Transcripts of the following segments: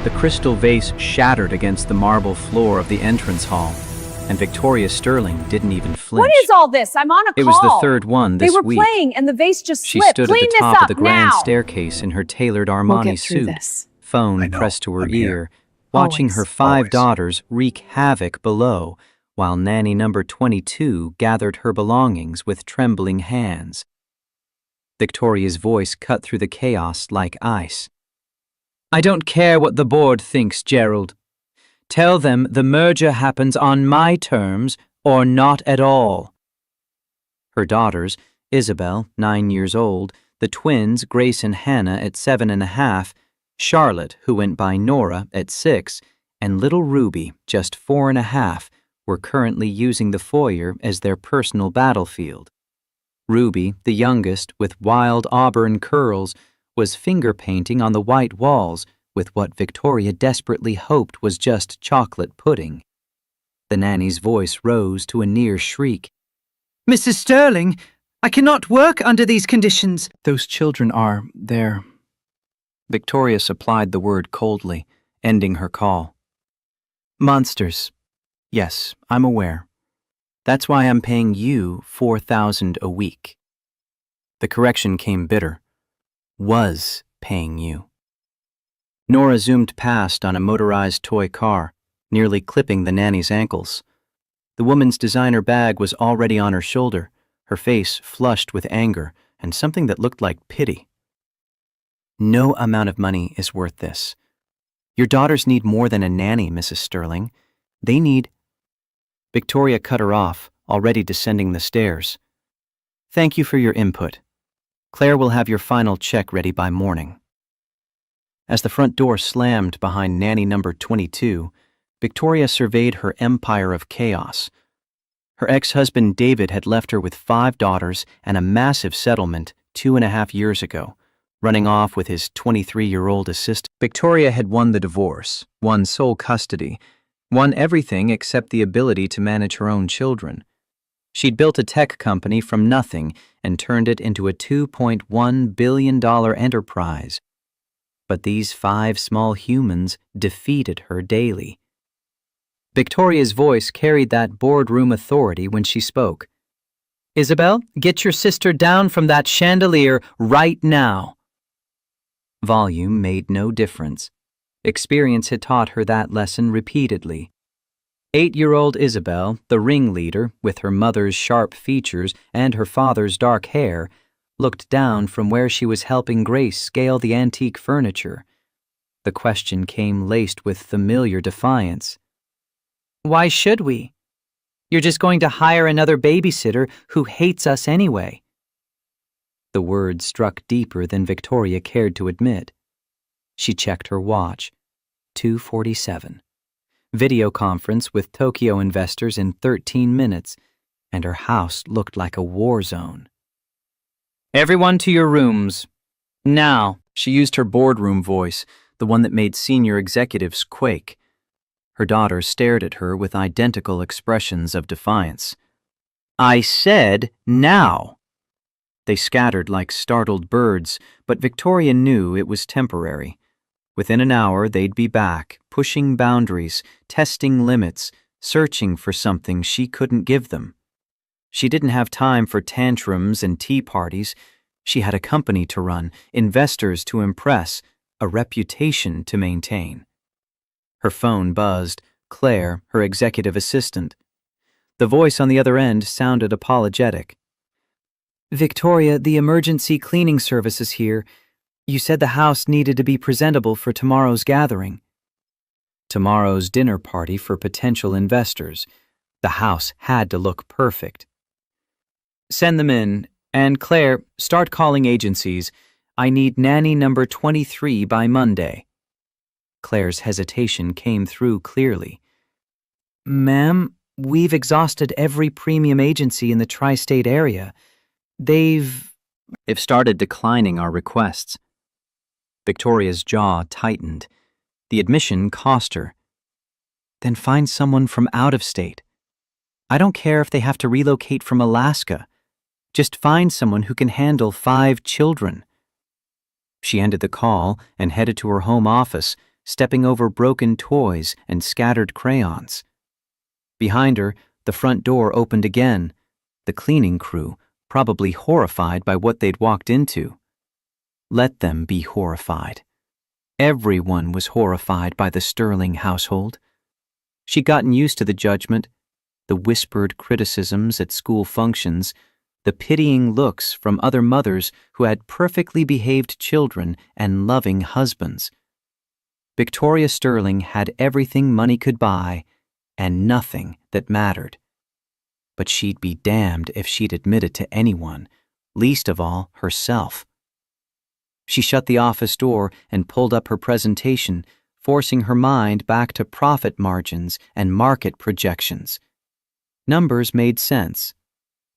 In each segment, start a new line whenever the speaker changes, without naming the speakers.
The crystal vase shattered against the marble floor of the entrance hall, and Victoria Sterling didn't even flinch.
What is all this? I'm on a call.
It was the third one this week.
They were playing and the vase just
She
slipped.
stood
Clean
at the top
this
of the
up
grand
now.
staircase in her tailored Armani
We'll get through
suit,
this.
phone pressed to her
I'm
ear,
here.
watching
Always.
her 5
Always.
daughters wreak havoc below, while nanny number 22 gathered her belongings with trembling hands. Victoria's voice cut through the chaos like ice. I don't care what the board thinks, Gerald. Tell them the merger happens on my terms or not at all. Her daughters, Isabel, 9 years old, the twins, Grace and Hannah, at 7.5, Charlotte, who went by Nora, at 6, and little Ruby, just 4.5, were currently using the foyer as their personal battlefield. Ruby, the youngest, with wild auburn curls, was finger-painting on the white walls with what Victoria desperately hoped was just chocolate pudding. The nanny's voice rose to a near shriek. Mrs. Sterling, I cannot work under these conditions. Those children are, they're... Victoria supplied the word coldly, ending her call. Monsters. Yes, I'm aware. That's why I'm paying you $4,000 a week. The correction came bitter. Was paying you. Nora zoomed past on a motorized toy car, nearly clipping the nanny's ankles. The woman's designer bag was already on her shoulder, her face flushed with anger and something that looked like pity. No amount of money is worth this. Your daughters need more than a nanny, Mrs. Sterling. They need... Victoria cut her off, already descending the stairs. Thank you for your input. Claire will have your final check ready by morning. As the front door slammed behind nanny number 22, Victoria surveyed her empire of chaos. Her ex-husband David had left her with 5 daughters and a massive settlement 2.5 years ago, running off with his 23-year-old assistant. Victoria had won the divorce, won sole custody, won everything except the ability to manage her own children. She'd built a tech company from nothing and turned it into a $2.1 billion enterprise. But these 5 small humans defeated her daily. Victoria's voice carried that boardroom authority when she spoke. Isabel, get your sister down from that chandelier right now. Volume made no difference. Experience had taught her that lesson repeatedly. 8-year-old Isabel, the ringleader, with her mother's sharp features and her father's dark hair, looked down from where she was helping Grace scale the antique furniture. The question came laced with familiar defiance. Why should we? You're just going to hire another babysitter who hates us anyway. The word struck deeper than Victoria cared to admit. She checked her watch. 2:47. Video conference with Tokyo investors in 13 minutes, and her house looked like a war zone. Everyone to your rooms. Now, she used her boardroom voice, the one that made senior executives quake. Her daughters stared at her with identical expressions of defiance. I said now. They scattered like startled birds, but Victoria knew it was temporary. Within an hour, they'd be back, pushing boundaries, testing limits, searching for something she couldn't give them. She didn't have time for tantrums and tea parties. She had a company to run, investors to impress, a reputation to maintain. Her phone buzzed, Claire, her executive assistant. The voice on the other end sounded apologetic. Victoria, the emergency cleaning service is here. You said the house needed to be presentable for tomorrow's gathering. Tomorrow's dinner party for potential investors. The house had to look perfect. Send them in, and Claire, start calling agencies. I need nanny number 23 by Monday. Claire's hesitation came through clearly. Ma'am, we've exhausted every premium agency in the tri-state area. They've started declining our requests. Victoria's jaw tightened. The admission cost her. Then find someone from out of state. I don't care if they have to relocate from Alaska. Just find someone who can handle 5 children. She ended the call and headed to her home office, stepping over broken toys and scattered crayons. Behind her, the front door opened again, the cleaning crew, probably horrified by what they'd walked into. Let them be horrified. Everyone was horrified by the Sterling household. She'd gotten used to the judgment, the whispered criticisms at school functions, the pitying looks from other mothers who had perfectly behaved children and loving husbands. Victoria Sterling had everything money could buy and nothing that mattered. But she'd be damned if she'd admit it to anyone, least of all herself. She shut the office door and pulled up her presentation, forcing her mind back to profit margins and market projections. Numbers made sense.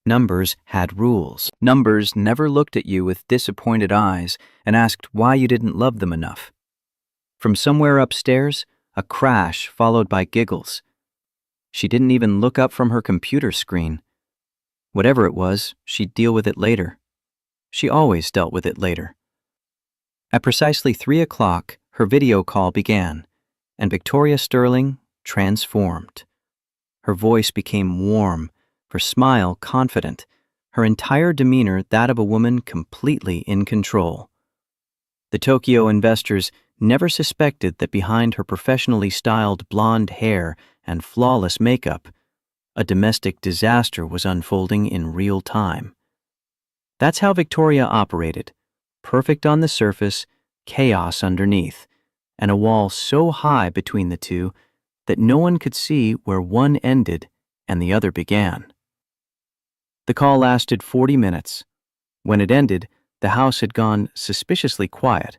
Numbers had rules. Numbers never looked at you with disappointed eyes and asked why you didn't love them enough. From somewhere upstairs, a crash followed by giggles. She didn't even look up from her computer screen. Whatever it was, she'd deal with it later. She always dealt with it later. At precisely 3 o'clock, her video call began, and Victoria Sterling transformed. Her voice became warm, her smile confident, her entire demeanor that of a woman completely in control. The Tokyo investors never suspected that behind her professionally styled blonde hair and flawless makeup, a domestic disaster was unfolding in real time. That's how Victoria operated, perfect on the surface, chaos underneath, and a wall so high between the two that no one could see where one ended and the other began. The call lasted 40 minutes. When it ended, the house had gone suspiciously quiet.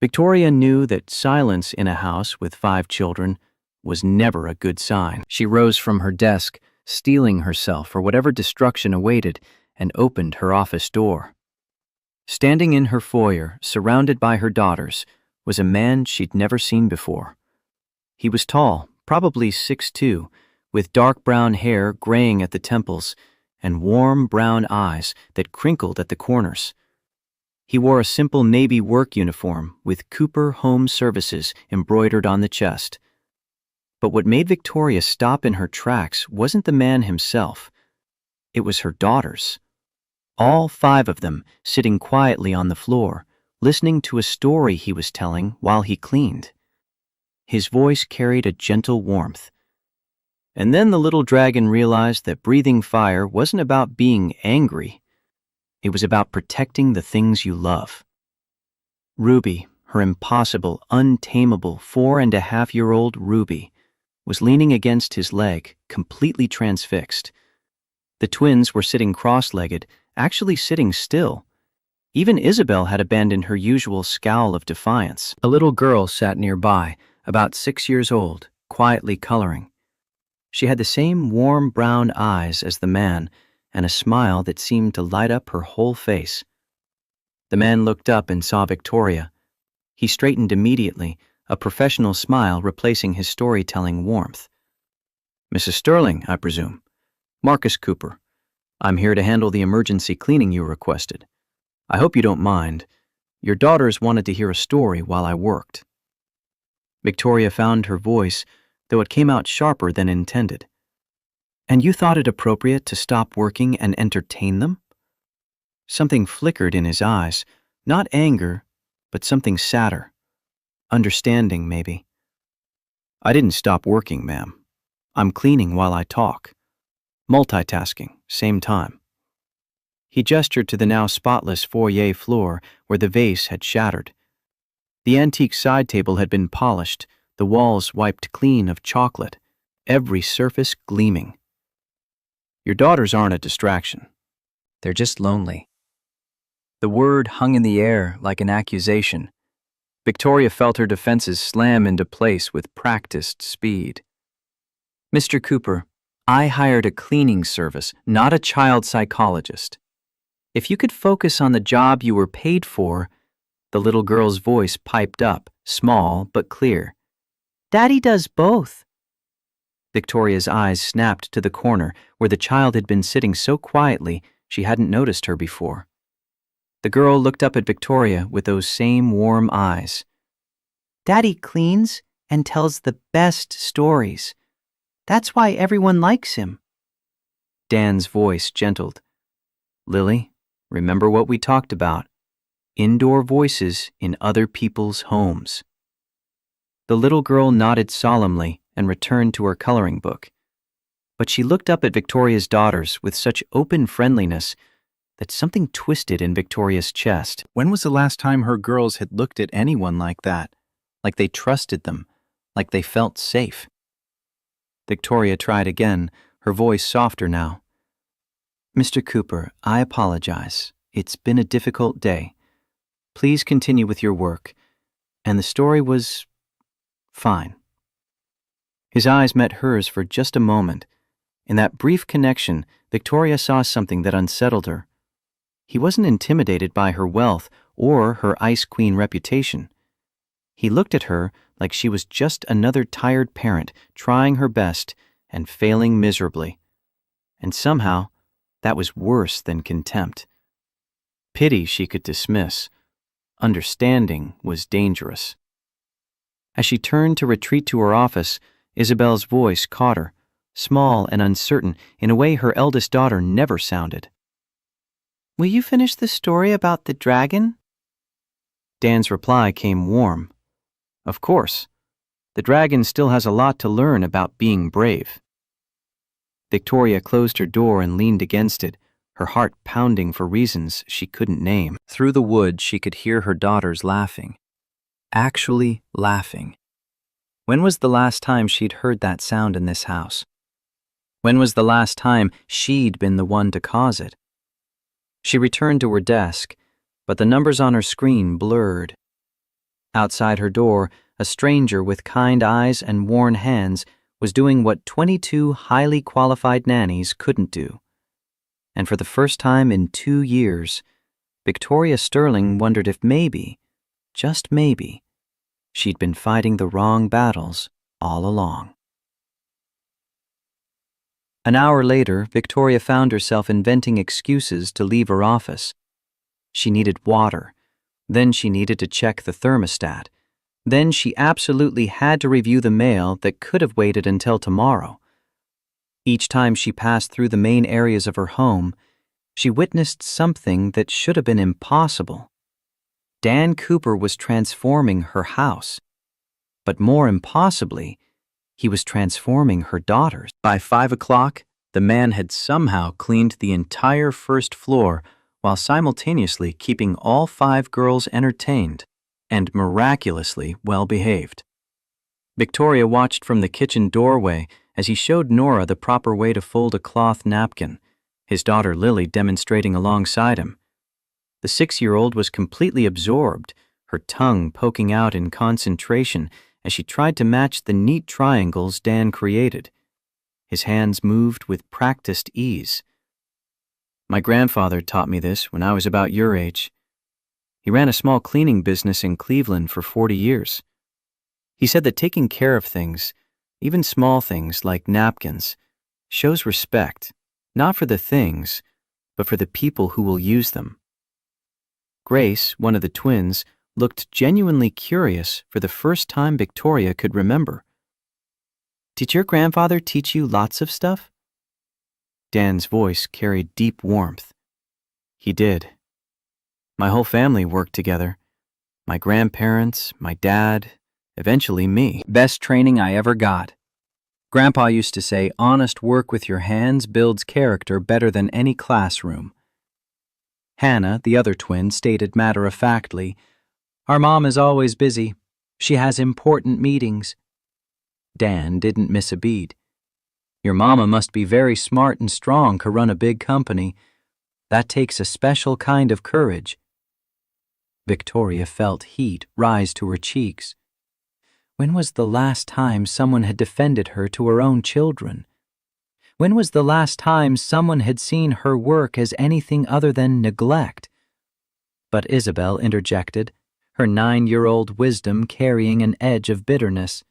Victoria knew that silence in a house with 5 children was never a good sign. She rose from her desk, steeling herself for whatever destruction awaited, and opened her office door. Standing in her foyer, surrounded by her daughters, was a man she'd never seen before. He was tall, probably 6'2", with dark brown hair graying at the temples and warm brown eyes that crinkled at the corners. He wore a simple Navy work uniform with Cooper Home Services embroidered on the chest. But what made Victoria stop in her tracks wasn't the man himself. It was her daughters. All 5 of them sitting quietly on the floor, listening to a story he was telling while he cleaned. His voice carried a gentle warmth. And then the little dragon realized that breathing fire wasn't about being angry. It was about protecting the things you love. Ruby, her impossible, untamable 4.5-year-old Ruby, was leaning against his leg, completely transfixed. The twins were sitting cross-legged, actually sitting still. Even Isabel had abandoned her usual scowl of defiance. A little girl sat nearby, about 6 years old, quietly coloring. She had the same warm brown eyes as the man, and a smile that seemed to light up her whole face. The man looked up and saw Victoria. He straightened immediately, a professional smile replacing his storytelling warmth. "Mrs. Sterling, I presume. Marcus Cooper. I'm here to handle the emergency cleaning you requested. I hope you don't mind. Your daughters wanted to hear a story while I worked." Victoria found her voice, though it came out sharper than intended. "And you thought it appropriate to stop working and entertain them?" Something flickered in his eyes, not anger, but something sadder. Understanding, maybe. "I didn't stop working, ma'am. I'm cleaning while I talk. Multitasking, same time." He gestured to the now spotless foyer floor where the vase had shattered. The antique side table had been polished, the walls wiped clean of chocolate, every surface gleaming. "Your daughters aren't a distraction. They're just lonely." The word hung in the air like an accusation. Victoria felt her defenses slam into place with practiced speed. "Mr. Cooper, I hired a cleaning service, not a child psychologist. If you could focus on the job you were paid for," the little girl's voice piped up, small but clear. "Daddy does both." Victoria's eyes snapped to the corner where the child had been sitting so quietly she hadn't noticed her before. The girl looked up at Victoria with those same warm eyes. Daddy cleans and tells the best stories. That's why everyone likes him. Dan's voice gentled. Lily, remember what we talked about. Indoor voices in other people's homes. The little girl nodded solemnly and returned to her coloring book. But she looked up at Victoria's daughters with such open friendliness that something twisted in Victoria's chest. When was the last time her girls had looked at anyone like that? Like they trusted them, like they felt safe? Victoria tried again, her voice softer now. Mr. Cooper, I apologize. It's been a difficult day. Please continue with your work. And the story was fine. His eyes met hers for just a moment. In that brief connection, Victoria saw something that unsettled her. He wasn't intimidated by her wealth or her Ice Queen reputation. He looked at her like she was just another tired parent trying her best and failing miserably. And somehow, that was worse than contempt. Pity she could dismiss. Understanding was dangerous. As she turned to retreat to her office, Isabel's voice caught her, small and uncertain in a way her eldest daughter never sounded. Will you finish the story about the dragon? Dan's reply came warm. Of course. The dragon still has a lot to learn about being brave. Victoria closed her door and leaned against it, her heart pounding for reasons she couldn't name. Through the woods, she could hear her daughters laughing. Actually laughing. When was the last time she'd heard that sound in this house? When was the last time she'd been the one to cause it? She returned to her desk, but the numbers on her screen blurred. Outside her door, a stranger with kind eyes and worn hands was doing what 22 highly qualified nannies couldn't do. And for the first time in 2 years, Victoria Sterling wondered if maybe, just maybe, she'd been fighting the wrong battles all along. An hour later, Victoria found herself inventing excuses to leave her office. She needed water. Then she needed to check the thermostat. Then she absolutely had to review the mail that could have waited until tomorrow. Each time she passed through the main areas of her home, she witnessed something that should have been impossible. Dan Cooper was transforming her house. But more impossibly, he was transforming her daughters. By 5 o'clock, the man had somehow cleaned the entire first floor while simultaneously keeping all 5 girls entertained and miraculously well-behaved. Victoria watched from the kitchen doorway as he showed Nora the proper way to fold a cloth napkin, his daughter Lily demonstrating alongside him. The 6-year-old was completely absorbed, her tongue poking out in concentration as she tried to match the neat triangles Dan created. His hands moved with practiced ease. My grandfather taught me this when I was about your age. He ran a small cleaning business in Cleveland for 40 years. He said that taking care of things, even small things like napkins, shows respect, not for the things, but for the people who will use them. Grace, one of the twins, looked genuinely curious for the first time Victoria could remember. Did your grandfather teach you lots of stuff? Dan's voice carried deep warmth. He did. My whole family worked together. My grandparents, my dad, eventually me. Best training I ever got. Grandpa used to say, honest work with your hands builds character better than any classroom. Hannah, the other twin, stated matter-of-factly, our mom is always busy. She has important meetings. Dan didn't miss a beat. Your mama must be very smart and strong to run a big company. That takes a special kind of courage. Victoria felt heat rise to her cheeks. When was the last time someone had defended her to her own children? When was the last time someone had seen her work as anything other than neglect? But Isabel interjected, her 9-year-old wisdom carrying an edge of bitterness.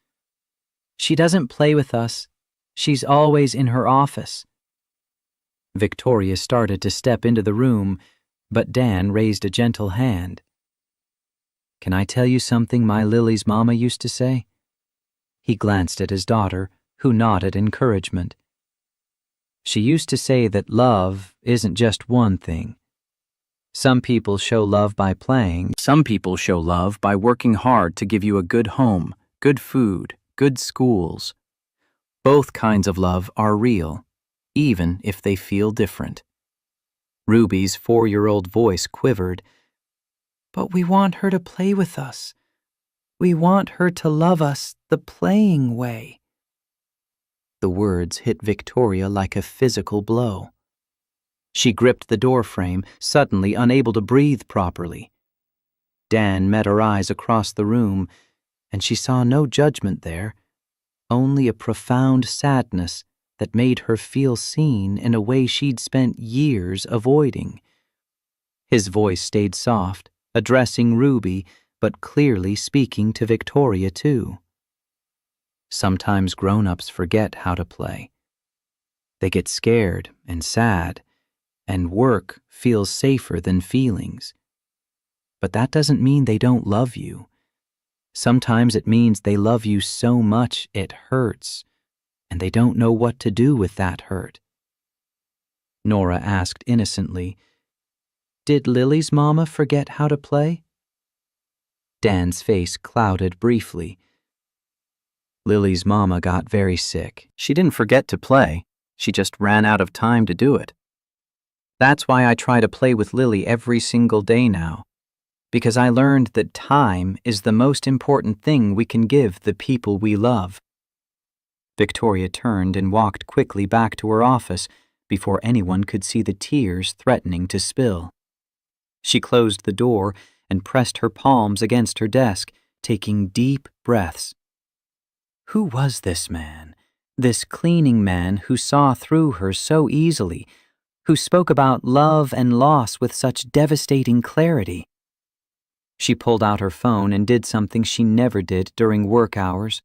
She doesn't play with us. She's always in her office. Victoria started to step into the room, but Dan raised a gentle hand. Can I tell you something my Lily's mama used to say? He glanced at his daughter, who nodded encouragement. She used to say that love isn't just one thing. Some people show love by playing. Some people show love by working hard to give you a good home, good food, good schools. Both kinds of love are real, even if they feel different. Ruby's 4-year-old voice quivered. But we want her to play with us. We want her to love us the playing way. The words hit Victoria like a physical blow. She gripped the doorframe, suddenly unable to breathe properly. Dan met her eyes across the room, and she saw no judgment there, only a profound sadness that made her feel seen in a way she'd spent years avoiding. His voice stayed soft, addressing Ruby, but clearly speaking to Victoria too. Sometimes grown-ups forget how to play. They get scared and sad, and work feels safer than feelings. But that doesn't mean they don't love you. Sometimes it means they love you so much it hurts, and they don't know what to do with that hurt. Nora asked innocently, "Did Lily's mama forget how to play?" Dan's face clouded briefly. Lily's mama got very sick. She didn't forget to play. She just ran out of time to do it. That's why I try to play with Lily every single day now, because I learned that time is the most important thing we can give the people we love. Victoria turned and walked quickly back to her office before anyone could see the tears threatening to spill. She closed the door and pressed her palms against her desk, taking deep breaths. Who was this man? This cleaning man who saw through her so easily, who spoke about love and loss with such devastating clarity? She pulled out her phone and did something she never did during work hours.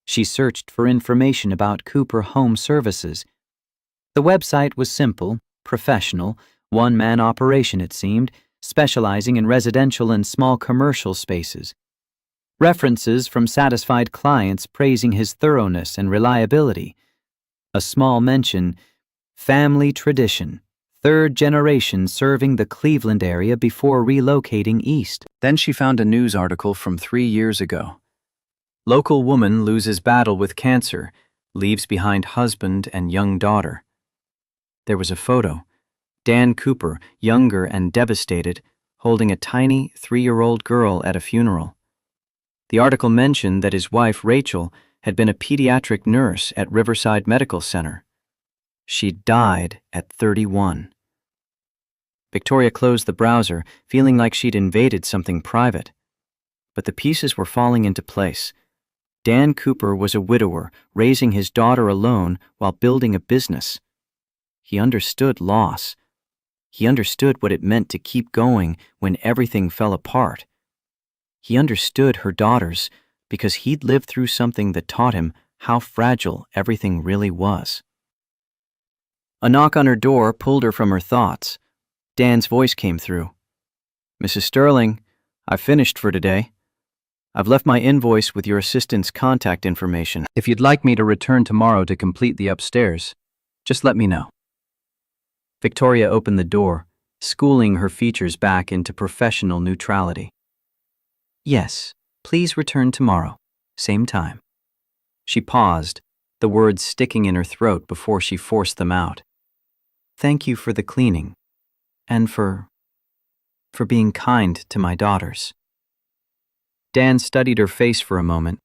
She searched for information about Cooper Home Services. The website was simple, professional, one-man operation it seemed, specializing in residential and small commercial spaces. References from satisfied clients praising his thoroughness and reliability. A small mention, family tradition, 3rd generation serving the Cleveland area before relocating east. Then she found a news article from 3 years ago. Local woman loses battle with cancer, leaves behind husband and young daughter. There was a photo. Dan Cooper, younger and devastated, holding a tiny 3-year-old girl at a funeral. The article mentioned that his wife, Rachel, had been a pediatric nurse at Riverside Medical Center. She died at 31. Victoria closed the browser, feeling like she'd invaded something private. But the pieces were falling into place. Dan Cooper was a widower, raising his daughter alone while building a business. He understood loss. He understood what it meant to keep going when everything fell apart. He understood her daughters because he'd lived through something that taught him how fragile everything really was. A knock on her door pulled her from her thoughts. Dan's voice came through. "Mrs. Sterling, I've finished for today. I've left my invoice with your assistant's contact information. If you'd like me to return tomorrow to complete the upstairs, just let me know." Victoria opened the door, schooling her features back into professional neutrality. "Yes, please return tomorrow, same time." She paused, the words sticking in her throat before she forced them out. "Thank you for the cleaning, and for being kind to my daughters." Dan studied her face for a moment,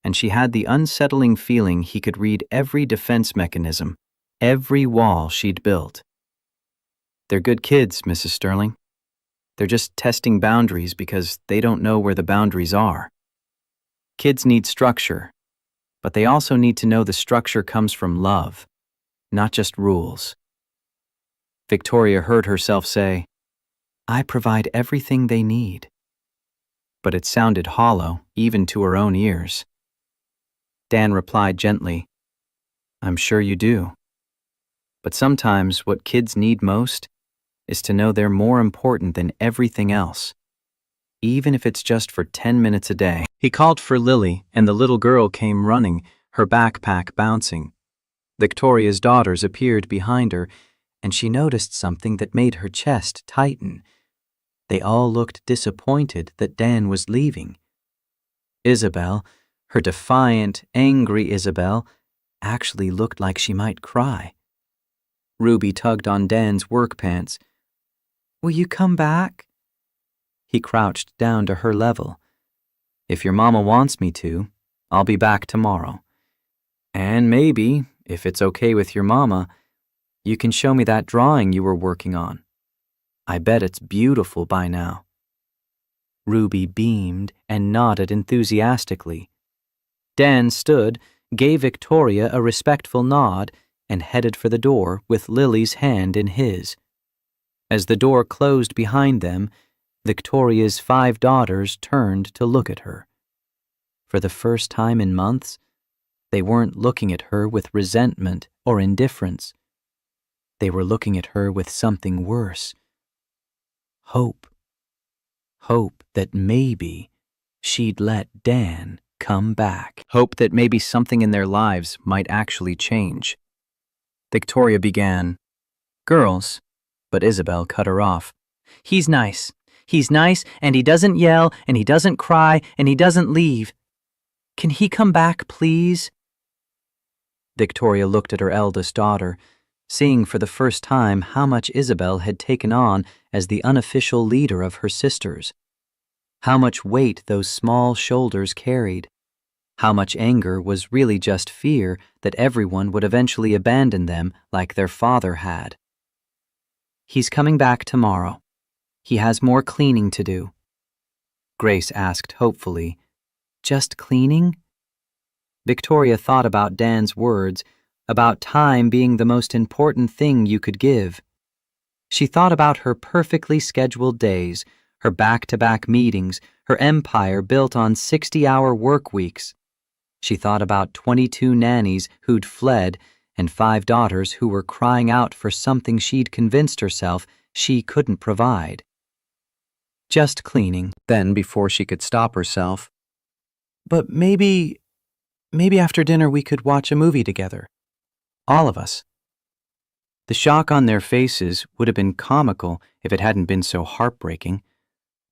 and she had the unsettling feeling he could read every defense mechanism, every wall she'd built. "They're good kids, Mrs. Sterling. They're just testing boundaries because they don't know where the boundaries are. Kids need structure, but they also need to know the structure comes from love, not just rules." Victoria heard herself say, "I provide everything they need." But it sounded hollow, even to her own ears. Dan replied gently, "I'm sure you do. But sometimes what kids need most is to know they're more important than everything else. even if it's just for 10 minutes a day. He called for Lily, and the little girl came running, her backpack bouncing. Victoria's daughters appeared behind her, and she noticed something that made her chest tighten. They all looked disappointed that Dan was leaving. Isabel, her defiant, angry Isabel, actually looked like she might cry. Ruby tugged on Dan's work pants. "Will you come back?" He crouched down to her level. "If your mama wants me to, I'll be back tomorrow. And maybe, if it's okay with your mama, you can show me that drawing you were working on. I bet it's beautiful by now." Ruby beamed and nodded enthusiastically. Dan stood, gave Victoria a respectful nod, and headed for the door with Lily's hand in his. As the door closed behind them, Victoria's 5 daughters turned to look at her. For the first time in months, they weren't looking at her with resentment or indifference. They were looking at her with something worse. Hope. Hope that maybe she'd let Dan come back. Hope that maybe something in their lives might actually change. Victoria began, "Girls," but Isabel cut her off. "He's nice. He's nice, and he doesn't yell, and he doesn't cry, and he doesn't leave. Can he come back, please?" Victoria looked at her eldest daughter, seeing for the first time how much Isabel had taken on as the unofficial leader of her sisters. How much weight those small shoulders carried. How much anger was really just fear that everyone would eventually abandon them like their father had. "He's coming back tomorrow. He has more cleaning to do." Grace asked hopefully, "Just cleaning?" Victoria thought about Dan's words, about time being the most important thing you could give. She thought about her perfectly scheduled days, her back-to-back meetings, her empire built on 60-hour work weeks. She thought about 22 nannies who'd fled and 5 daughters who were crying out for something she'd convinced herself she couldn't provide. Just cleaning. Then, before she could stop herself, "But maybe after dinner we could watch a movie together. All of us." The shock on their faces would have been comical if it hadn't been so heartbreaking.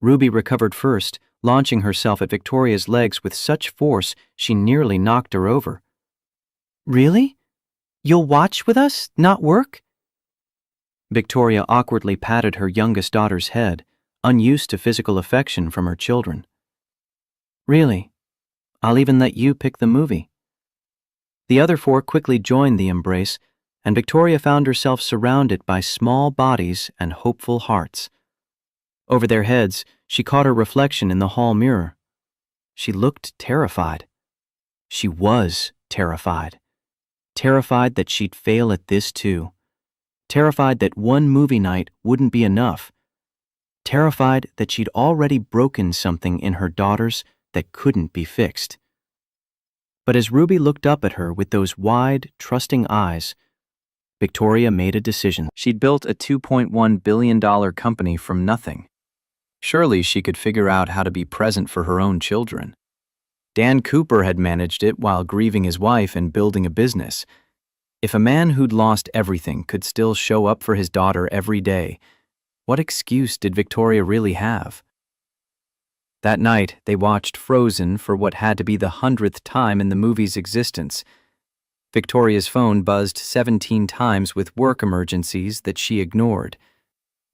Ruby recovered first, launching herself at Victoria's legs with such force she nearly knocked her over. "Really? You'll watch with us, not work?" Victoria awkwardly patted her youngest daughter's head, unused to physical affection from her children. "Really? I'll even let you pick the movie." The other 4 quickly joined the embrace, and Victoria found herself surrounded by small bodies and hopeful hearts. Over their heads, she caught her reflection in the hall mirror. She looked terrified. She was terrified. Terrified that she'd fail at this too. Terrified that one movie night wouldn't be enough. Terrified that she'd already broken something in her daughters that couldn't be fixed. But as Ruby looked up at her with those wide, trusting eyes, Victoria made a decision. She'd built a $2.1 billion company from nothing. Surely she could figure out how to be present for her own children. Dan Cooper had managed it while grieving his wife and building a business. If a man who'd lost everything could still show up for his daughter every day, what excuse did Victoria really have? That night, they watched Frozen for what had to be the 100th time in the movie's existence. Victoria's phone buzzed 17 times with work emergencies that she ignored.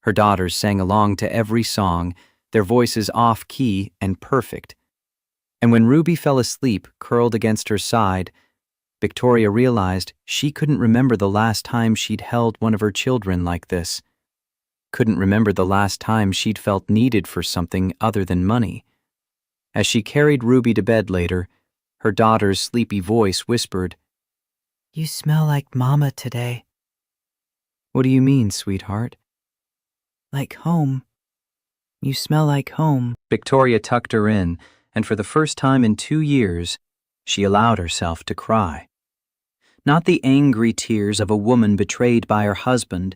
Her daughters sang along to every song, their voices off-key and perfect. And when Ruby fell asleep, curled against her side, Victoria realized she couldn't remember the last time she'd held one of her children like this. Couldn't remember the last time she'd felt needed for something other than money. As she carried Ruby to bed later, her daughter's sleepy voice whispered, "You smell like Mama today." "What do you mean, sweetheart?" "Like home. You smell like home." Victoria tucked her in, and for the first time in 2 years, she allowed herself to cry. Not the angry tears of a woman betrayed by her husband,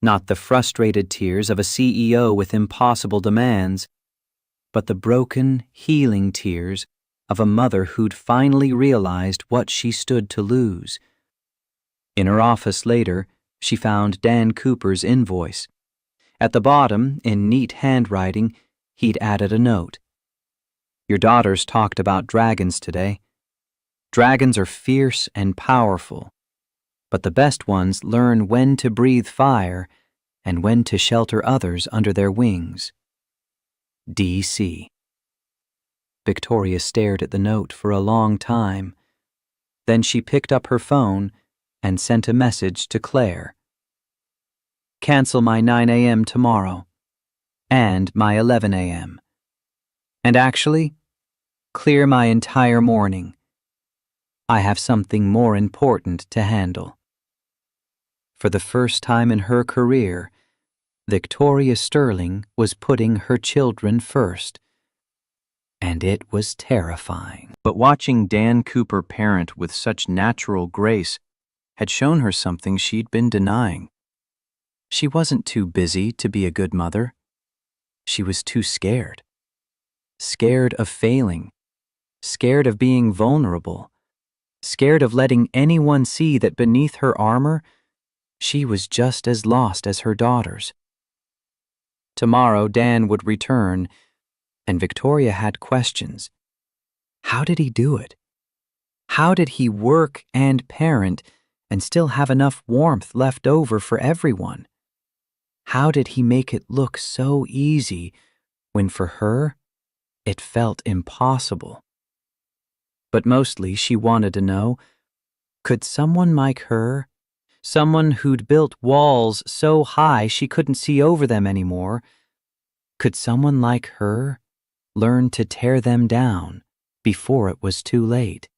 not the frustrated tears of a CEO with impossible demands, but the broken, healing tears of a mother who'd finally realized what she stood to lose. In her office later, she found Dan Cooper's invoice. At the bottom, in neat handwriting, he'd added a note. "Your daughters talked about dragons today. Dragons are fierce and powerful, but the best ones learn when to breathe fire and when to shelter others under their wings. D.C." Victoria stared at the note for a long time. Then she picked up her phone and sent a message to Claire. "Cancel my 9 a.m. tomorrow, and my 11 a.m. And actually, clear my entire morning. I have something more important to handle." For the first time in her career, Victoria Sterling was putting her children first. And it was terrifying. But watching Dan Cooper parent with such natural grace had shown her something she'd been denying. She wasn't too busy to be a good mother. She was too scared. Scared of failing. Scared of being vulnerable. Scared of letting anyone see that beneath her armor, she was just as lost as her daughters. Tomorrow Dan would return, and Victoria had questions. How did he do it? How did he work and parent and still have enough warmth left over for everyone? How did he make it look so easy when for her, it felt impossible? But mostly she wanted to know, could someone like her, someone who'd built walls so high she couldn't see over them anymore, could someone like her learn to tear them down before it was too late?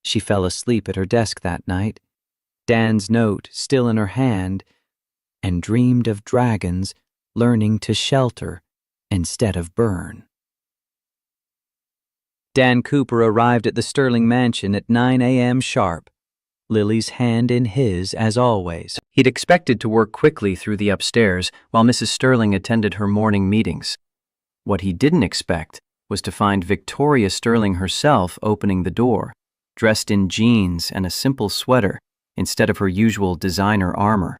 She fell asleep at her desk that night, Dan's note still in her hand, and dreamed of dragons learning to shelter instead of burn. Dan Cooper arrived at the Sterling mansion at 9 a.m. sharp, Lily's hand in his as always. He'd expected to work quickly through the upstairs while Mrs. Sterling attended her morning meetings. What he didn't expect was to find Victoria Sterling herself opening the door, dressed in jeans and a simple sweater instead of her usual designer armor.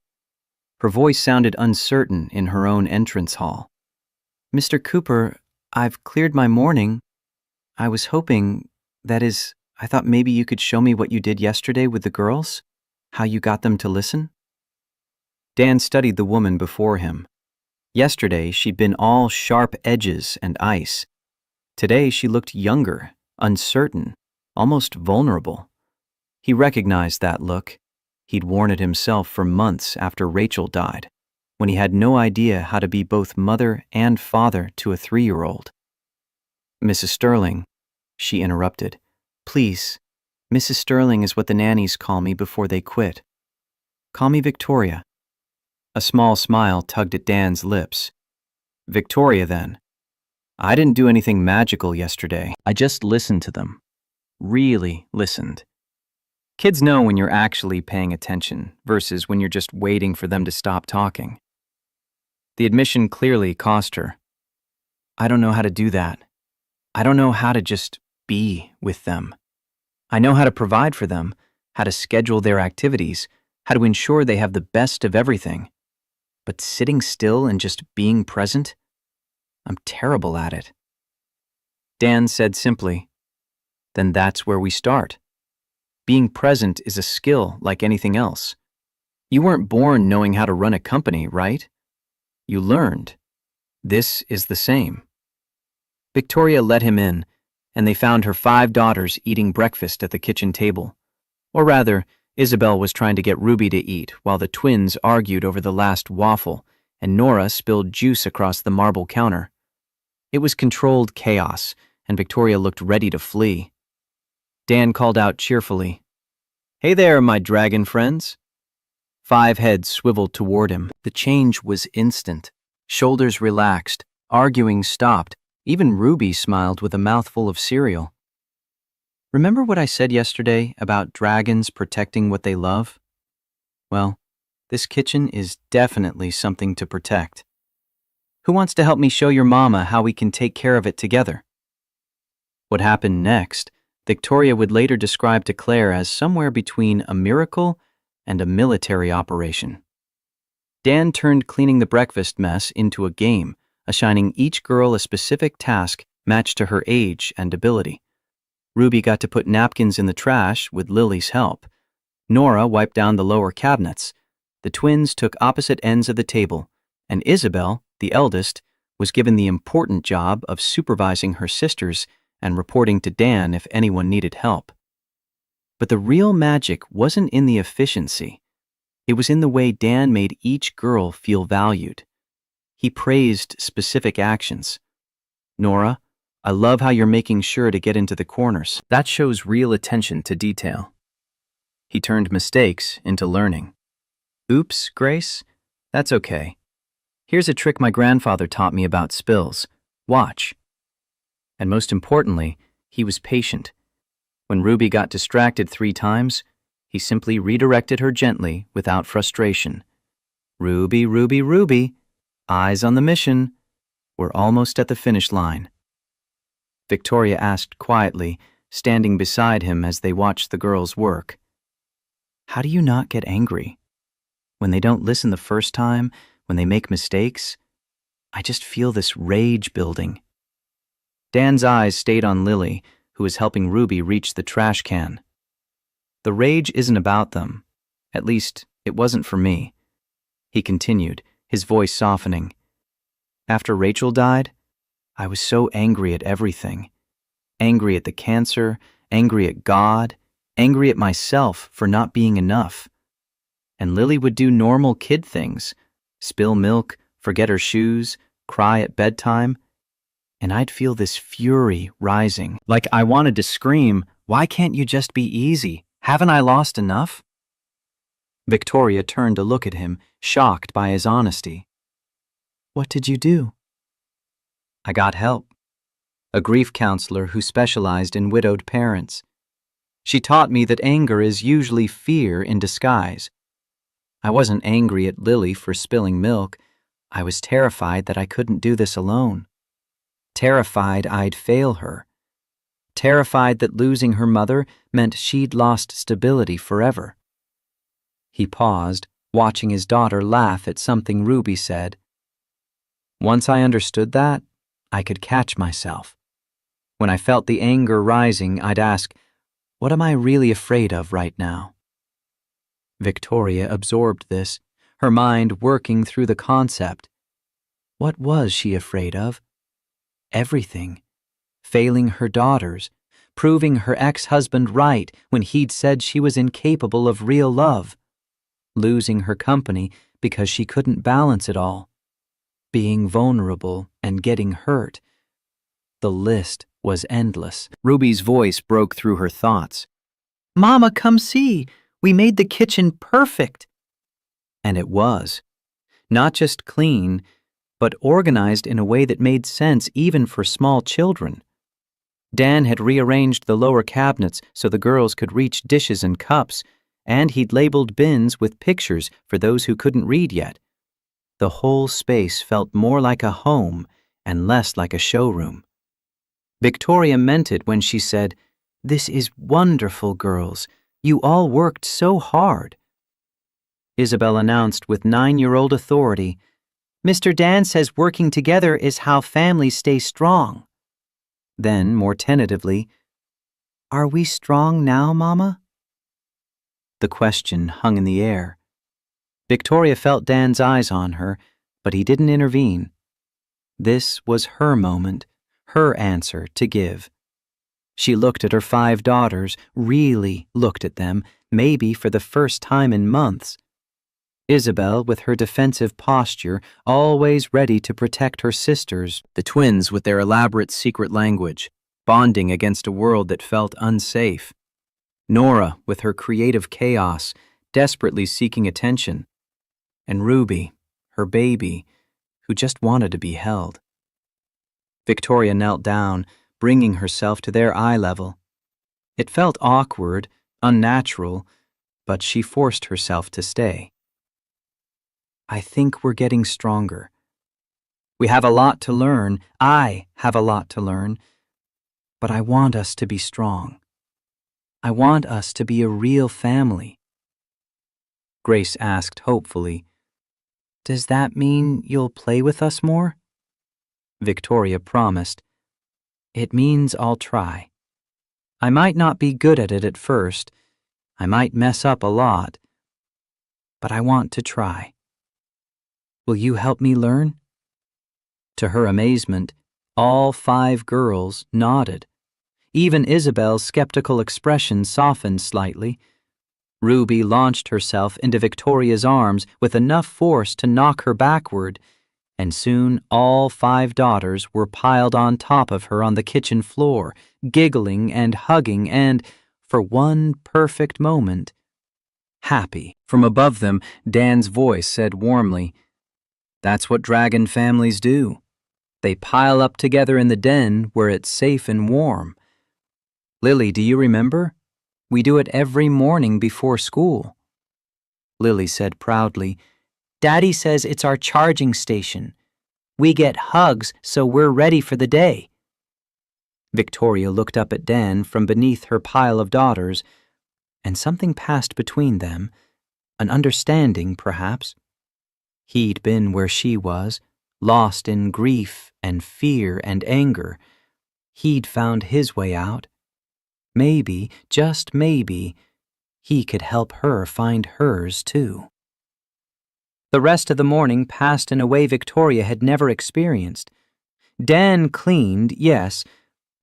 Her voice sounded uncertain in her own entrance hall. "Mr. Cooper, I've cleared my morning. I was hoping, that is, I thought maybe you could show me what you did yesterday with the girls, how you got them to listen." Dan studied the woman before him. Yesterday, she'd been all sharp edges and ice. Today, she looked younger, uncertain, almost vulnerable. He recognized that look. He'd worn it himself for months after Rachel died, when he had no idea how to be both mother and father to a 3-year-old. "Mrs. Sterling," she interrupted. "Please, Mrs. Sterling is what the nannies call me before they quit. Call me Victoria." A small smile tugged at Dan's lips. "Victoria, then. I didn't do anything magical yesterday. I just listened to them. Really listened. Kids know when you're actually paying attention versus when you're just waiting for them to stop talking." The admission clearly cost her. "I don't know how to do that. I don't know how to just be with them. I know how to provide for them, how to schedule their activities, how to ensure they have the best of everything. But sitting still and just being present, I'm terrible at it." Dan said simply, "Then that's where we start. Being present is a skill like anything else. You weren't born knowing how to run a company, right? You learned. This is the same." Victoria let him in, and they found her 5 daughters eating breakfast at the kitchen table. Or rather, Isabel was trying to get Ruby to eat while the twins argued over the last waffle, and Nora spilled juice across the marble counter. It was controlled chaos, and Victoria looked ready to flee. Dan called out cheerfully, "Hey there, my dragon friends." 5 heads swiveled toward him. The change was instant. Shoulders relaxed, arguing stopped. Even Ruby smiled with a mouthful of cereal. "Remember what I said yesterday about dragons protecting what they love? Well, this kitchen is definitely something to protect." Who wants to help me show your mama how we can take care of it together? What happened next, Victoria would later describe to Claire as somewhere between a miracle and a military operation. Dan turned cleaning the breakfast mess into a game, assigning each girl a specific task matched to her age and ability. Ruby got to put napkins in the trash with Lily's help. Nora wiped down the lower cabinets. The twins took opposite ends of the table, and Isabel, the eldest, was given the important job of supervising her sisters and reporting to Dan if anyone needed help. But the real magic wasn't in the efficiency. It was in the way Dan made each girl feel valued. He praised specific actions. Nora, I love how you're making sure to get into the corners. That shows real attention to detail. He turned mistakes into learning. Oops, Grace? That's okay. Here's a trick my grandfather taught me about spills. Watch. And most importantly, he was patient. When Ruby got distracted 3 times, he simply redirected her gently without frustration. Ruby, Ruby, Ruby. Eyes on the mission. We're almost at the finish line. Victoria asked quietly, standing beside him as they watched the girls work. How do you not get angry? When they don't listen the first time, when they make mistakes, I just feel this rage building. Dan's eyes stayed on Lily, who was helping Ruby reach the trash can. The rage isn't about them. At least, it wasn't for me. He continued, his voice softening. After Rachel died, I was so angry at everything. Angry at the cancer, angry at God, angry at myself for not being enough. And Lily would do normal kid things, spill milk, forget her shoes, cry at bedtime, and I'd feel this fury rising. Like I wanted to scream, why can't you just be easy? Haven't I lost enough? Victoria turned to look at him, shocked by his honesty. What did you do? I got help. A grief counselor who specialized in widowed parents. She taught me that anger is usually fear in disguise. I wasn't angry at Lily for spilling milk. I was terrified that I couldn't do this alone. Terrified I'd fail her. Terrified that losing her mother meant she'd lost stability forever. He paused, watching his daughter laugh at something Ruby said. Once I understood that, I could catch myself. When I felt the anger rising, I'd ask, what am I really afraid of right now? Victoria absorbed this, her mind working through the concept. What was she afraid of? Everything. Failing her daughters, proving her ex-husband right when he'd said she was incapable of real love, losing her company because she couldn't balance it all, being vulnerable and getting hurt. The list was endless. Ruby's voice broke through her thoughts. Mama, come see. We made the kitchen perfect. And it was. Not just clean, but organized in a way that made sense even for small children. Dan had rearranged the lower cabinets so the girls could reach dishes and cups, and he'd labeled bins with pictures for those who couldn't read yet. The whole space felt more like a home and less like a showroom. Victoria meant it when she said, "This is wonderful, girls. You all worked so hard." Isabel announced with 9-year-old authority, "Mr. Dan says working together is how families stay strong." Then, more tentatively, "Are we strong now, Mama?" The question hung in the air. Victoria felt Dan's eyes on her, but he didn't intervene. This was her moment, her answer to give. She looked at her 5 daughters, really looked at them, maybe for the first time in months. Isabel with her defensive posture, always ready to protect her sisters, the twins with their elaborate secret language, bonding against a world that felt unsafe. Nora with her creative chaos, desperately seeking attention. And Ruby, her baby, who just wanted to be held. Victoria knelt down, bringing herself to their eye level. It felt awkward, unnatural, but she forced herself to stay. I think we're getting stronger. We have a lot to learn. I have a lot to learn. But I want us to be strong. I want us to be a real family. Grace asked hopefully, "Does that mean you'll play with us more?" Victoria promised, "It means I'll try. I might not be good at it at first. I might mess up a lot. But I want to try. Will you help me learn?" To her amazement, all 5 girls nodded. Even Isabel's skeptical expression softened slightly. Ruby launched herself into Victoria's arms with enough force to knock her backward, and soon all 5 daughters were piled on top of her on the kitchen floor, giggling and hugging and, for one perfect moment, happy. From above them, Dan's voice said warmly, "That's what dragon families do. They pile up together in the den where it's safe and warm. Lily, do you remember? We do it every morning before school." Lily said proudly, "Daddy says it's our charging station. We get hugs so we're ready for the day." Victoria looked up at Dan from beneath her pile of daughters, and something passed between them, an understanding perhaps. He'd been where she was, lost in grief and fear and anger. He'd found his way out. Maybe, just maybe, he could help her find hers too. The rest of the morning passed in a way Victoria had never experienced. Dan cleaned, yes,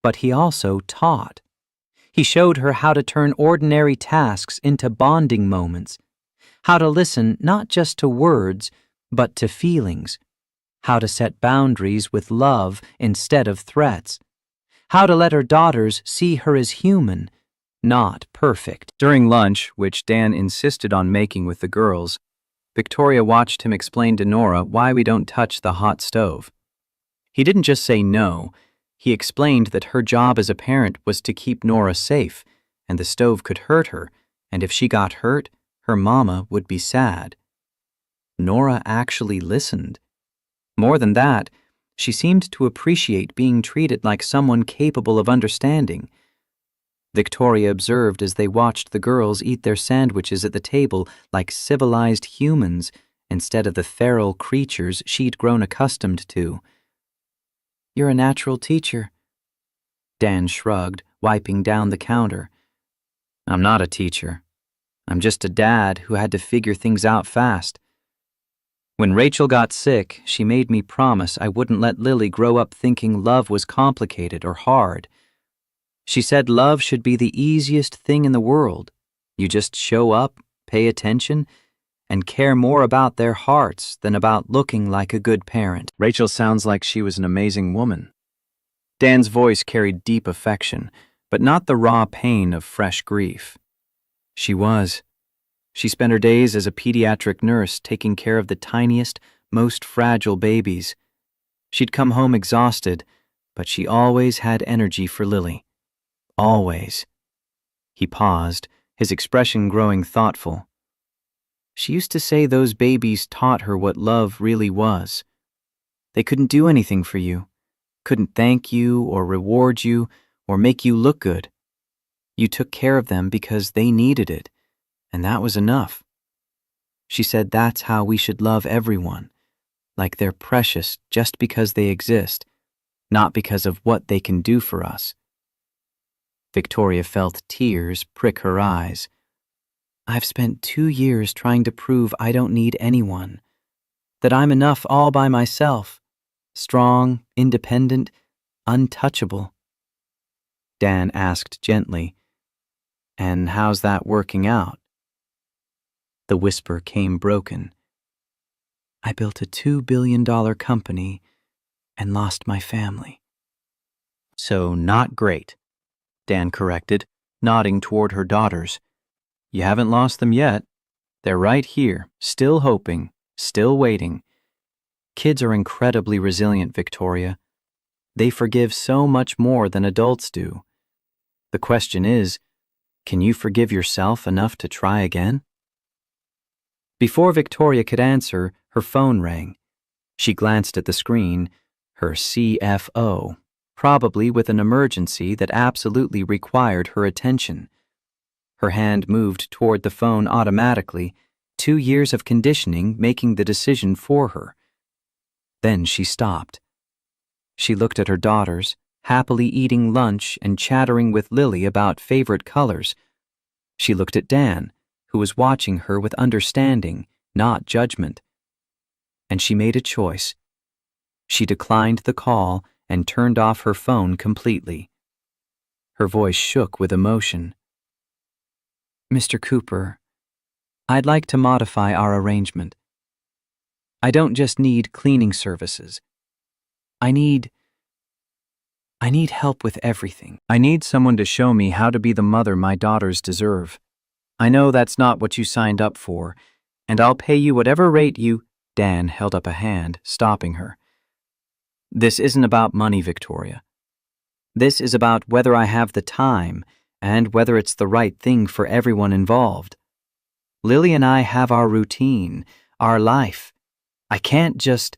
but he also taught. He showed her how to turn ordinary tasks into bonding moments, how to listen not just to words, but to feelings, how to set boundaries with love instead of threats, how to let her daughters see her as human, not perfect. During lunch, which Dan insisted on making with the girls, Victoria watched him explain to Nora why we don't touch the hot stove. He didn't just say no. He explained that her job as a parent was to keep Nora safe, and the stove could hurt her, and if she got hurt, her mama would be sad. Nora actually listened. More than that, she seemed to appreciate being treated like someone capable of understanding. Victoria observed as they watched the girls eat their sandwiches at the table like civilized humans instead of the feral creatures she'd grown accustomed to. "You're a natural teacher." Dan shrugged, wiping down the counter. "I'm not a teacher. I'm just a dad who had to figure things out fast. When Rachel got sick, she made me promise I wouldn't let Lily grow up thinking love was complicated or hard. She said love should be the easiest thing in the world. You just show up, pay attention, and care more about their hearts than about looking like a good parent." Rachel sounds like she was an amazing woman. Dan's voice carried deep affection, but not the raw pain of fresh grief. "She was. She spent her days as a pediatric nurse taking care of the tiniest, most fragile babies. She'd come home exhausted, but she always had energy for Lily. Always." He paused, his expression growing thoughtful. "She used to say those babies taught her what love really was. They couldn't do anything for you, couldn't thank you or reward you or make you look good. You took care of them because they needed it, and that was enough. She said that's how we should love everyone, like they're precious just because they exist, not because of what they can do for us." Victoria felt tears prick her eyes. "I've spent 2 years trying to prove I don't need anyone, that I'm enough all by myself, strong, independent, untouchable." Dan asked gently, "And how's that working out?" The whisper came broken. "I built a $2 billion company and lost my family." "So not great," Dan corrected, nodding toward her daughters. "You haven't lost them yet. They're right here, still hoping, still waiting. Kids are incredibly resilient, Victoria. They forgive so much more than adults do. The question is, can you forgive yourself enough to try again?" Before Victoria could answer, her phone rang. She glanced at the screen, her CFO, probably with an emergency that absolutely required her attention. Her hand moved toward the phone automatically, 2 years of conditioning making the decision for her. Then she stopped. She looked at her daughters, happily eating lunch and chattering with Lily about favorite colors. She looked at Dan, who was watching her with understanding, not judgment. And she made a choice. She declined the call and turned off her phone completely. Her voice shook with emotion. Mr. Cooper, I'd like to modify our arrangement. I don't just need cleaning services. I need help with everything. I need someone to show me how to be the mother my daughters deserve. I know that's not what you signed up for, and I'll pay you whatever rate you— Dan held up a hand, stopping her. This isn't about money, Victoria. This is about whether I have the time and whether it's the right thing for everyone involved. Lily and I have our routine, our life. I can't just—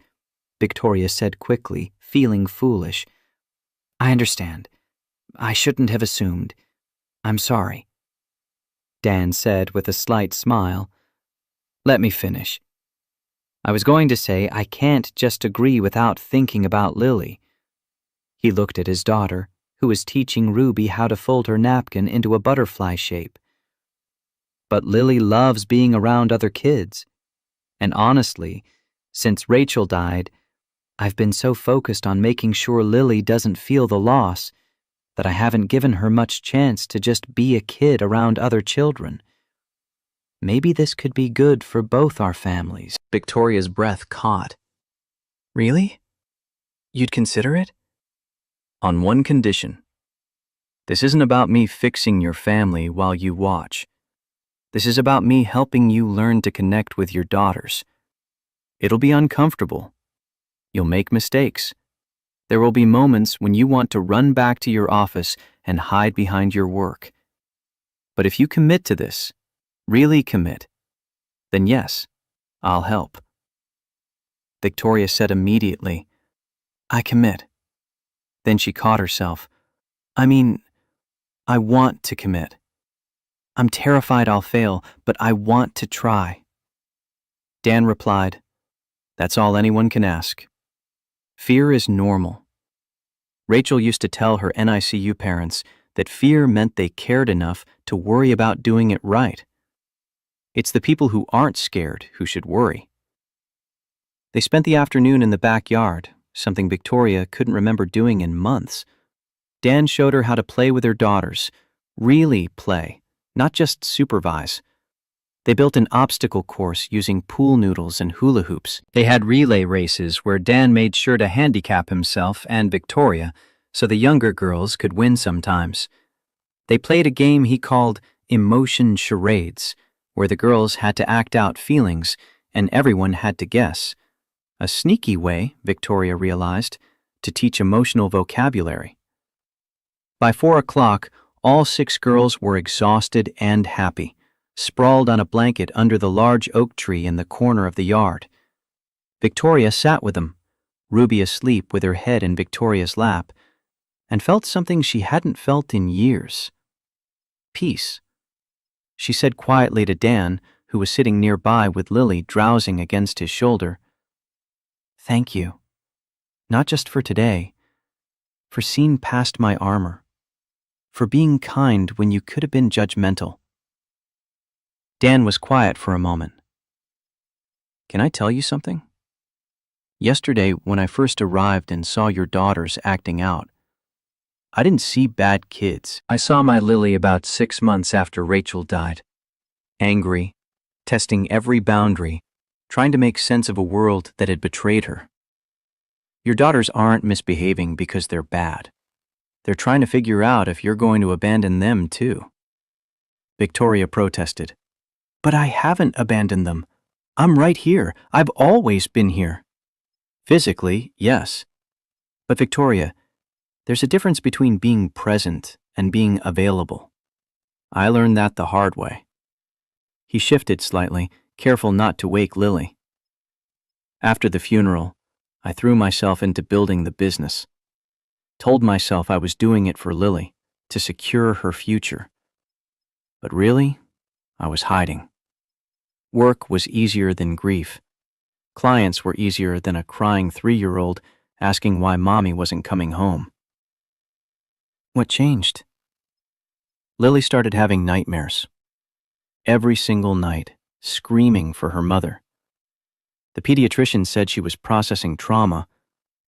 Victoria said quickly, feeling foolish. I understand. I shouldn't have assumed. I'm sorry. Dan said with a slight smile. Let me finish. I was going to say I can't just agree without thinking about Lily. He looked at his daughter, who was teaching Ruby how to fold her napkin into a butterfly shape. But Lily loves being around other kids. And honestly, since Rachel died, I've been so focused on making sure Lily doesn't feel the loss that I haven't given her much chance to just be a kid around other children. Maybe this could be good for both our families. Victoria's breath caught. Really? You'd consider it? On one condition. This isn't about me fixing your family while you watch. This is about me helping you learn to connect with your daughters. It'll be uncomfortable. You'll make mistakes. There will be moments when you want to run back to your office and hide behind your work. But if you commit to this, really commit, then yes, I'll help. Victoria said immediately, I commit. Then she caught herself. I want to commit. I'm terrified I'll fail, but I want to try. Dan replied, That's all anyone can ask. Fear is normal. Rachel used to tell her NICU parents that fear meant they cared enough to worry about doing it right. It's the people who aren't scared who should worry. They spent the afternoon in the backyard, something Victoria couldn't remember doing in months. Dan showed her how to play with her daughters, really play, not just supervise. They built an obstacle course using pool noodles and hula hoops. They had relay races where Dan made sure to handicap himself and Victoria so the younger girls could win sometimes. They played a game he called emotion charades, where the girls had to act out feelings and everyone had to guess. A sneaky way, Victoria realized, to teach emotional vocabulary. By 4 o'clock, all 6 girls were exhausted and happy, sprawled on a blanket under the large oak tree in the corner of the yard. Victoria sat with them, Ruby asleep with her head in Victoria's lap, and felt something she hadn't felt in years. Peace. She said quietly to Dan, who was sitting nearby with Lily drowsing against his shoulder, Thank you. Not just for today, for seeing past my armor, for being kind when you could have been judgmental. Dan was quiet for a moment. Can I tell you something? Yesterday, when I first arrived and saw your daughters acting out, I didn't see bad kids. I saw my Lily about 6 months after Rachel died. Angry, testing every boundary, trying to make sense of a world that had betrayed her. Your daughters aren't misbehaving because they're bad. They're trying to figure out if you're going to abandon them too. Victoria protested. But I haven't abandoned them. I'm right here. I've always been here. Physically, yes. But Victoria, there's a difference between being present and being available. I learned that the hard way. He shifted slightly, careful not to wake Lily. After the funeral,
I threw myself into building the business. Told myself I was doing it for Lily, to secure her future. But really, I was hiding. Work was easier than grief. Clients were easier than a crying 3-year-old asking why mommy wasn't coming home. What changed? Lily started having nightmares. Every single night, screaming for her mother. The pediatrician said she was processing trauma,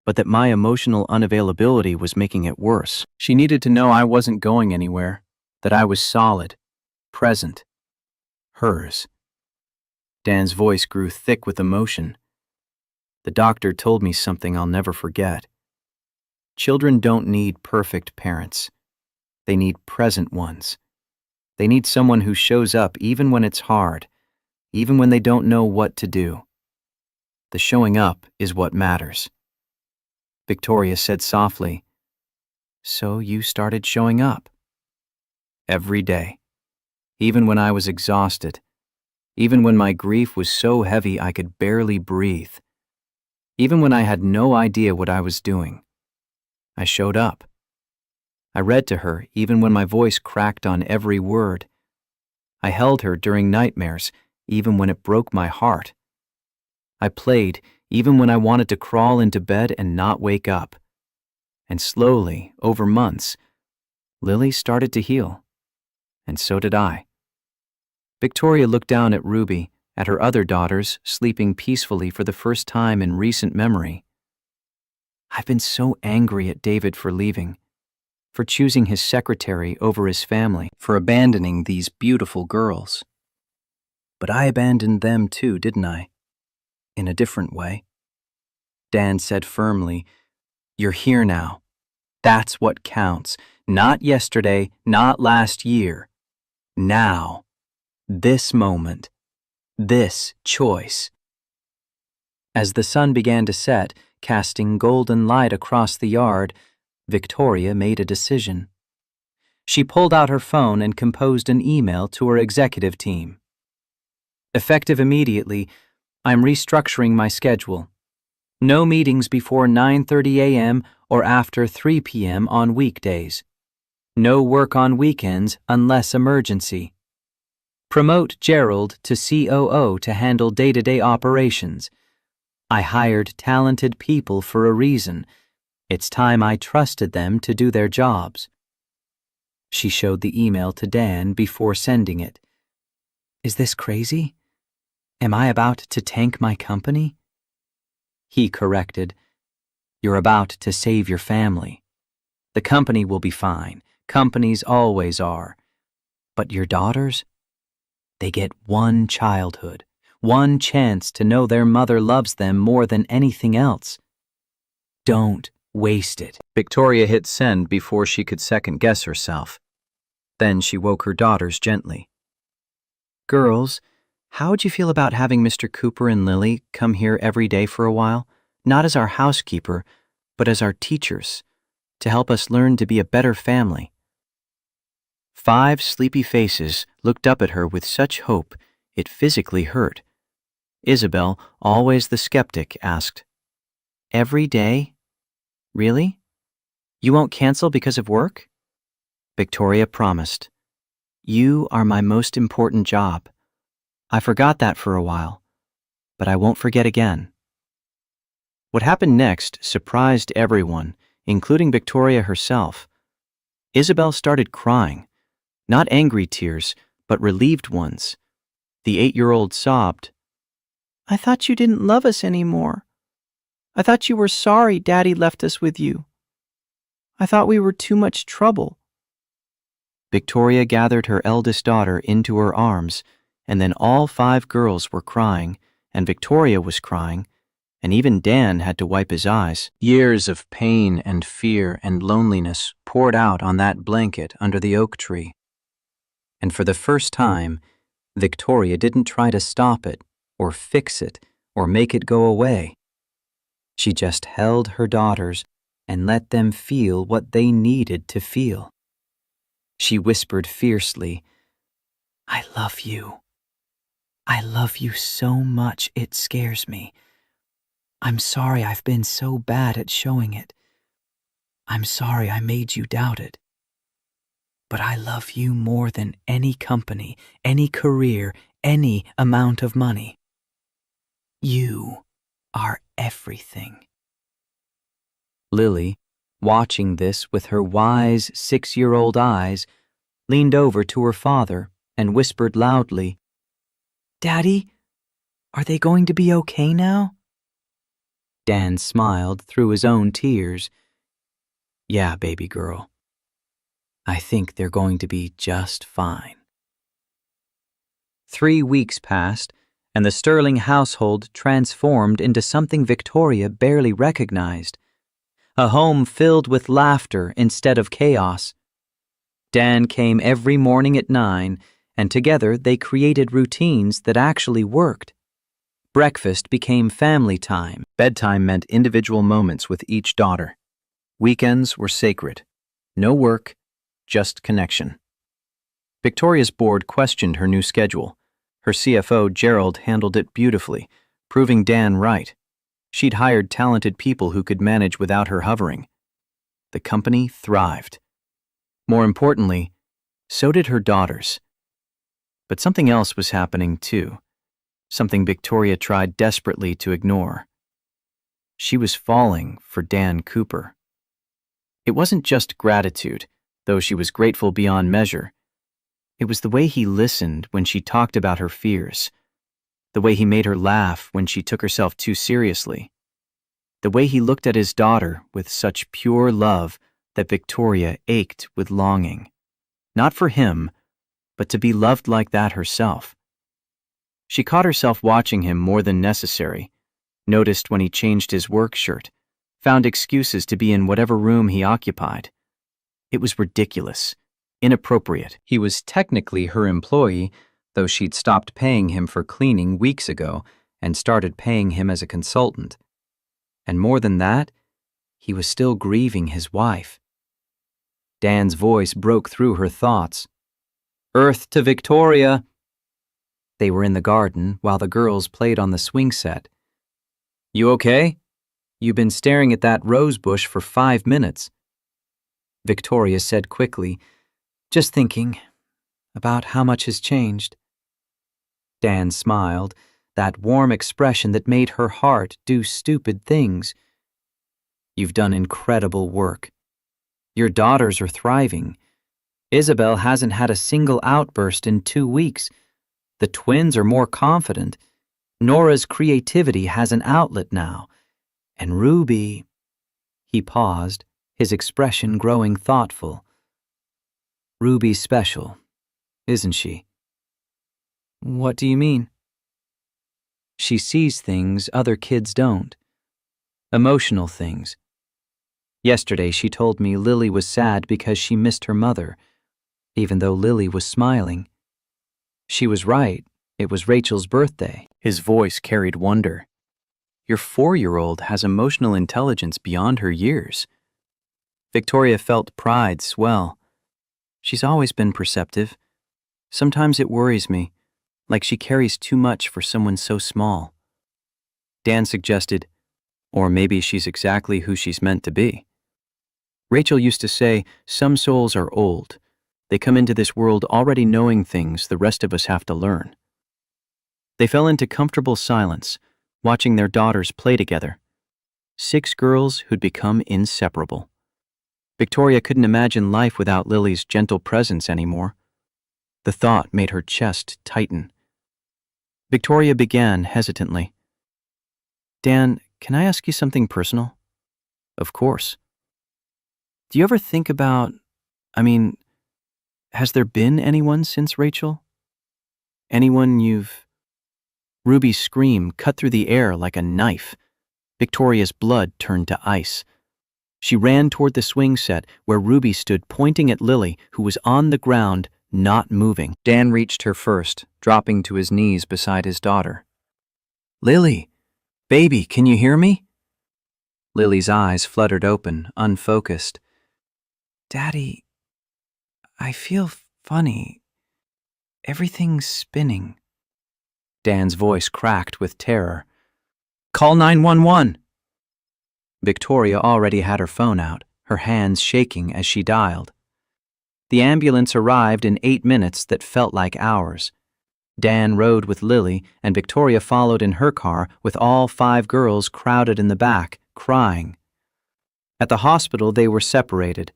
but that my emotional unavailability was making it worse. She needed to know I wasn't going anywhere, that I was solid, present, hers. Dan's voice grew thick with emotion. The doctor told me something I'll never forget. Children don't need perfect parents. They need present ones. They need someone who shows up even when it's hard, even when they don't know what to do. The showing up is what matters. Victoria said softly, "So you started showing up?" Every day. Even when I was exhausted. Even when my grief was so heavy I could barely breathe. Even when I had no idea what I was doing. I showed up. I read to her even when my voice cracked on every word. I held her during nightmares, even when it broke my heart. I played even when I wanted to crawl into bed and not wake up. And slowly, over months, Lily started to heal. And so did I. Victoria looked down at Ruby, at her other daughters sleeping peacefully for the first time in recent memory. I've been so angry at David for leaving, for choosing his secretary over his family, for abandoning these beautiful girls. But I abandoned them too, didn't I? In a different way. Dan said firmly, "You're here now. That's what counts. Not yesterday, not last year. Now. This moment. This choice." As the sun began to set, casting golden light across the yard, Victoria made a decision. She pulled out her phone and composed an email to her executive team. Effective immediately, I'm restructuring my schedule. No meetings before 9:30 a.m. or after 3 p.m. on weekdays. No work on weekends unless emergency. Promote Gerald to COO to handle day-to-day operations. I hired talented people for a reason. It's time I trusted them to do their jobs. She showed the email to Dan before sending it. Is this crazy? Am I about to tank my company? He corrected. You're about to save your family. The company will be fine. Companies always are. But your daughters? They get one childhood, one chance to know their mother loves them more than anything else. Don't waste it. Victoria hit send before she could second-guess herself. Then she woke her daughters gently. Girls, how'd you feel about having Mr. Cooper and Lily come here every day for a while, not as our housekeeper, but as our teachers, to help us learn to be a better family? 5 sleepy faces looked up at her with such hope it physically hurt. Isabel, always the skeptic, asked, Every day? Really? You won't cancel because of work? Victoria promised. You are my most important job. I forgot that for a while, but I won't forget again. What happened next surprised everyone, including Victoria herself. Isabel started crying, not angry tears, but relieved ones. The 8-year-old sobbed, I thought you didn't love us anymore. I thought you were sorry Daddy left us with you. I thought we were too much trouble. Victoria gathered her eldest daughter into her arms, and then all 5 girls were crying, and Victoria was crying, and even Dan had to wipe his eyes. Years of pain and fear and loneliness poured out on that blanket under the oak tree. And for the first time, Victoria didn't try to stop it, or fix it, or make it go away. She just held her daughters and let them feel what they needed to feel. She whispered fiercely, I love you. I love you so much it scares me.
I'm sorry I've been so bad at showing it. I'm sorry I made you doubt it. But I love you more than any company, any career, any amount of money. You are everything. Lily, watching this with her wise 6-year-old eyes, leaned over to her father and whispered loudly, "Daddy, are they going to be okay now?" Dan smiled through his own tears. "Yeah, baby girl. I think they're going to be just fine." 3 weeks passed, and the Sterling household transformed into something Victoria barely recognized. A home filled with laughter instead of chaos. Dan came every morning at 9, and together they created routines that actually worked. Breakfast became family time. Bedtime meant individual moments with each daughter. Weekends were sacred. No work, just connection. Victoria's board questioned her new schedule. Her CFO, Gerald, handled it beautifully, proving Dan right. She'd hired talented people who could manage without her hovering. The company thrived. More importantly, so did her daughters. But something else was happening too, something Victoria tried desperately to ignore. She was falling for Dan Cooper. It wasn't just gratitude, though she was grateful beyond measure. It was the way he listened when she talked about her fears, the way he made her laugh when she took herself too seriously, the way he looked at his daughter with such pure love that Victoria ached with longing, not for him, but to be loved like that herself. She caught herself watching him more than necessary, noticed when he changed his work shirt, found excuses to be in whatever room he occupied. It was ridiculous, inappropriate. He was technically her employee, though she'd stopped paying him for cleaning weeks ago and started paying him as a consultant. And more than that, he was still grieving his wife. Dan's voice broke through her thoughts. "Earth to Victoria!" They were in the garden while the girls played on the swing set. "You okay? You've been staring at that rose bush for 5 minutes." Victoria said quickly, "Just thinking about how much has changed." Dan smiled, that warm expression that made her heart do stupid things. "You've done incredible work. Your daughters are thriving. Isabel hasn't had a single outburst in 2 weeks. The twins are more confident. Nora's creativity has an outlet now. And Ruby—" He paused, his expression growing thoughtful. "Ruby's special, isn't she?" "What do you mean?" "She sees things other kids don't. Emotional things. Yesterday she told me Lily was sad because she missed her mother, even though Lily was smiling. She was right, it was Rachel's birthday." His voice carried wonder. "Your 4-year-old has emotional intelligence beyond her years." Victoria felt pride swell. She's always been perceptive. Sometimes it worries me, like she carries too much for someone so small. Dan suggested, or maybe she's exactly who she's meant to be. Rachel used to say, some souls are old. They come into this world already knowing things the rest of us have to learn. They fell into comfortable silence, watching their daughters play together. 6 girls who'd become inseparable. Victoria couldn't imagine life without Lily's gentle presence anymore. The thought made her chest tighten. Victoria began hesitantly. "Dan, can I ask you something personal?" "Of course." "Do you ever think about, has there been anyone since Rachel? Anyone you've—" Ruby's scream cut through the air like a knife. Victoria's blood turned to ice. She ran toward the swing set where Ruby stood pointing at Lily, who was on the ground, not moving. Dan reached her first, dropping to his knees beside his daughter. "Lily, baby, can you hear me?" Lily's eyes fluttered open, unfocused. "Daddy, I feel funny. Everything's spinning." Dan's voice cracked with terror.
Call 911.
Victoria already had her phone out, her hands shaking as she dialed. The ambulance arrived in 8 minutes that felt like hours. Dan rode with Lily, and Victoria followed in her car with all 5 girls crowded in the back, crying. At the hospital, they were separated.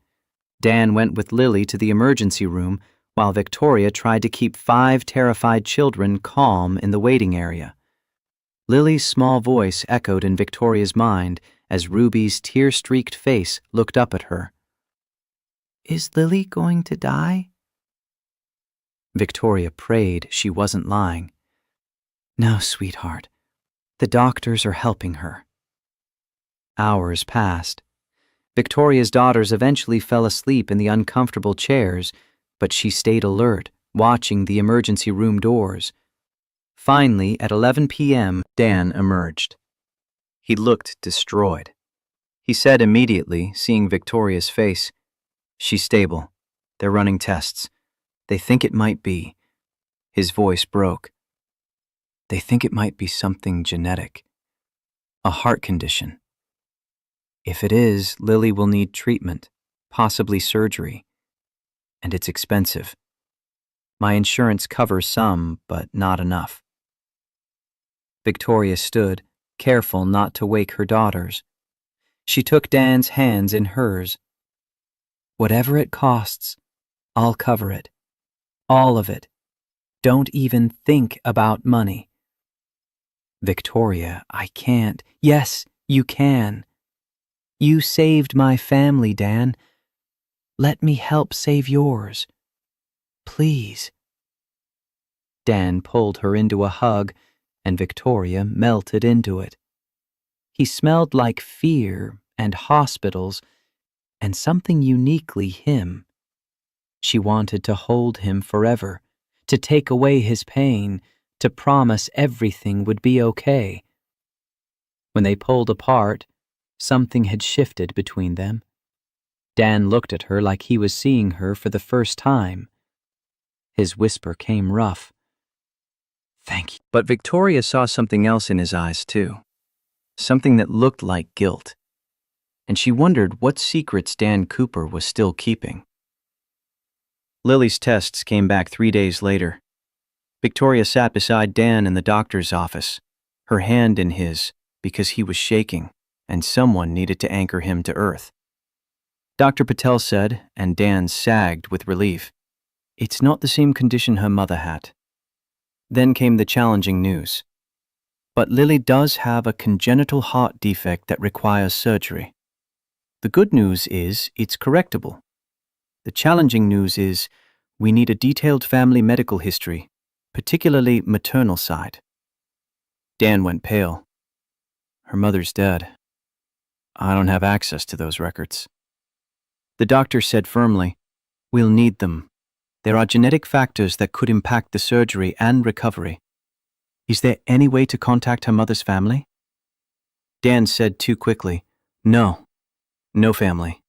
Dan went with Lily to the emergency room, while Victoria tried to keep 5 terrified children calm in the waiting area. Lily's small voice echoed in Victoria's mind as Ruby's tear-streaked face looked up at her. "Is Lily going to die?" Victoria prayed she wasn't lying. "No, sweetheart. The doctors are helping her." Hours passed. Victoria's daughters eventually fell asleep in the uncomfortable chairs, but she stayed alert, watching the emergency room doors. Finally, at 11 p.m., Dan emerged. He looked destroyed. He said immediately, seeing Victoria's face, "She's stable. They're running tests. They think it might be." His voice broke. "They think it might be something genetic. A heart condition. If it is, Lily will need treatment, possibly surgery. And it's expensive. My insurance covers some, but not enough." Victoria stood, careful not to wake her daughters. She took Dan's hands in hers. "Whatever it costs, I'll cover it. All of it. Don't even think about money." "Victoria, I can't." "Yes, you can. You saved my family, Dan. Let me help save yours. Please." Dan pulled her into a hug, and Victoria melted into it. He smelled like fear and hospitals and something uniquely him. She wanted to hold him forever, to take away his pain, to promise everything would be okay. When they pulled apart, something had shifted between them. Dan looked at her like he was seeing her for the first time. His whisper came rough. "Thank you." But Victoria saw something else in his eyes, too. Something that looked like guilt. And she wondered what secrets Dan Cooper was still keeping. Lily's tests came back 3 days later. Victoria sat beside Dan in the doctor's office, her hand in his, because he was shaking, and someone needed to anchor him to earth. Dr. Patel said, and Dan sagged with relief, "It's not the same condition her mother had." Then came the challenging news. "But Lily does have a congenital heart defect that requires surgery. The good news is it's correctable. The challenging news is we need a detailed family medical history, particularly maternal side." Dan went pale. "Her mother's dead. I don't have access to those records." The doctor said firmly, "We'll need them. There are genetic factors that could impact the surgery and recovery. Is there any way to contact her mother's family?" Dan said too quickly, "No. No family.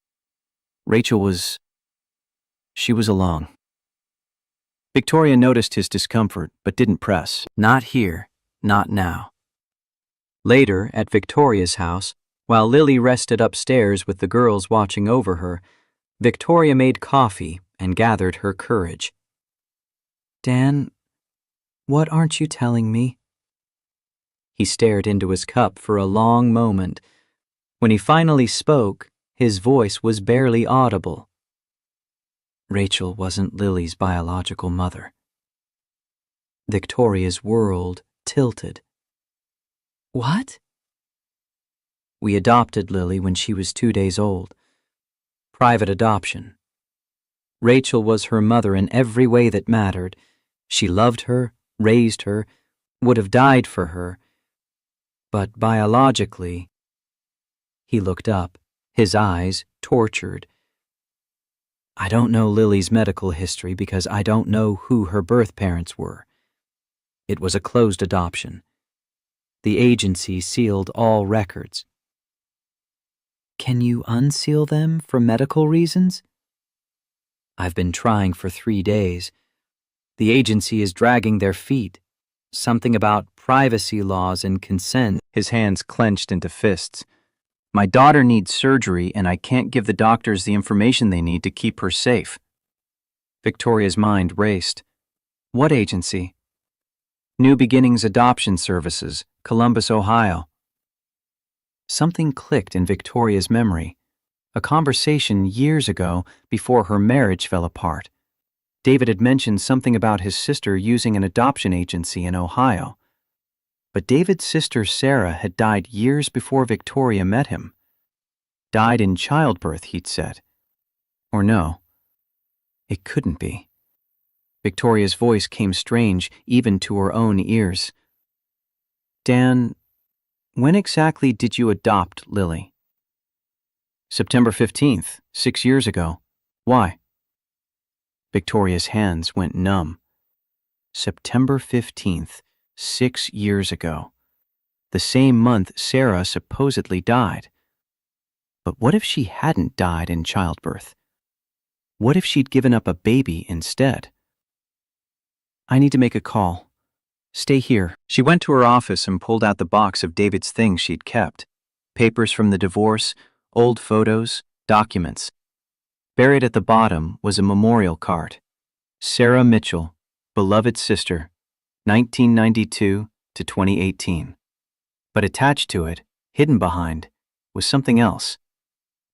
She was alone." Victoria noticed his discomfort, but didn't press. Not here, not now. Later, at Victoria's house, while Lily rested upstairs with the girls watching over her, Victoria made coffee and gathered her courage. "Dan, what aren't you telling me?" He stared into his cup for a long moment. When he finally spoke, his voice was barely audible. Rachel wasn't Lily's biological mother. Victoria's world tilted. "What?" "We adopted Lily when she was 2 days old. Private adoption. Rachel was her mother in every way that mattered. She loved her, raised her, would have died for her. But biologically..." He looked up, his eyes tortured. "I don't know Lily's medical history because I don't know who her birth parents were. It was a closed adoption. The agency sealed all records." "Can you unseal them for medical reasons?" "I've been trying for 3 days. The agency is dragging their feet. Something about privacy laws and consent." his hands clenched into fists. My daughter needs surgery, and I can't give the doctors the information they need to keep her safe. Victoria's mind raced. What agency? New Beginnings Adoption Services, Columbus, Ohio. Something clicked in Victoria's memory. A conversation years ago before her marriage fell apart. David had mentioned something about his sister using an adoption agency in Ohio. But David's sister Sarah had died years before Victoria met him. Died in childbirth, he'd said. Or no, it couldn't be. Victoria's voice came strange even to her own ears. Dan, when exactly did you adopt Lily? September 15th, 6 years ago. Why? Victoria's hands went numb. September 15th, 6 years ago. The same month Sarah supposedly died. But what if she hadn't died in childbirth? What if she'd given up a baby instead? I need to make a call. Stay here. She went to her office and pulled out the box of David's things she'd kept. Papers from the divorce, old photos, documents. Buried at the bottom was a memorial card. Sarah Mitchell, beloved sister, 1992 to 2018. But attached to it, hidden behind, was something else.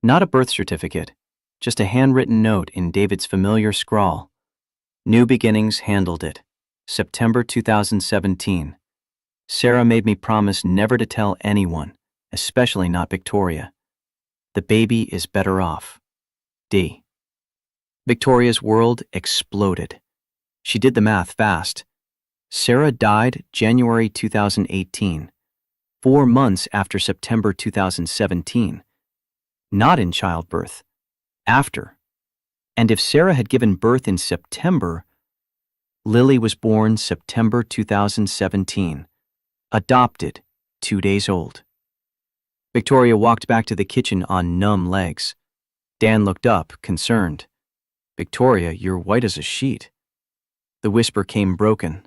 Not a birth certificate, just a handwritten note in David's familiar scrawl. New Beginnings handled it. September 2017. Sarah made me promise never to tell anyone, especially not Victoria. The baby is better off. D. Victoria's world exploded. She did the math fast. Sarah died January 2018, 4 months after September 2017. Not in childbirth. After. And if Sarah had given birth in September, Lily was born September 2017. Adopted, 2 days old. Victoria walked back to the kitchen on numb legs. Dan looked up, concerned. Victoria, you're white as a sheet. The whisper came broken.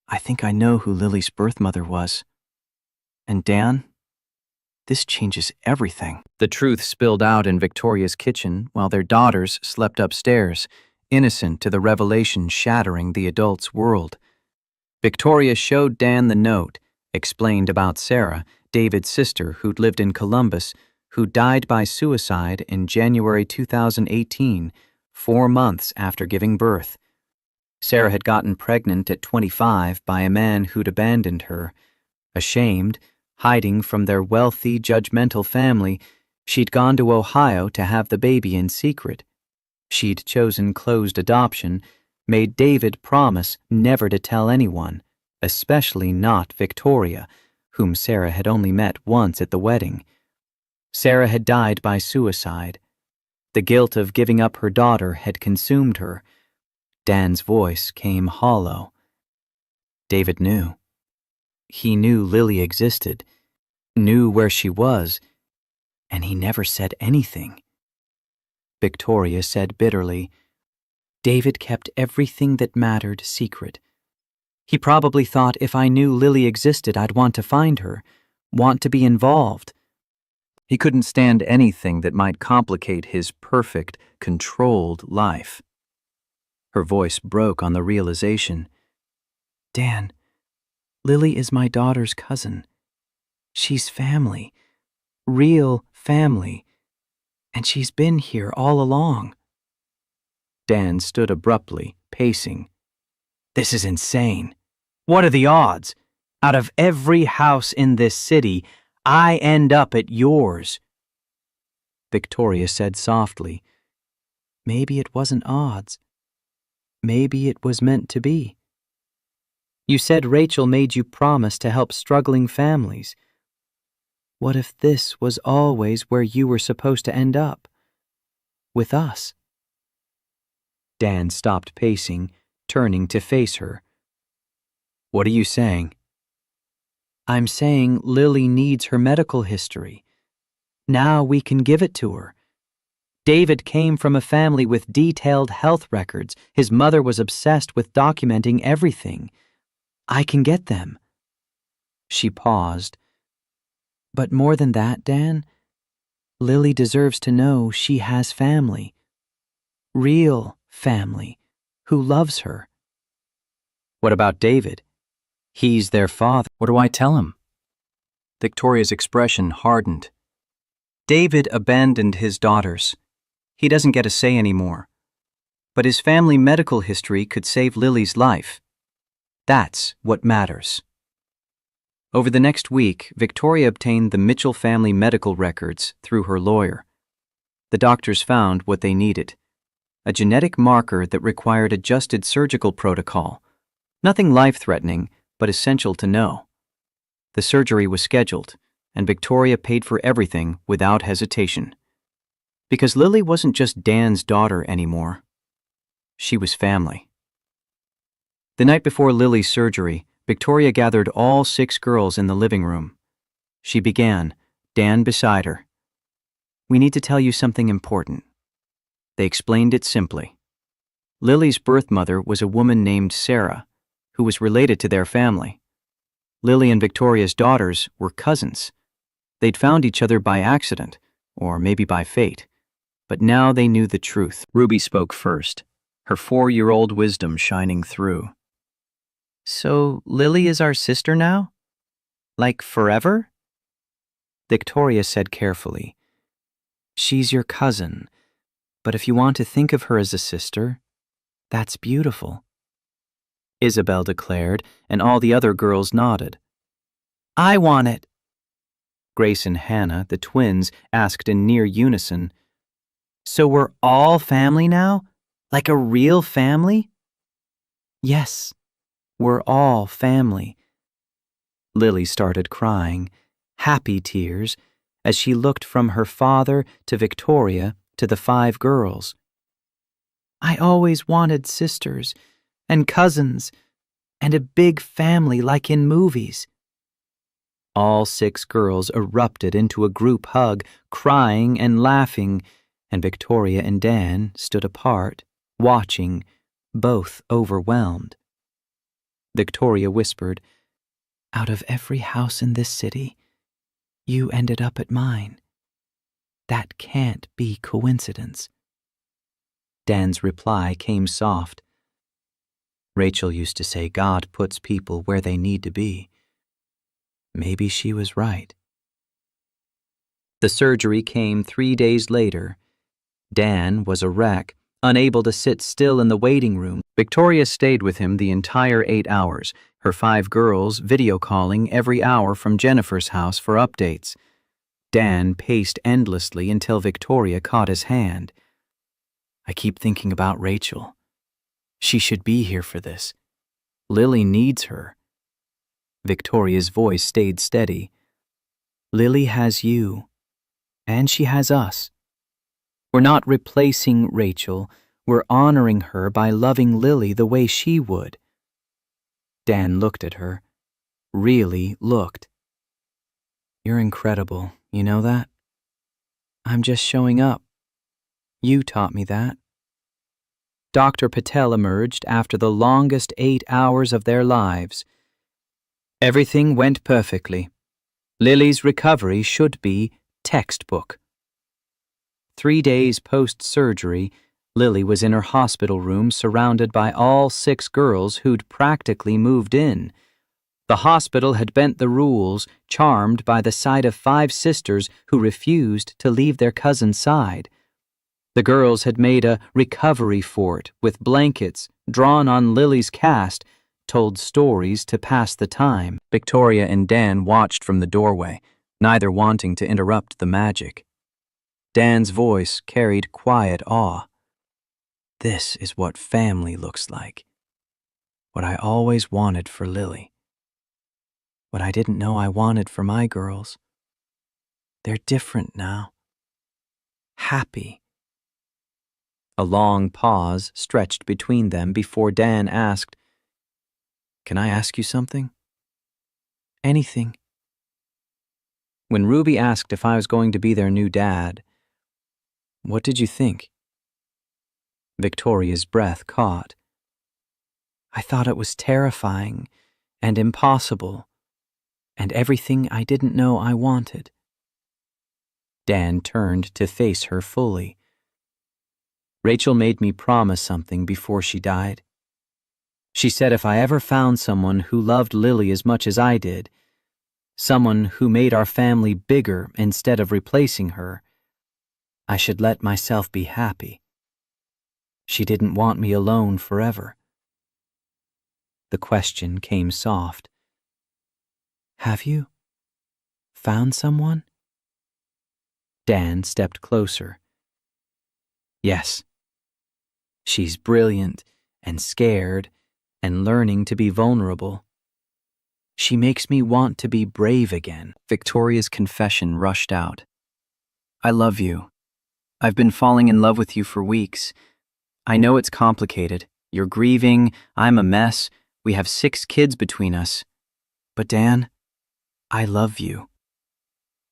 I think I know who Lily's birth mother was. And Dan? This changes everything. The truth spilled out in Victoria's kitchen while their daughters slept upstairs, innocent to the revelation shattering the adult's world. Victoria showed Dan the note, explained about Sarah, David's sister who'd lived in Columbus, who died by suicide in January 2018, 4 months after giving birth. Sarah had gotten pregnant at 25 by a man who'd abandoned her. Ashamed, hiding from their wealthy, judgmental family, she'd gone to Ohio to have the baby in secret. She'd chosen closed adoption, made David promise never to tell anyone, especially not Victoria, whom Sarah had only met once at the wedding. Sarah had died by suicide. The guilt of giving up her daughter had consumed her. Dan's voice came hollow. David knew. He knew Lily existed, knew where she was, and he never said anything. Victoria said bitterly, David kept everything that mattered secret. He probably thought if I knew Lily existed, I'd want to find her, want to be involved. He couldn't stand anything that might complicate his perfect, controlled life. Her voice broke on the realization. Dan, Lily is my daughter's cousin. She's family, real family, and she's been here all along. Dan stood abruptly, pacing. This is insane. What are the odds? Out of every house in this city, I end up at yours. Victoria said softly, Maybe it wasn't odds. Maybe it was meant to be. You said Rachel made you promise to help struggling families. What if this was always where you were supposed to end up? With us? Dan stopped pacing, turning to face her. What are you saying? I'm saying Lily needs her medical history. Now we can give it to her. David came from a family with detailed health records. His mother was obsessed with documenting everything. I can get them. She paused, But more than that, Dan, Lily deserves to know she has family. Real family, who loves her. What about David? He's their father.
What do I tell him? Victoria's expression hardened.
David abandoned his daughters. He doesn't get a say anymore. But his family medical history could save Lily's life. That's what matters. Over the next week, Victoria obtained the Mitchell family medical records through her lawyer. The doctors found what they needed: a genetic marker that required adjusted surgical protocol. Nothing life-threatening, but essential to know. The surgery was scheduled, and Victoria paid for everything without hesitation. Because Lily wasn't just Dan's daughter anymore. She was family. The night before Lily's surgery, Victoria gathered all 6 girls in the living room. She began, Dan beside her. "We need to tell you something important." They explained it simply. Lily's birth mother was a woman named Sarah, who was related to their family. Lily and Victoria's daughters were cousins. They'd found each other by accident, or maybe by fate. But now they knew the truth.
Ruby spoke first, her 4-year-old wisdom shining through.
"So Lily is our sister now? Like forever?" Victoria said carefully, "She's your cousin, but if you want to think of her as a sister, that's beautiful." Isabel declared, and all the other girls nodded. "I want it." Grace and Hannah, the twins, asked in near unison, "So we're all family now? Like a real family?" "Yes, we're all family." Lily started crying, happy tears, as she looked from her father to Victoria to the 5 girls. "I always wanted sisters and cousins and a big family like in movies." All 6 girls erupted into a group hug, crying and laughing, and Victoria and Dan stood apart, watching, both overwhelmed. Victoria whispered, "Out of every house in this city, you ended up at mine. That can't be coincidence." Dan's reply came soft. "Rachel used to say God puts people where they need to be. Maybe she was right." The surgery came 3 days later. Dan was a wreck, unable to sit still in the waiting room. Victoria stayed with him the entire 8 hours, her 5 girls video calling every hour from Jennifer's house for updates. Dan paced endlessly until Victoria caught his hand. "I keep thinking about Rachel. She should be here for this. Lily needs her." Victoria's voice stayed steady. "Lily has you, and she has us. We're not replacing Rachel. We're honoring her by loving Lily the way she would." Dan looked at her. Really looked. "You're incredible, you know that? I'm just showing up. You taught me that." Dr. Patel emerged after the longest 8 hours of their lives. "Everything went perfectly. Lily's recovery should be textbook." 3 days post-surgery, Lily was in her hospital room surrounded by all 6 girls who'd practically moved in. The hospital had bent the rules, charmed by the sight of 5 sisters who refused to leave their cousin's side. The girls had made a recovery fort with blankets drawn on Lily's cast, told stories to pass the time. Victoria and Dan watched from the doorway, neither wanting to interrupt the magic. Dan's voice carried quiet awe. "This is what family looks like. What I always wanted for Lily. What I didn't know I wanted for my girls. They're different now. Happy." A long pause stretched between them before Dan asked, "Can I ask you something?" "Anything." When Ruby asked if I was going to be their new dad, what did you think? Victoria's breath caught. "I thought it was terrifying and impossible. and everything I didn't know I wanted. Dan turned to face her fully. Rachel made me promise something before she died. She said if I ever found someone who loved Lily as much as I did, someone who made our family bigger instead of replacing her, I should let myself be happy. She didn't want me alone forever. The question came soft. Have you found someone? Dan stepped closer. Yes. She's brilliant and scared and learning to be vulnerable. She makes me want to be brave again.
Victoria's confession rushed out. I love you. I've been falling in love with you for weeks. I know it's complicated. You're grieving, I'm a mess, we have 6 kids between us. But Dan, I love you.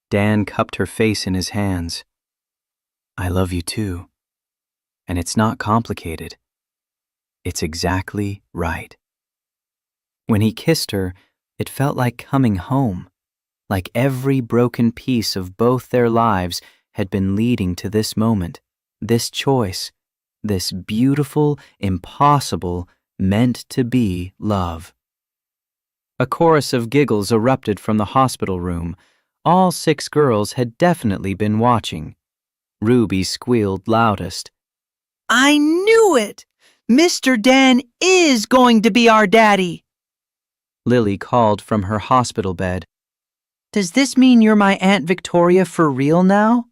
Dan cupped her face in his hands. I love you too. And it's not complicated. It's exactly right. When he kissed her, it felt like coming home, like every broken piece of both their lives had been leading to this moment, this choice, this beautiful, impossible, meant-to-be love. A chorus of giggles erupted from the hospital room. All 6 girls had definitely been watching. Ruby squealed loudest. I knew it! Mr. Dan is going to be our daddy! Lily called from her hospital bed. Does this mean you're my Aunt Victoria for real now?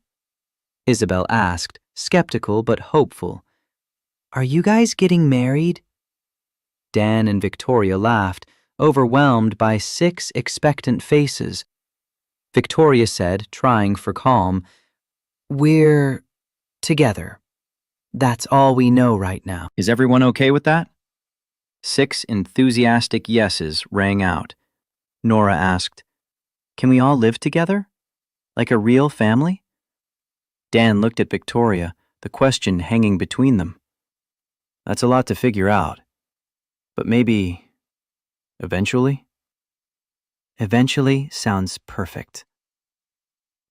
Isabel asked, skeptical but hopeful. Are you guys getting married? Dan and Victoria laughed, overwhelmed by 6 expectant faces. Victoria said, trying for calm, We're together. That's all we know right now. Is everyone okay with that? 6 enthusiastic yeses rang out. Nora asked, Can we all live together? Like a real family? Dan looked at Victoria, the question hanging between them. That's a lot to figure out. But maybe, eventually? Eventually sounds perfect.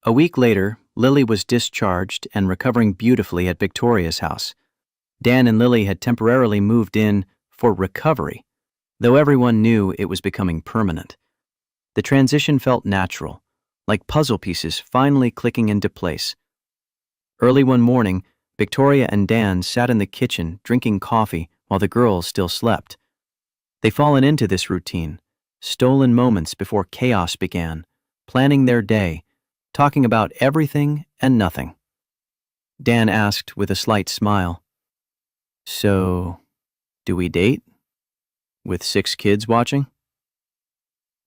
A week later, Lily was discharged and recovering beautifully at Victoria's house. Dan and Lily had temporarily moved in for recovery, though everyone knew it was becoming permanent. The transition felt natural, like puzzle pieces finally clicking into place. Early one morning, Victoria and Dan sat in the kitchen drinking coffee while the girls still slept. They'd fallen into this routine, stolen moments before chaos began, planning their day, talking about everything and nothing. Dan asked with a slight smile, So, do we date? With 6 kids watching?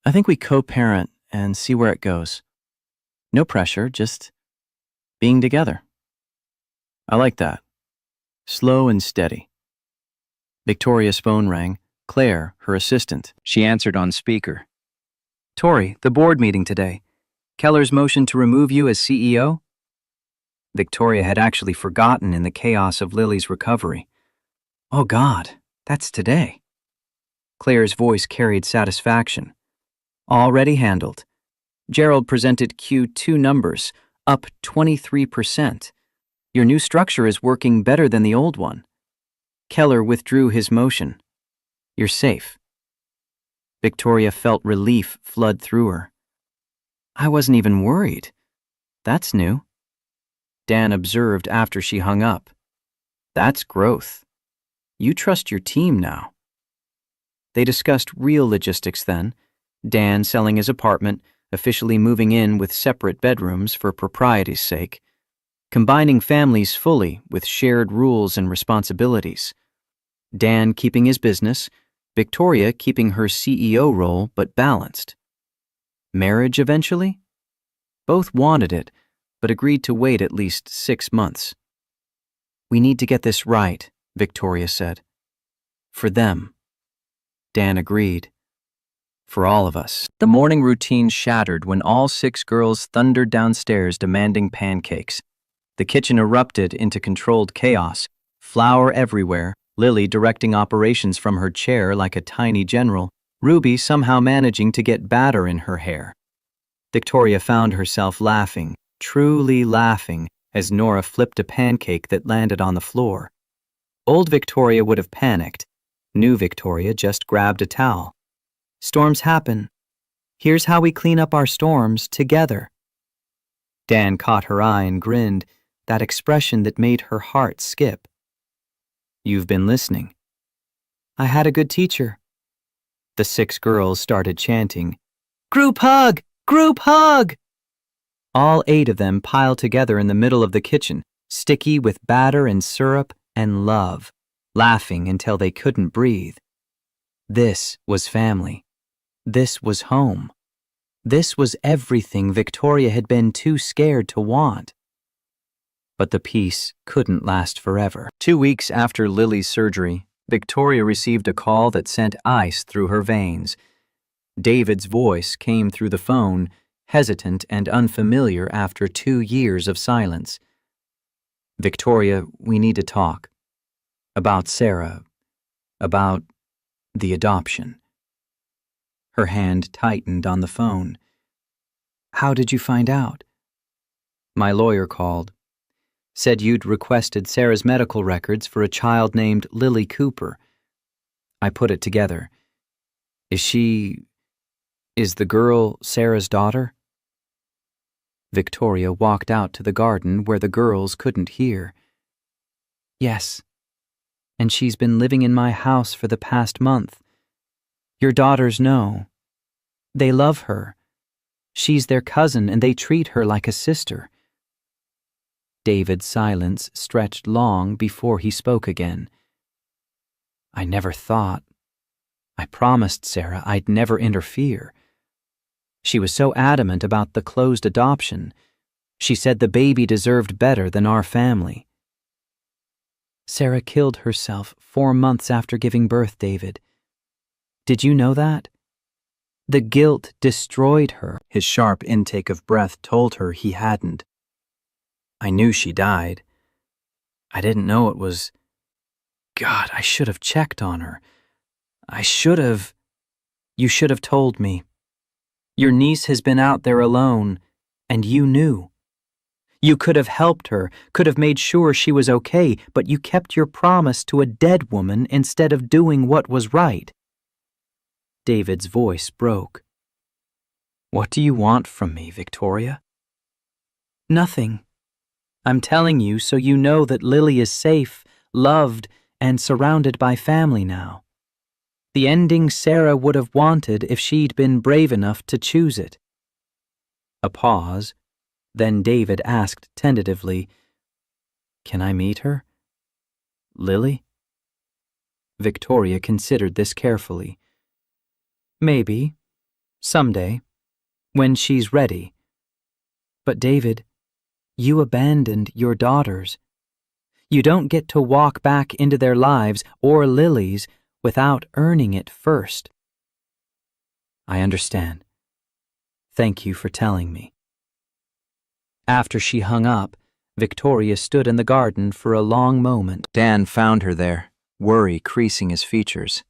I think we co-parent and see where it goes. No pressure, just being together. I like that. Slow and steady. Victoria's phone rang. Claire, her assistant. She answered on speaker. Tori, the board meeting today. Keller's motion to remove you as CEO? Victoria had actually forgotten in the chaos of Lily's recovery. Oh God, that's today. Claire's voice carried satisfaction. Already handled. Gerald presented Q2 numbers, up 23%. Your new structure is working better than the old one. Keller withdrew his motion. You're safe. Victoria felt relief flood through her. I wasn't even worried. That's new. Dan observed after she hung up. That's growth. You trust your team now. They discussed real logistics then, Dan selling his apartment, officially moving in with separate bedrooms for propriety's sake, combining families fully with shared rules and responsibilities. Dan keeping his business, Victoria keeping her CEO role but balanced. Marriage eventually? Both wanted it, but agreed to wait at least 6 months. We need to get this right, Victoria said. For them. Dan agreed. For all of us. The morning routine shattered when all 6 girls thundered downstairs demanding pancakes. The kitchen erupted into controlled chaos, flour everywhere, Lily directing operations from her chair like a tiny general,
Ruby somehow managing to get batter in her hair. Victoria found herself laughing, truly laughing, as Nora flipped a pancake that landed on the floor. Old Victoria would have panicked. New Victoria just grabbed a towel. Storms happen. Here's how we clean up our storms together. Dan caught her eye and grinned, that expression that made her heart skip. You've been listening. I had a good teacher. The 6 girls started chanting, Group hug! Group hug! All 8 of them piled together in the middle of the kitchen, sticky with batter and syrup and love, laughing until they couldn't breathe. This was family. This was home. This was everything Victoria had been too scared to want. But the peace couldn't last forever. 2 weeks after Lily's surgery, Victoria received a call that sent ice through her veins. David's voice came through the phone, hesitant and unfamiliar after 2 years of silence. Victoria, we need to talk. About Sarah. About the adoption. Her hand tightened on the phone. How did you find out? My lawyer called. Said you'd requested Sarah's medical records for a child named Lily Cooper. I put it together. Is the girl Sarah's daughter? Victoria walked out to the garden where the girls couldn't hear. Yes. And she's been living in my house for the past month. Your daughters know. They love her. She's their cousin and they treat her like a sister. David's silence stretched long before he spoke again. I never thought. I promised Sarah I'd never interfere. She was so adamant about the closed adoption. She said the baby deserved better than our family. Sarah killed herself 4 months after giving birth, David. Did you know that? The guilt destroyed her. His sharp intake of breath told her he hadn't. I knew she died. I didn't know it was... God, I should have checked on her. I should have... You should have told me. Your niece has been out there alone, and you knew. You could have helped her, could have made sure she was okay, but you kept your promise to a dead woman instead of doing what was right. David's voice broke. What do you want from me, Victoria? Nothing. I'm telling you so you know that Lily is safe, loved, and surrounded by family now. The ending Sarah would have wanted if she'd been brave enough to choose it. A pause, then David asked tentatively, Can I meet her? Lily? Victoria considered this carefully. Maybe. Someday. When she's ready. But David, you abandoned your daughters. You don't get to walk back into their lives or Lily's without earning it first. I understand. Thank you for telling me. After she hung up, Victoria stood in the garden for a long moment. Dan found her there, worry creasing his features.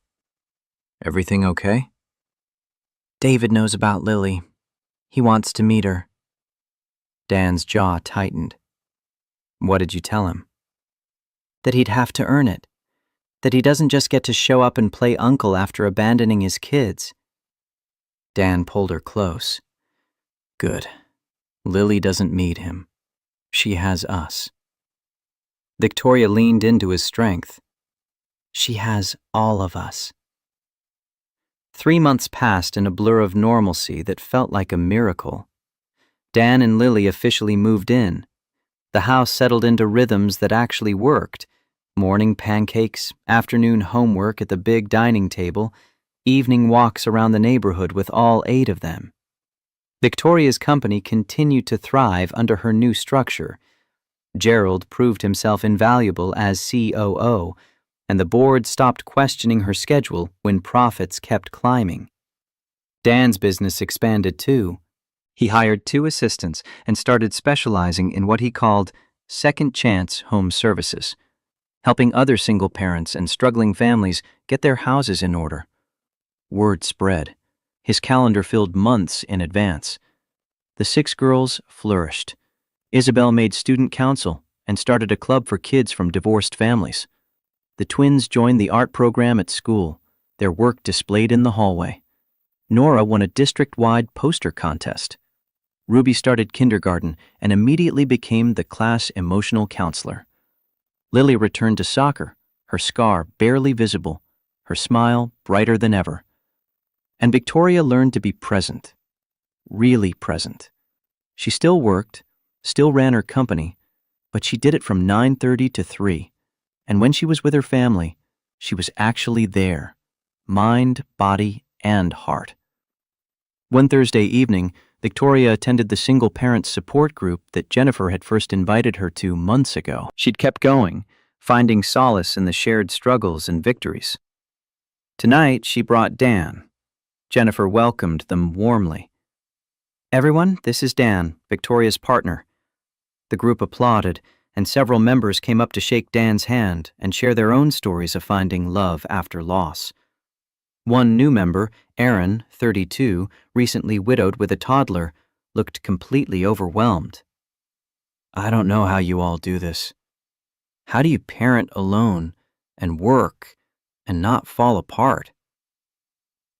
Everything okay? David knows about Lily. He wants to meet her. Dan's jaw tightened. What did you tell him? That he'd have to earn it. That he doesn't just get to show up and play uncle after abandoning his kids. Dan pulled her close. Good. Lily doesn't need him. She has us. Victoria leaned into his strength. She has all of us. 3 months passed in a blur of normalcy that felt like a miracle. Dan and Lily officially moved in. The house settled into rhythms that actually worked. Morning pancakes, afternoon homework at the big dining table, evening walks around the neighborhood with all 8 of them. Victoria's company continued to thrive under her new structure. Gerald proved himself invaluable as COO, and the board stopped questioning her schedule when profits kept climbing. Dan's business expanded too. He hired 2 assistants and started specializing in what he called second chance home services, helping other single parents and struggling families get their houses in order.
Word spread. His calendar filled months in advance. The 6 girls flourished. Isabel made student council and started a club for kids from divorced families. The twins joined the art program at school, their work displayed in the hallway. Nora won a district-wide poster contest. Ruby started kindergarten and immediately became the class emotional counselor. Lily returned to soccer, her scar barely visible, her smile brighter than ever. And Victoria learned to be present, really present. She still worked, still ran her company, but she did it from 9:30 to 3. And when she was with her family, she was actually there, mind, body, and heart. One Thursday evening, Victoria attended the single-parent support group that Jennifer had first invited her to months ago. She'd kept going, finding solace in the shared struggles and victories. Tonight, she brought Dan. Jennifer welcomed them warmly. "Everyone, this is Dan, Victoria's partner." The group applauded, and several members came up to shake Dan's hand and share their own stories of finding love after loss. One new member, Aaron, 32, recently widowed with a toddler, looked completely overwhelmed. "I don't know how you all do this. How do you parent alone and work and not fall apart?"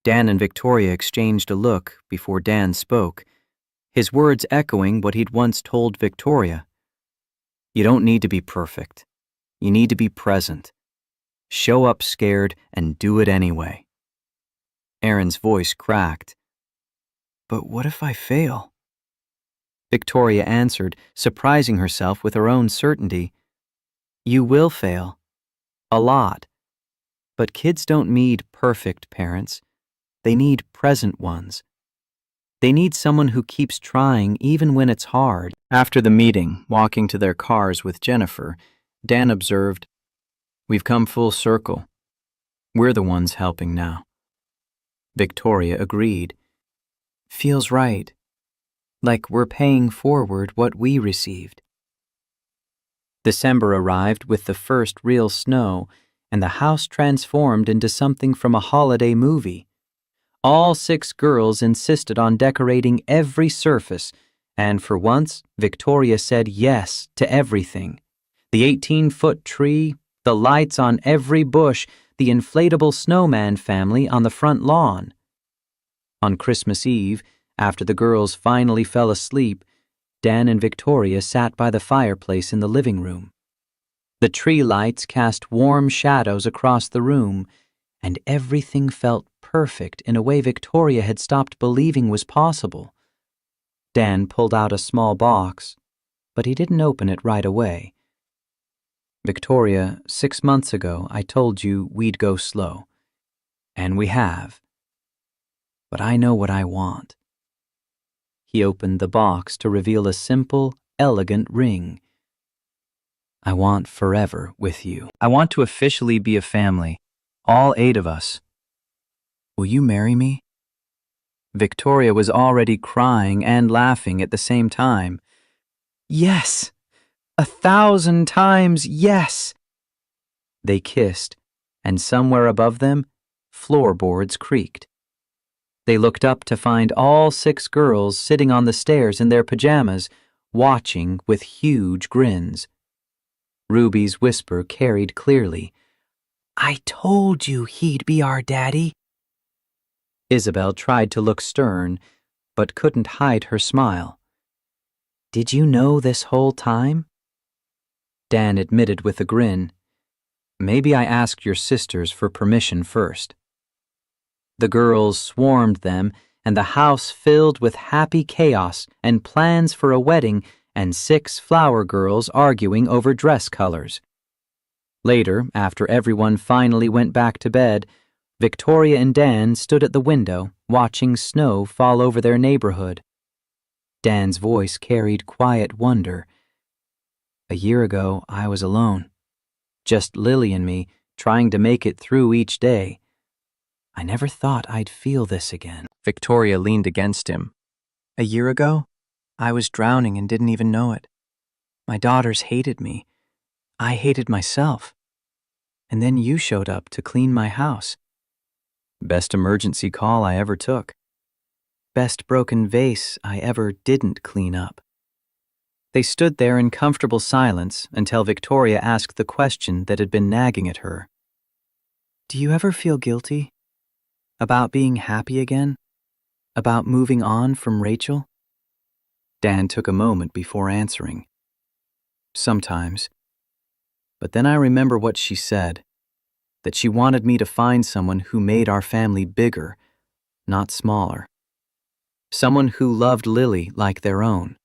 Dan and Victoria exchanged a look before Dan spoke, his words echoing what he'd once told Victoria. "You don't need to be perfect. You need to be present. Show up scared and do it anyway." Aaron's voice cracked. "But what if I fail?" Victoria answered, surprising herself with her own certainty. "You will fail. A lot. But kids don't need perfect parents. They need present ones. They need someone who keeps trying even when it's hard." After the meeting, walking to their cars with Jennifer, Dan observed, "We've come full circle. We're the ones helping now." Victoria agreed. "Feels right. Like we're paying forward what we received." December arrived with the first real snow, and the house transformed into something from a holiday movie. All 6 girls insisted on decorating every surface, and for once, Victoria said yes to everything. The 18-foot tree, the lights on every bush, the inflatable snowman family on the front lawn. On Christmas Eve, after the girls finally fell asleep, Dan and Victoria sat by the fireplace in the living room. The tree lights cast warm shadows across the room, and everything felt perfect in a way Victoria had stopped believing was possible. Dan pulled out a small box, but he didn't open it right away. "Victoria, 6 months ago I told you we'd go slow. And we have. But I know what I want." He opened the box to reveal a simple, elegant ring. "I want forever with you. I want to officially be a family, all 8 of us. Will you marry me?" Victoria was already crying and laughing at the same time. "Yes! 1,000 times yes!" They kissed, and somewhere above them, floorboards creaked. They looked up to find all 6 girls sitting on the stairs in their pajamas, watching with huge grins. Ruby's whisper carried clearly, "I told you he'd be our daddy." Isabel tried to look stern, but couldn't hide her smile. "Did you know this whole time?" Dan admitted with a grin, "Maybe I asked your sisters for permission first." The girls swarmed them, and the house filled with happy chaos and plans for a wedding and 6 flower girls arguing over dress colors. Later, after everyone finally went back to bed, Victoria and Dan stood at the window, watching snow fall over their neighborhood. Dan's voice carried quiet wonder. "A year ago, I was alone. Just Lily and me, trying to make it through each day. I never thought I'd feel this again." Victoria leaned against him. "A year ago, I was drowning and didn't even know it. My daughters hated me. I hated myself. And then you showed up to clean my house.
Best emergency call I ever took. Best broken vase I ever didn't clean up. They stood there in comfortable silence until Victoria asked the question that had been nagging at her. Do you ever feel guilty? About being happy again? About moving on from Rachel? Dan took a moment before answering. Sometimes. But then I remember what she said, that she wanted me to find someone who made our family bigger, not smaller. Someone who loved Lily like their own.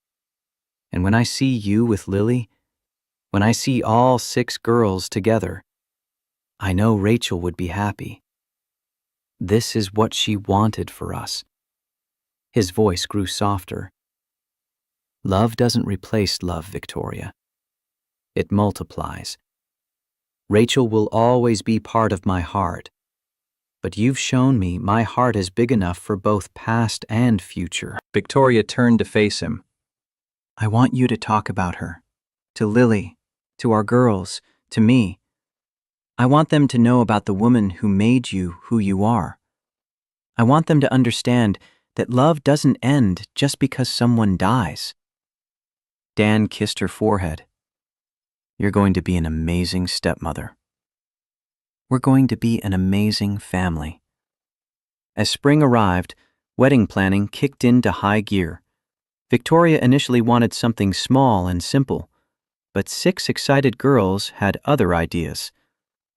And when I see you with Lily, when I see all 6 girls together, I know Rachel would be happy. This is what she wanted for us. His voice grew softer. Love doesn't replace love, Victoria. It multiplies. Rachel will always be part of my heart, but you've shown me my heart is big enough for both past and future. Victoria turned to face him. I want you to talk about her. To Lily, to our girls, to me. I want them to know about the woman who made you who you are. I want them to understand that love doesn't end just because someone dies. Dan kissed her forehead. You're going to be an amazing stepmother. We're going to be an amazing family. As spring arrived, wedding planning kicked into high gear. Victoria initially wanted something small and simple, but 6 excited girls had other ideas.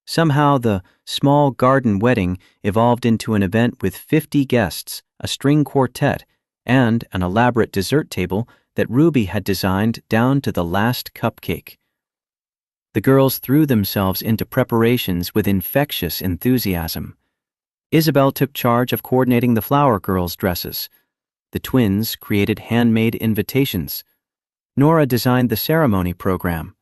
Somehow the small garden wedding evolved into an event with 50 guests, a string quartet, and an elaborate dessert table that Ruby had designed down to the last cupcake. The girls threw themselves into preparations with infectious enthusiasm. Isabel took charge of coordinating the flower girls' dresses. The twins created handmade invitations. Nora designed the ceremony program.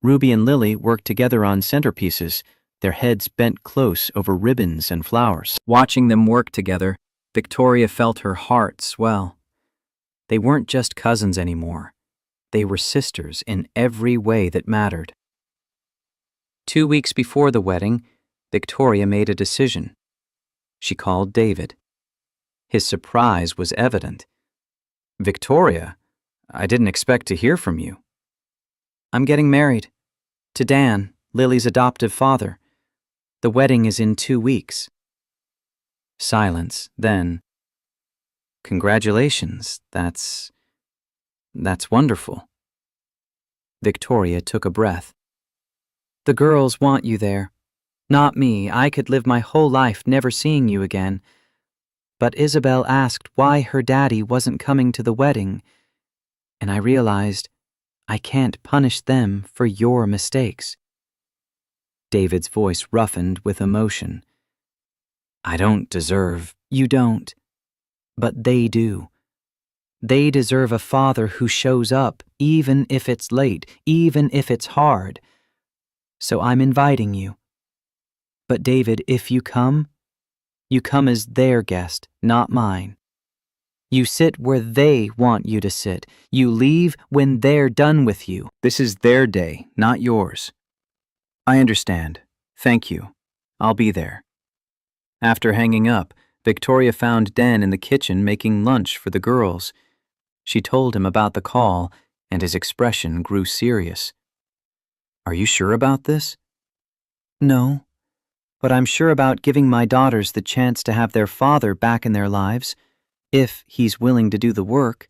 Ruby and Lily worked together on centerpieces, their heads bent close over ribbons and flowers. Watching them work together, Victoria felt her heart swell. They weren't just cousins anymore. They were sisters in every way that mattered. 2 weeks before the wedding, Victoria made a decision. She called David. His surprise was evident. Victoria, I didn't expect to hear from you. I'm getting married. To Dan, Lily's adoptive father. The wedding is in 2 weeks. Silence, then. Congratulations, that's wonderful. Victoria took a breath. The girls want you there. Not me. I could live my whole life never seeing you again. But Isabel asked why her daddy wasn't coming to the wedding, and I realized I can't punish them for your mistakes. David's voice roughened with emotion. I don't deserve. You don't. But they do. They deserve a father who shows up, even if it's late, even if it's hard. So I'm inviting you. But David, if you come as their guest, not mine. You sit where they want you to sit. You leave when they're done with you. This is their day, not yours. I understand. Thank you. I'll be there. After hanging up, Victoria found Dan in the kitchen making lunch for the girls. She told him about the call, and his expression grew serious. Are you sure about this? No, but I'm sure about giving my daughters the chance to have their father back in their lives, if he's willing to do the work.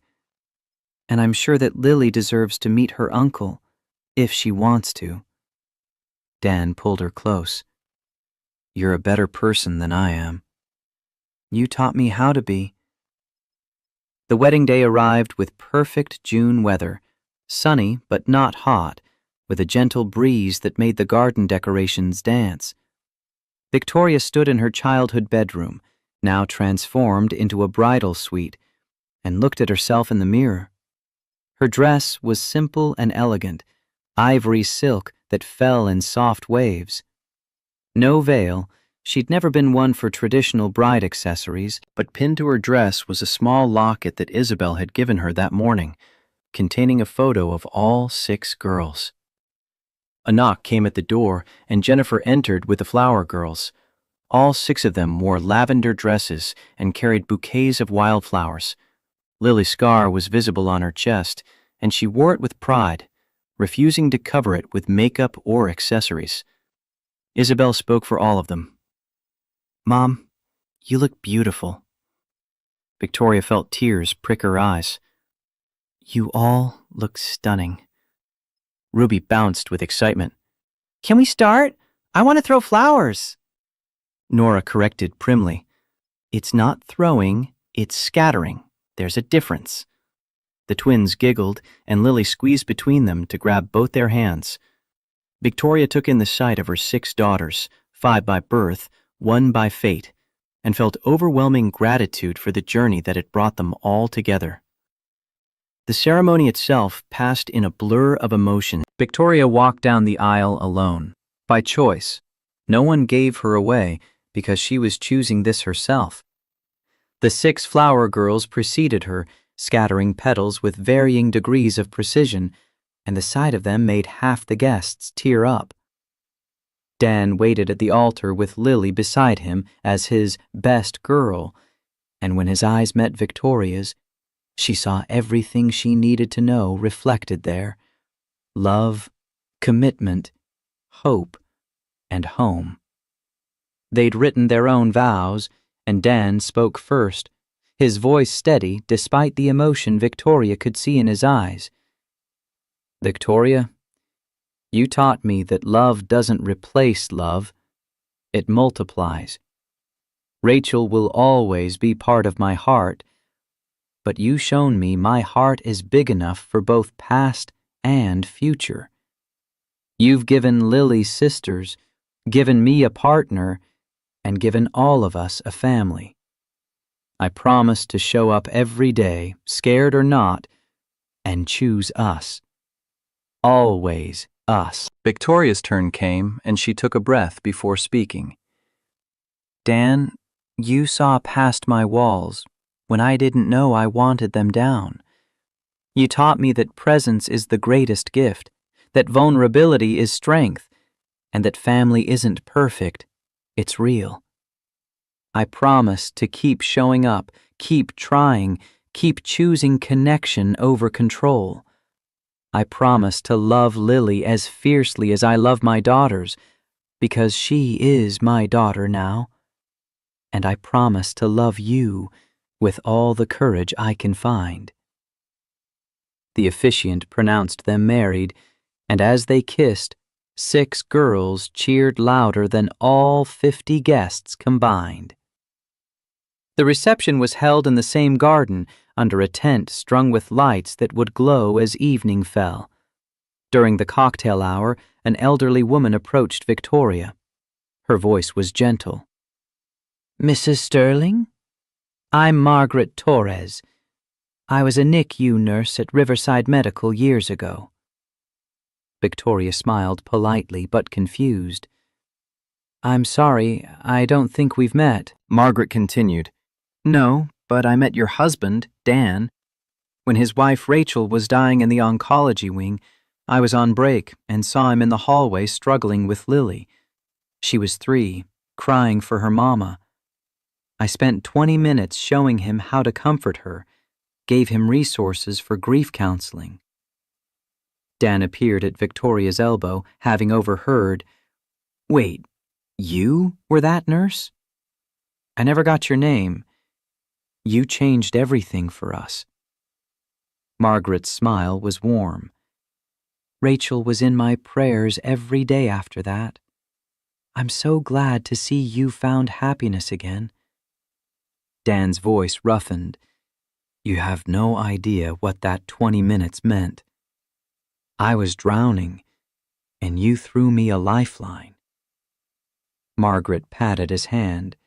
And I'm sure that Lily deserves to meet her uncle, if she wants to. Dan pulled her close. You're a better person than I am. You taught me how to be. The wedding day arrived with perfect June weather, sunny but not hot, with a gentle breeze that made the garden decorations dance. Victoria stood in her childhood bedroom, now transformed into a bridal suite, and looked at herself in the mirror. Her dress was simple and elegant, ivory silk that fell in soft waves. No veil. She'd never been one for traditional bride accessories, but pinned to her dress was a small locket that Isabel had given her that morning, containing a photo of all 6 girls. A knock came at the door, and Jennifer entered with the flower girls.
All 6 of them wore lavender dresses and carried bouquets of wildflowers. Lily's scar was visible on her chest, and she wore it with pride, refusing to cover it with makeup or accessories. Isabel spoke for all of them. "Mom, you look beautiful." Victoria felt tears prick her eyes. "You all look stunning." Ruby bounced with excitement. "Can we start? I want to throw flowers." Nora corrected primly. "It's not throwing, it's scattering. There's a difference." The twins giggled, and Lily squeezed between them to grab both their hands. Victoria took in the sight of her 6 daughters, 5 by birth, 1 by fate, and felt overwhelming gratitude for the journey that had brought them all together. The ceremony itself passed in a blur of emotion.
Victoria walked down the aisle alone, by choice. No one gave her away because she was choosing this herself. The 6 flower girls preceded her, scattering petals with varying degrees of precision, and the sight of them made half the guests tear up. Dan waited at the altar with Lily beside him as his best girl, and when his eyes met Victoria's, she saw everything she needed to know reflected there: love, commitment, hope, and home. They'd written their own vows, and Dan spoke first, his voice steady despite the emotion Victoria could see in his eyes. "Victoria, you taught me that love doesn't replace love, it multiplies. Rachel will always be part of my heart, but you've shown me my heart is big enough for both past and future. You've given Lily sisters, given me a partner, and given all of us a family. I promise to show up every day, scared or not, and choose us. Always us." Victoria's turn came, and she took a breath before speaking. "Dan, you saw past my walls when I didn't know I wanted them down. You taught me that presence is the greatest gift, that vulnerability is strength, and that family isn't perfect, it's real. I promise to keep showing up, keep trying, keep choosing connection over control. I promise to love Lily as fiercely as I love my daughters, because she is my daughter now. And I promise to love you with all the courage I can find." The officiant pronounced them married, and as they kissed, 6 girls cheered louder than all 50 guests combined. The reception was held in the same garden, under a tent strung with lights that would glow as evening fell. During the cocktail hour, an elderly woman approached Victoria. Her voice was gentle. "Mrs. Sterling? I'm Margaret Torres. I was a NICU nurse at Riverside Medical years ago." Victoria smiled politely but confused. "I'm sorry, I don't think we've met." Margaret continued. "No, but I met your husband, Dan. When his wife Rachel was dying in the oncology wing, I was on break and saw him in the hallway struggling with Lily. She was 3, crying for her mama. I spent 20 minutes showing him how to comfort her, gave him resources for grief counseling." Dan appeared at Victoria's elbow, having overheard. "Wait, you were that nurse? I never got your name. You changed everything for us." Margaret's smile was warm. "Rachel was in my prayers every day after that. I'm so glad to see you found happiness again." Dan's voice roughened. "You have no idea what that 20 minutes meant. I was drowning, and you threw me a lifeline." Margaret patted his hand.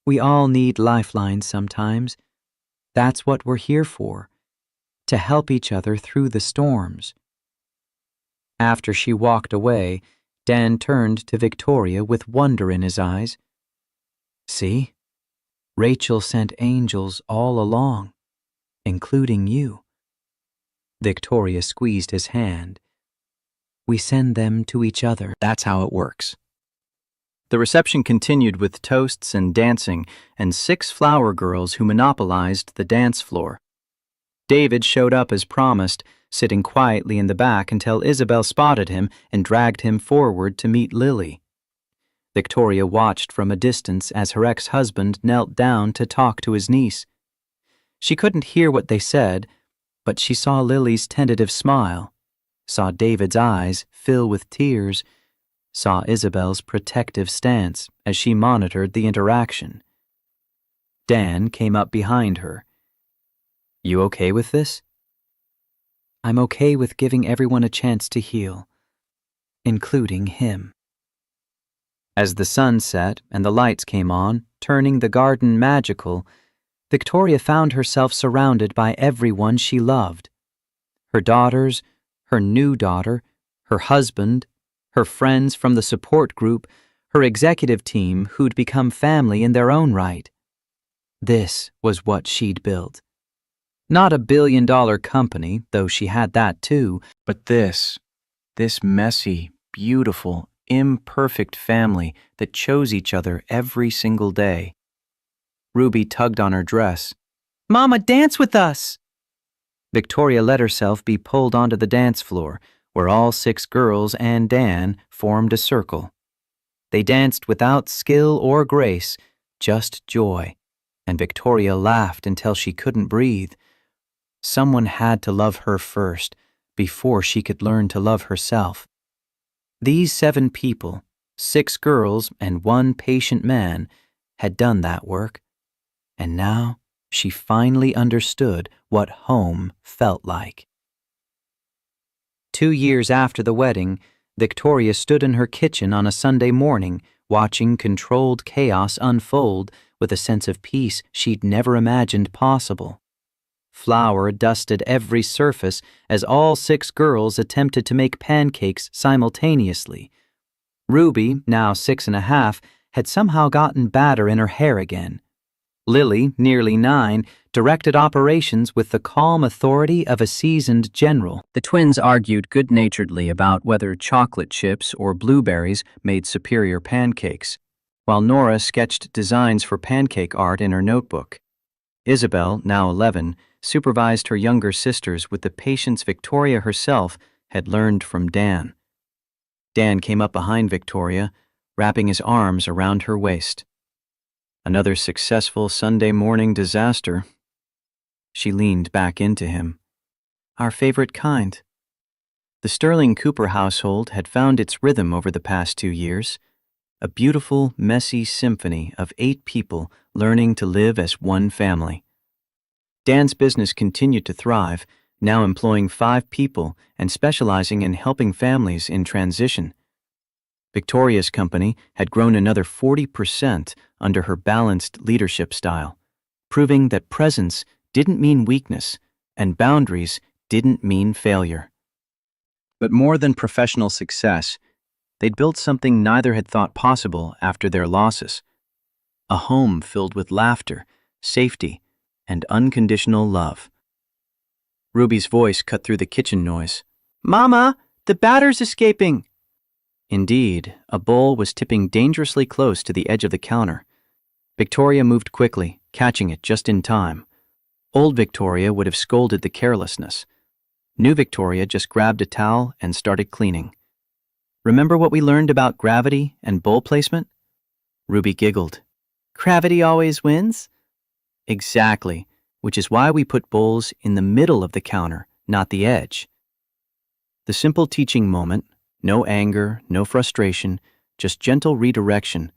"We all need lifelines sometimes. That's what we're here for, to help each other through the storms." After she walked away, Dan turned to Victoria with wonder in his eyes. "See? Rachel sent angels all along, including you." Victoria squeezed his hand. "We send them to each other. That's how it works." The reception continued with toasts and dancing, and 6 flower girls who monopolized the dance floor. David showed up as promised, sitting quietly in the back until Isabel spotted him and dragged him forward to meet Lily. Victoria watched from a distance as her ex-husband knelt down to talk to his niece. She couldn't hear what they said, but she saw Lily's tentative smile, saw David's eyes fill with tears, saw Isabel's protective stance as she monitored the interaction. Dan came up behind her. "You okay with this?" "I'm okay with giving everyone a chance to heal, including him." As the sun set and the lights came on, turning the garden magical, Victoria found herself surrounded by everyone she loved. Her daughters, her new daughter, her husband, her friends from the support group, her executive team who'd become family in their own right. This was what she'd built. Not a billion-dollar company, though she had that too, but this messy, beautiful, imperfect family that chose each other every single day. Ruby tugged on her dress. "Mama, dance with us!" Victoria let herself be pulled onto the dance floor, where all 6 girls and Dan formed a circle. They danced without skill or grace, just joy, and Victoria laughed until she couldn't breathe. Someone had to love her first, before she could learn to love herself. These 7 people, 6 girls and 1 patient man, had done that work, and now she finally understood what home felt like. 2 years after the wedding, Victoria stood in her kitchen on a Sunday morning, watching controlled chaos unfold with a sense of peace she'd never imagined possible. Flour dusted every surface as all 6 girls attempted to make pancakes simultaneously. Ruby, now 6.5, had somehow gotten batter in her hair again. Lily, nearly 9, directed operations with the calm authority of a seasoned general. The twins argued good-naturedly about whether chocolate chips or blueberries made superior pancakes, while Nora sketched designs for pancake art in her notebook. Isabel, now 11, supervised her younger sisters with the patience Victoria herself had learned from Dan. Dan came up behind Victoria, wrapping his arms around her waist. Another successful Sunday morning disaster. She leaned back into him. Our favorite kind. The Sterling Cooper household had found its rhythm over the past 2 years, a beautiful, messy symphony of 8 people learning to live as one family. Dan's business continued to thrive, now employing 5 people and specializing in helping families in transition. Victoria's company had grown another 40% under her balanced leadership style, proving that presence didn't mean weakness and boundaries didn't mean failure. But more than professional success, they'd built something neither had thought possible after their losses. A home filled with laughter, safety, and unconditional love. Ruby's voice cut through the kitchen noise. "Mama, the batter's escaping!" Indeed, a bowl was tipping dangerously close to the edge of the counter. Victoria moved quickly, catching it just in time. Old Victoria would have scolded the carelessness. New Victoria just grabbed a towel and started cleaning. "Remember what we learned about gravity and bowl placement?" Ruby giggled. "Gravity always wins?" Exactly, which is why we put bowls in the middle of the counter, not the edge. The simple teaching moment, no anger, no frustration, just gentle redirection,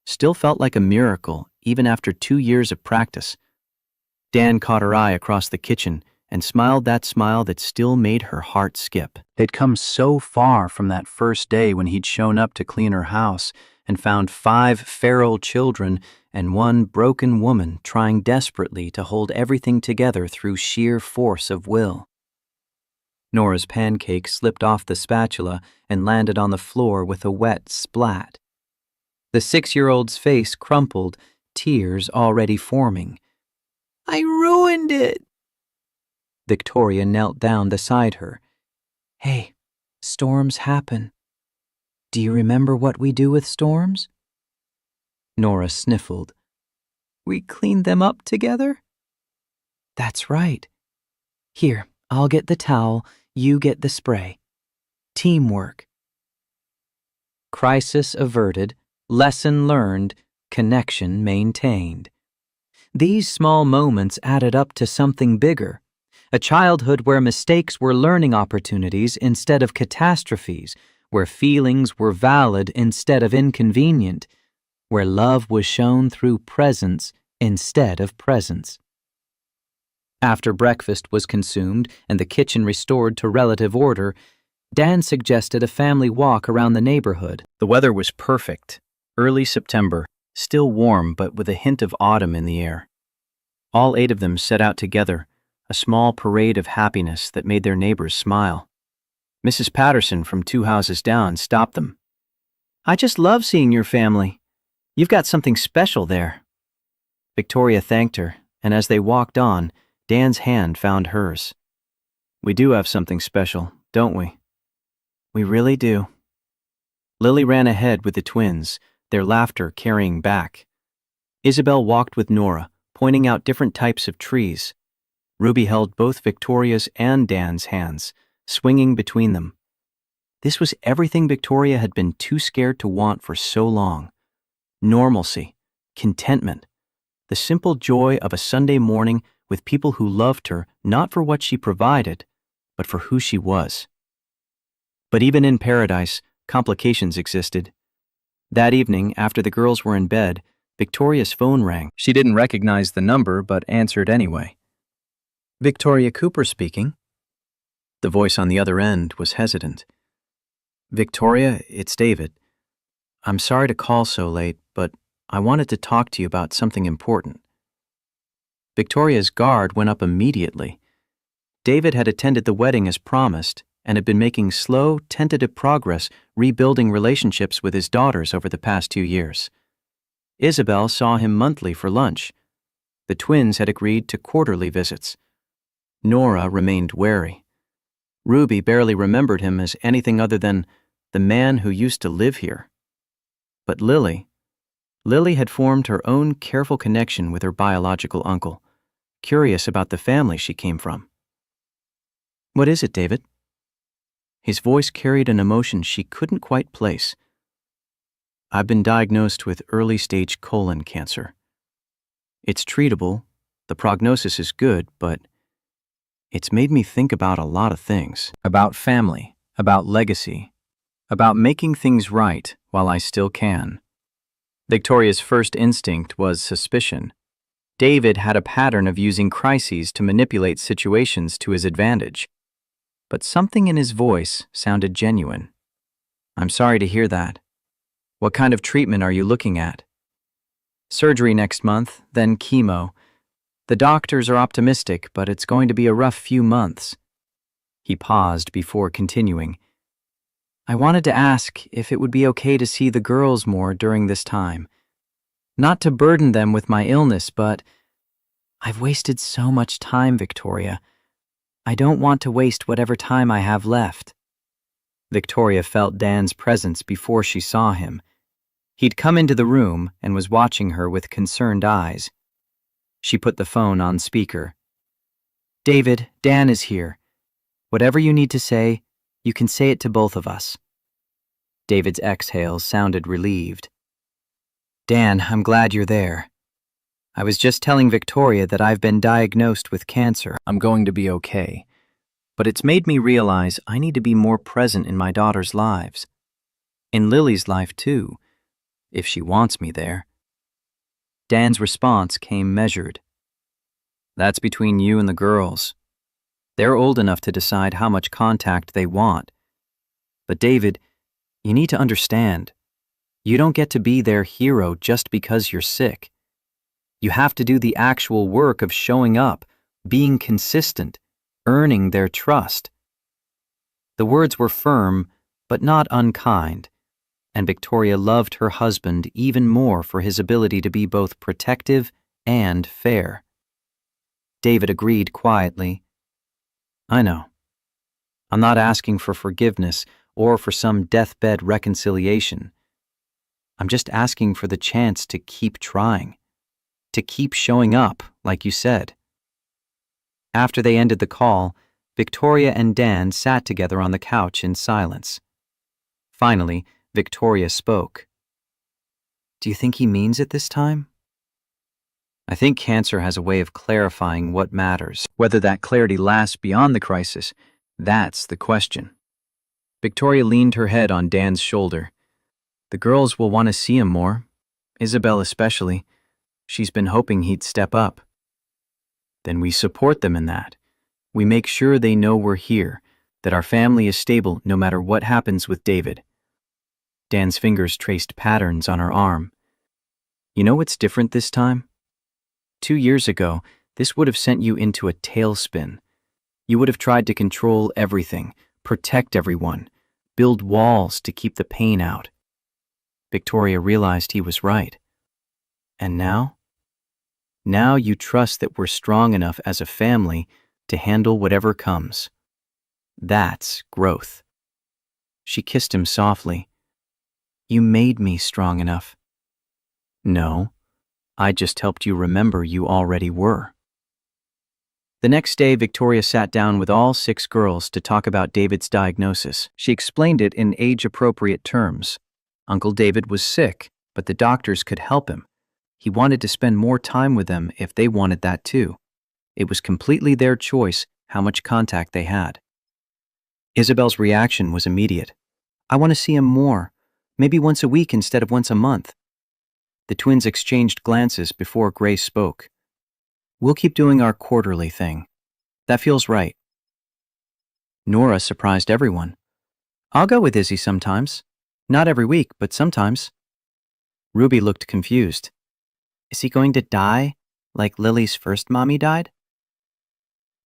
still felt like a miracle even after 2 years of practice. Dan caught her eye across the kitchen and smiled that smile that still made her heart skip. They'd come so far from that first day when he'd shown up to clean her house and found 5 feral children and 1 broken woman trying desperately to hold everything together through sheer force of will. Nora's pancake slipped off the spatula and landed on the floor with a wet splat. The 6-year-old's face crumpled, tears already forming. "I ruined it!" Victoria knelt down beside her. "Hey, storms happen. Do you remember what we do with storms?" Nora sniffled. We cleaned them up together? That's right. Here, I'll get the towel, you get the spray. Teamwork. Crisis averted, lesson learned, connection maintained. These small moments added up to something bigger. A childhood where mistakes were learning opportunities instead of catastrophes, where feelings were valid instead of inconvenient, where love was shown through presence instead of presence. After breakfast was consumed and the kitchen restored to relative order, Dan suggested a family walk around the neighborhood.
The weather was perfect. Early September, still warm but with a hint of autumn in the air. All 8 of them set out together, a small parade of happiness that made their neighbors smile. Mrs. Patterson from 2 houses down stopped them. I just love seeing your family. You've got something special there. Victoria thanked her, and as they walked on, Dan's hand found hers. We do have something special, don't we? We really do. Lily ran ahead with the twins, their laughter carrying back. Isabel walked with Nora, pointing out different types of trees. Ruby held both Victoria's and Dan's hands, swinging between them. This was everything Victoria had been too scared to want for so long. Normalcy, contentment, the simple joy of a Sunday morning with people who loved her not for what she provided, but for who she was. But even in paradise, complications existed. That evening, after the girls were in bed, Victoria's phone rang. She didn't recognize the number, but answered anyway. Victoria Cooper speaking. The voice on the other end was hesitant. Victoria, it's David. I'm sorry to call so late, but I wanted to talk to you about something important. Victoria's guard went up immediately. David had attended the wedding as promised and had been making slow, tentative progress rebuilding relationships with his daughters over the past 2 years. Isabel saw him monthly for lunch. The twins had agreed to quarterly visits. Nora remained wary. Ruby barely remembered him as anything other than the man who used to live here. But Lily had formed her own careful connection with her biological uncle, curious about the family she came from. What is it, David? His voice carried an emotion she couldn't quite place. I've been diagnosed with early-stage colon cancer. It's treatable, the prognosis is good, but it's made me think about a lot of things. About family, about legacy, about making things right while I still can. Victoria's first instinct was suspicion. David had a pattern of using crises to manipulate situations to his advantage. But something in his voice sounded genuine. I'm sorry to hear that. What kind of treatment are you looking at? Surgery next month, then chemo. The doctors are optimistic, but it's going to be a rough few months. He paused before continuing. I wanted to ask if it would be okay to see the girls more during this time. Not to burden them with my illness, but I've wasted so much time, Victoria. I don't want to waste whatever time I have left. Victoria felt Dan's presence before she saw him. He'd come into the room and was watching her with concerned eyes. She put the phone on speaker. David, Dan is here. Whatever you need to say, you can say it to both of us. David's exhale sounded relieved. Dan, I'm glad you're there. I was just telling Victoria that I've been diagnosed with cancer. I'm going to be okay. But it's made me realize I need to be more present in my daughters' lives. In Lily's life, too, if she wants me there. Dan's response came measured. That's between you and the girls. They're old enough to decide how much contact they want. But David, you need to understand, you don't get to be their hero just because you're sick. You have to do the actual work of showing up, being consistent, earning their trust. The words were firm, but not unkind, and Victoria loved her husband even more for his ability to be both protective and fair. David agreed quietly. I know. I'm not asking for forgiveness or for some deathbed reconciliation. I'm just asking for the chance to keep trying, to keep showing up, like you said." After they ended the call, Victoria and Dan sat together on the couch in silence. Finally, Victoria spoke. "Do you think he means it this time?" "I think cancer has a way of clarifying what matters. Whether that clarity lasts beyond the crisis, that's the question." Victoria leaned her head on Dan's shoulder. "The girls will want to see him more, Isabel especially. She's been hoping he'd step up." "Then we support them in that. We make sure they know we're here, that our family is stable no matter what happens with David." Dan's fingers traced patterns on her arm. "You know what's different this time? 2 years ago, this would have sent you into a tailspin. You would have tried to control everything, protect everyone, build walls to keep the pain out." Victoria realized he was right. "And now? Now you trust that we're strong enough as a family to handle whatever comes. That's growth." She kissed him softly. "You made me strong enough." "No, I just helped you remember you already were." The next day, Victoria sat down with all 6 girls to talk about David's diagnosis. She explained it in age-appropriate terms. Uncle David was sick, but the doctors could help him. He wanted to spend more time with them if they wanted that too. It was completely their choice how much contact they had. Isabel's reaction was immediate. "I want to see him more, maybe once a week instead of once a month." The twins exchanged glances before Grace spoke. "We'll keep doing our quarterly thing. That feels right." Nora surprised everyone. "I'll go with Izzy sometimes. Not every week, but sometimes." Ruby looked confused. "Is he going to die, like Lily's first mommy died?"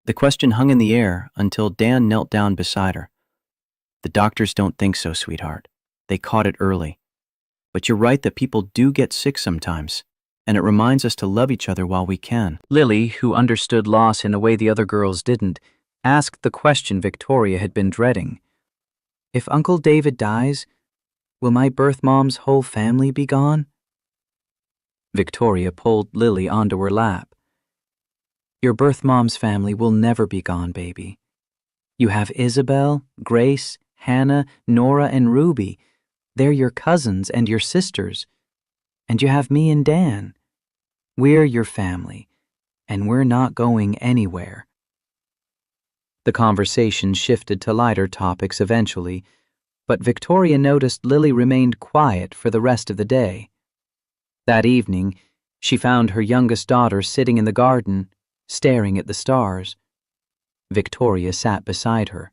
The question hung in the air until Dan knelt down beside her. "The doctors don't think so, sweetheart. They caught it early. But you're right that people do get sick sometimes, and it reminds us to love each other while we can." Lily, who understood loss in a way the other girls didn't, asked the question Victoria had been dreading. "If Uncle David dies, will my birth mom's whole family be gone?" Victoria pulled Lily onto her lap. "Your birth mom's family will never be gone, baby. You have Isabel, Grace, Hannah, Nora, and Ruby. They're your cousins and your sisters. And you have me and Dan. We're your family, and we're not going anywhere." The conversation shifted to lighter topics eventually, but Victoria noticed Lily remained quiet for the rest of the day. That evening, she found her youngest daughter sitting in the garden, staring at the stars. Victoria sat beside her.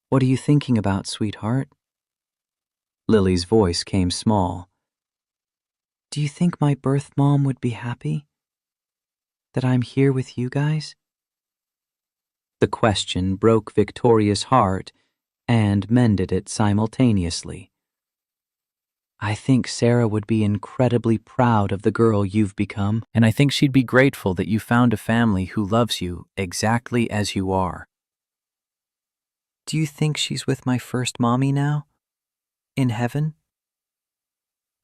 "What are you thinking about, sweetheart?" Lily's voice came small. "Do you think my birth mom would be happy? That I'm here with you guys?" The question broke Victoria's heart and mended it simultaneously. "I think Sarah would be incredibly proud of the girl you've become, and I think she'd be grateful that you found a family who loves you exactly as you are." "Do you think she's with my first mommy now? In heaven?"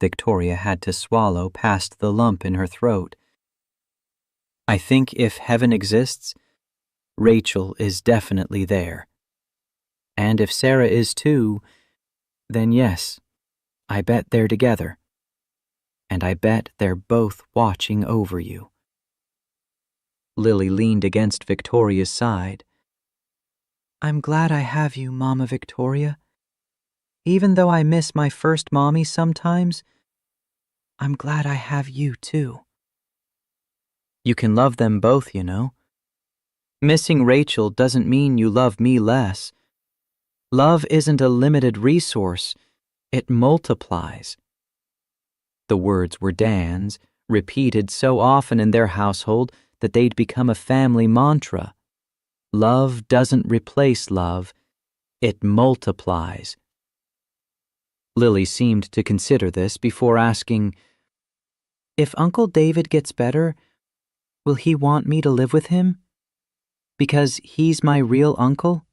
Victoria had to swallow past the lump in her throat. "I think if heaven exists, Rachel is definitely there. And if Sarah is too, then yes, I bet they're together. And I bet they're both watching over you." Lily leaned against Victoria's side. "I'm glad I have you, Mama Victoria. Even though I miss my first mommy sometimes, I'm glad I have you too." "You can love them both, you know. Missing Rachel doesn't mean you love me less. Love isn't a limited resource, it multiplies." The words were Dan's, repeated so often in their household that they'd become a family mantra. Love doesn't replace love, it multiplies. Lily seemed to consider this before asking, "If Uncle David gets better, will he want me to live with him? Because he's my real uncle?"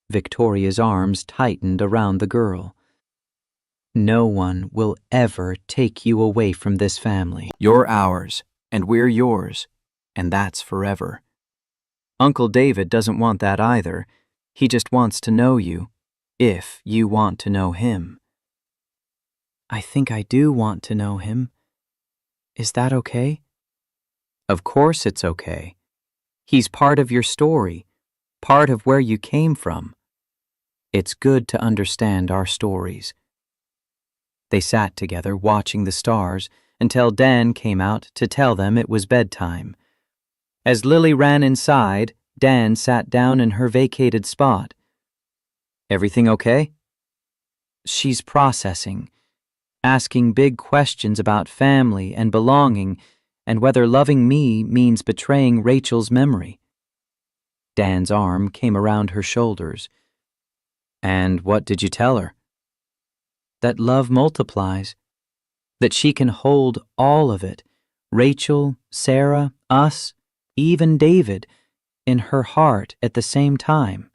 Victoria's arms tightened around the girl.
No one will ever take you away from this family.
You're ours, and we're yours, and that's forever. Uncle David doesn't want that either. He just wants to know you, if you want to know him.
I think I do want to know him. Is that okay?
Of course it's okay.
He's part of your story, part of where you came from. It's good to understand our stories. They sat together watching the stars until Dan came out to tell them it was bedtime. As Lily ran inside, Dan sat down in her vacated spot.
Everything okay?
She's processing, asking big questions about family and belonging and whether loving me means betraying Rachel's memory. Dan's arm came around her shoulders.
And what did you tell her?
That love multiplies, that she can hold all of it, Rachel, Sarah, us, even David, in her heart at the same time.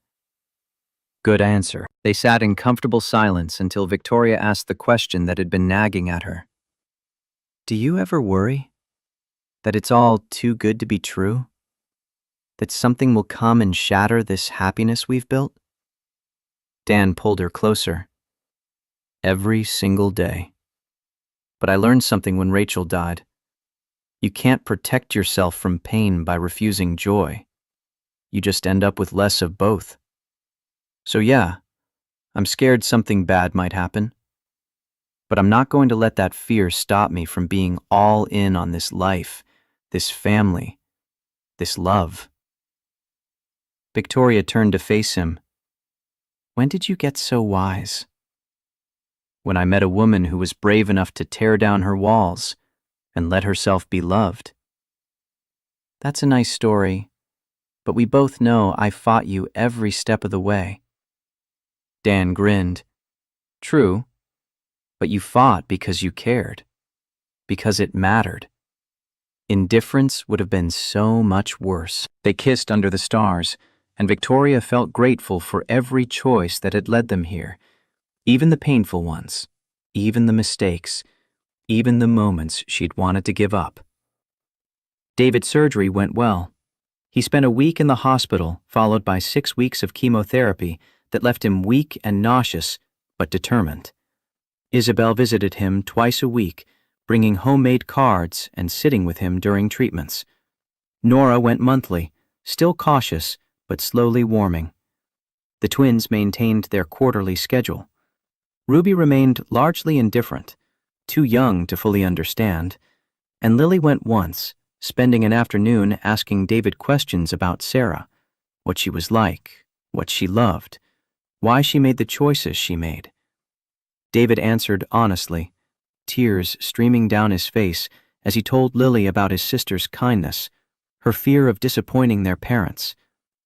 Good answer. They sat in comfortable silence until Victoria asked the question that had been nagging at her. Do you ever worry that it's all too good to be true? That something will come and shatter this happiness we've built? Dan pulled her closer. Every single day. But I learned something when Rachel died. You can't protect yourself from pain by refusing joy. You just end up with less of both. So yeah, I'm scared something bad might happen. But I'm not going to let that fear stop me from being all in on this life, this family, this love. Victoria turned to face him. When did you get so wise? When I met a woman who was brave enough to tear down her walls and let herself be loved. That's a nice story, but we both know I fought you every step of the way. Dan grinned. True, but you fought because you cared, because it mattered. Indifference would have been so much worse. They kissed under the stars, and Victoria felt grateful for every choice that had led them here. Even the painful ones, even the mistakes, even the moments she'd wanted to give up. David's surgery went well. He spent a week in the hospital, followed by 6 weeks of chemotherapy that left him weak and nauseous, but determined. Isabel visited him twice a week, bringing homemade cards and sitting with him during treatments. Nora went monthly, still cautious, but slowly warming. The twins maintained their quarterly schedule. Ruby remained largely indifferent, too young to fully understand, and Lily went once, spending an afternoon asking David questions about Sarah, what she was like, what she loved, why she made the choices she made. David answered honestly, tears streaming down his face as he told Lily about his sister's kindness, her fear of disappointing their parents,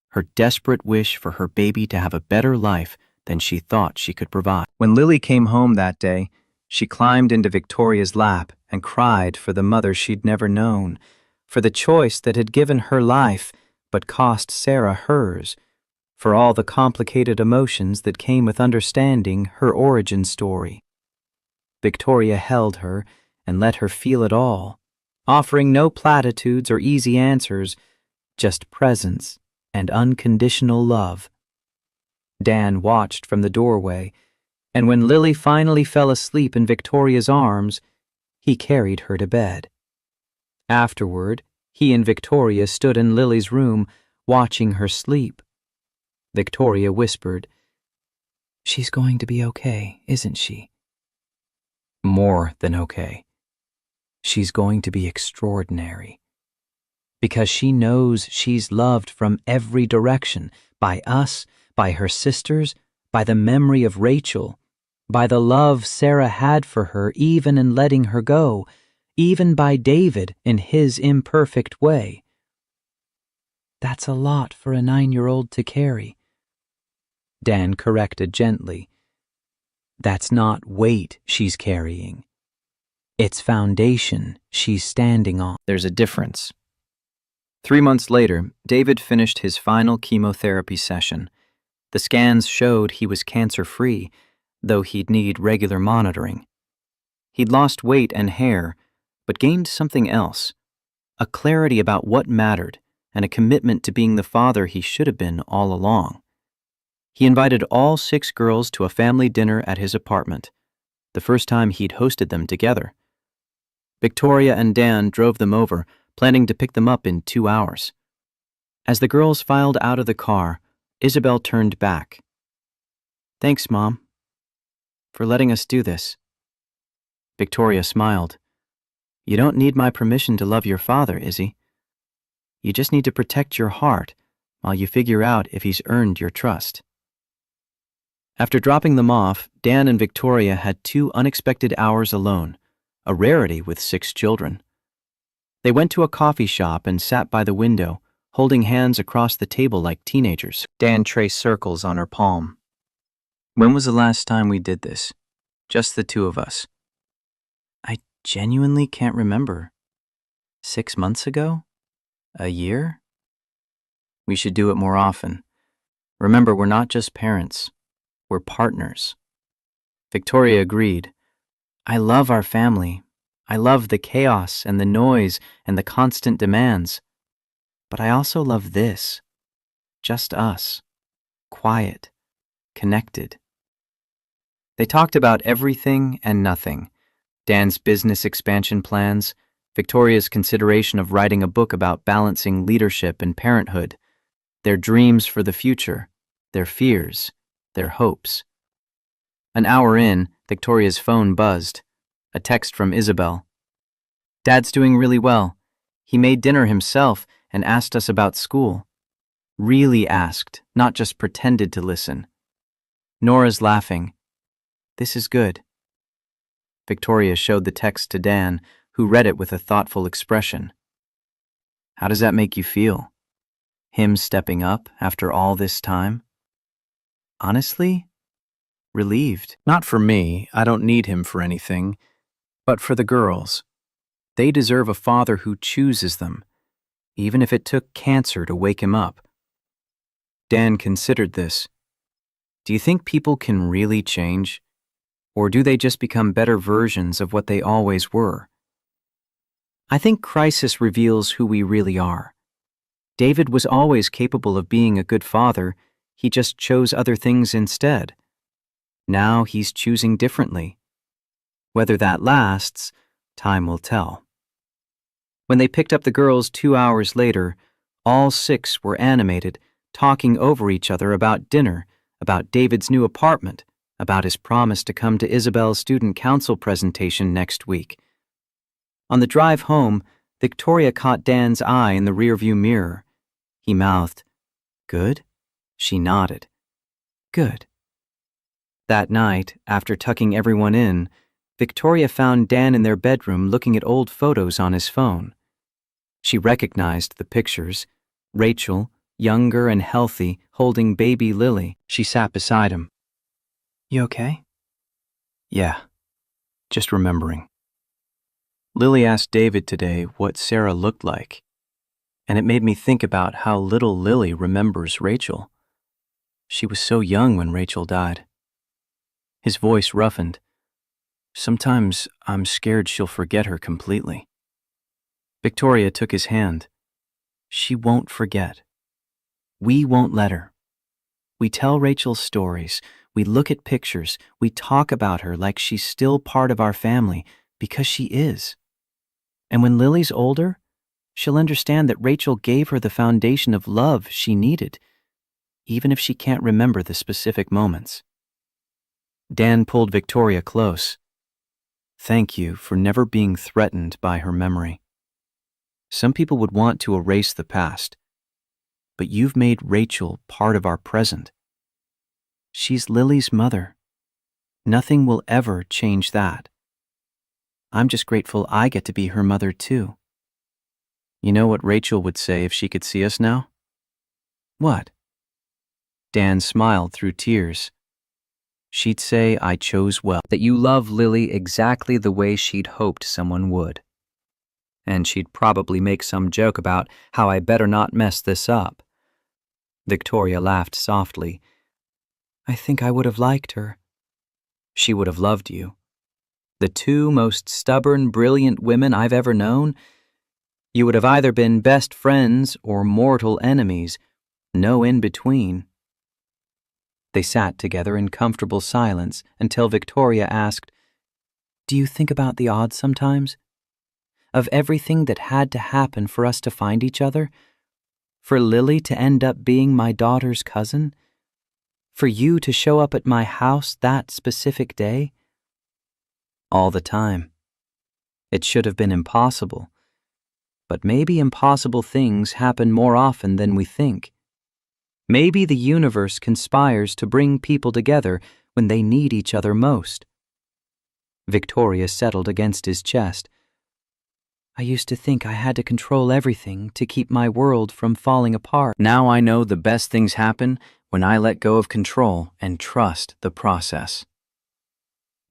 her desperate wish for her baby to have a better life than she thought she could provide. When Lily came home that day, she climbed into Victoria's lap and cried for the mother she'd never known, for the choice that had given her life but cost Sarah hers, for all the complicated emotions that came with understanding her origin story. Victoria held her and let her feel it all, offering no platitudes or easy answers, just presence and unconditional love. Dan watched from the doorway, and when Lily finally fell asleep in Victoria's arms, he carried her to bed. Afterward, he and Victoria stood in Lily's room, watching her sleep. Victoria whispered, "She's going to be okay, isn't she?" More than okay. She's going to be extraordinary. Because she knows she's loved from every direction, by us, by her sisters, by the memory of Rachel, by the love Sarah had for her even in letting her go, even by David in his imperfect way. That's a lot for a 9-year-old to carry. Dan corrected gently. That's not weight she's carrying. It's foundation she's standing on. There's a difference. 3 months later, David finished his final chemotherapy session. The scans showed he was cancer-free,
though he'd need regular monitoring. He'd lost weight and hair, but gained something else, a clarity about what mattered and a commitment to being the father he should have been all along. He invited all 6 girls to a family dinner at his apartment, the first time he'd hosted them together. Victoria and Dan drove them over, planning to pick them up in 2 hours. As the girls filed out of the car, Isabel turned back. "Thanks, Mom, for letting us do this." Victoria smiled. "You don't need my permission to love your father, Izzy. You just need to protect your heart while you figure out if he's earned your trust." After dropping them off, Dan and Victoria had 2 unexpected hours alone, a rarity with 6 children. They went to a coffee shop and sat by the window, holding hands across the table like teenagers. Dan traced circles on her palm. "When was the last time we did this? Just the 2 of us?" "I genuinely can't remember. 6 months ago? A year?" "We should do it more often. Remember, we're not just parents. We're partners." Victoria agreed. "I love our family. I love the chaos and the noise and the constant demands. But I also love this. Just us. Quiet. Connected." They talked about everything and nothing. Dan's business expansion plans, Victoria's consideration of writing a book about balancing leadership and parenthood, their dreams for the future, their fears, their hopes. An hour in, Victoria's phone buzzed. A text from Isabel. "Dad's doing really well. He made dinner himself and asked us about school. Really asked, not just pretended to listen." Nora's laughing. "This is good." Victoria showed the text to Dan, who read it with a thoughtful expression. "How does that make you feel? Him stepping up after all this time?" "Honestly, relieved. Not for me, I don't need him for anything, but for the girls. They deserve a father who chooses them, even if it took cancer to wake him up." Dan considered this. "Do you think people can really change? Or do they just become better versions of what they always were?" "I think crisis reveals who we really are. David was always capable of being a good father, he just chose other things instead. Now he's choosing differently. Whether that lasts, time will tell." When they picked up the girls 2 hours later, all 6 were animated, talking over each other about dinner, about David's new apartment, about his promise to come to Isabel's student council presentation next week. On the drive home, Victoria caught Dan's eye in the rearview mirror. He mouthed, "Good?" She nodded. "Good." That night, after tucking everyone in, Victoria found Dan in their bedroom looking at old photos on his phone. She recognized the pictures. Rachel, younger and healthy, holding baby Lily. She sat beside him. "You okay?" "Yeah, just remembering." Lily asked David today what Sarah looked like, and it made me think about how little Lily remembers Rachel. She was so young when Rachel died. His voice roughened. "Sometimes I'm scared she'll forget her completely." Victoria took his hand. "She won't forget. We won't let her. We tell Rachel's stories, we look at pictures, we talk about her like she's still part of our family, because she is. And when Lily's older, she'll understand that Rachel gave her the foundation of love she needed, even if she can't remember the specific moments." Dan pulled Victoria close. "Thank you for never being threatened by her memory. Some people would want to erase the past, but you've made Rachel part of our present. She's Lily's mother. Nothing will ever change that. I'm just grateful I get to be her mother too." You know what Rachel would say if she could see us now? "What?" Dan smiled through tears. "She'd say I chose well, that you love Lily exactly the way she'd hoped someone would. And she'd probably make some joke about how I better not mess this up." Victoria laughed softly. "I think I would have liked her. She would have loved you. The two most stubborn, brilliant women I've ever known. You would have either been best friends or mortal enemies, no in between. They sat together in comfortable silence until Victoria asked, "Do you think about the odds sometimes? Of everything that had to happen for us to find each other? For Lily to end up being my daughter's cousin? For you to show up at my house that specific day?" All the time. It should have been impossible. But maybe impossible things happen more often than we think. Maybe the universe conspires to bring people together when they need each other most. Victoria settled against his chest. I used to think I had to control everything to keep my world from falling apart. Now I know the best things happen when I let go of control and trust the process.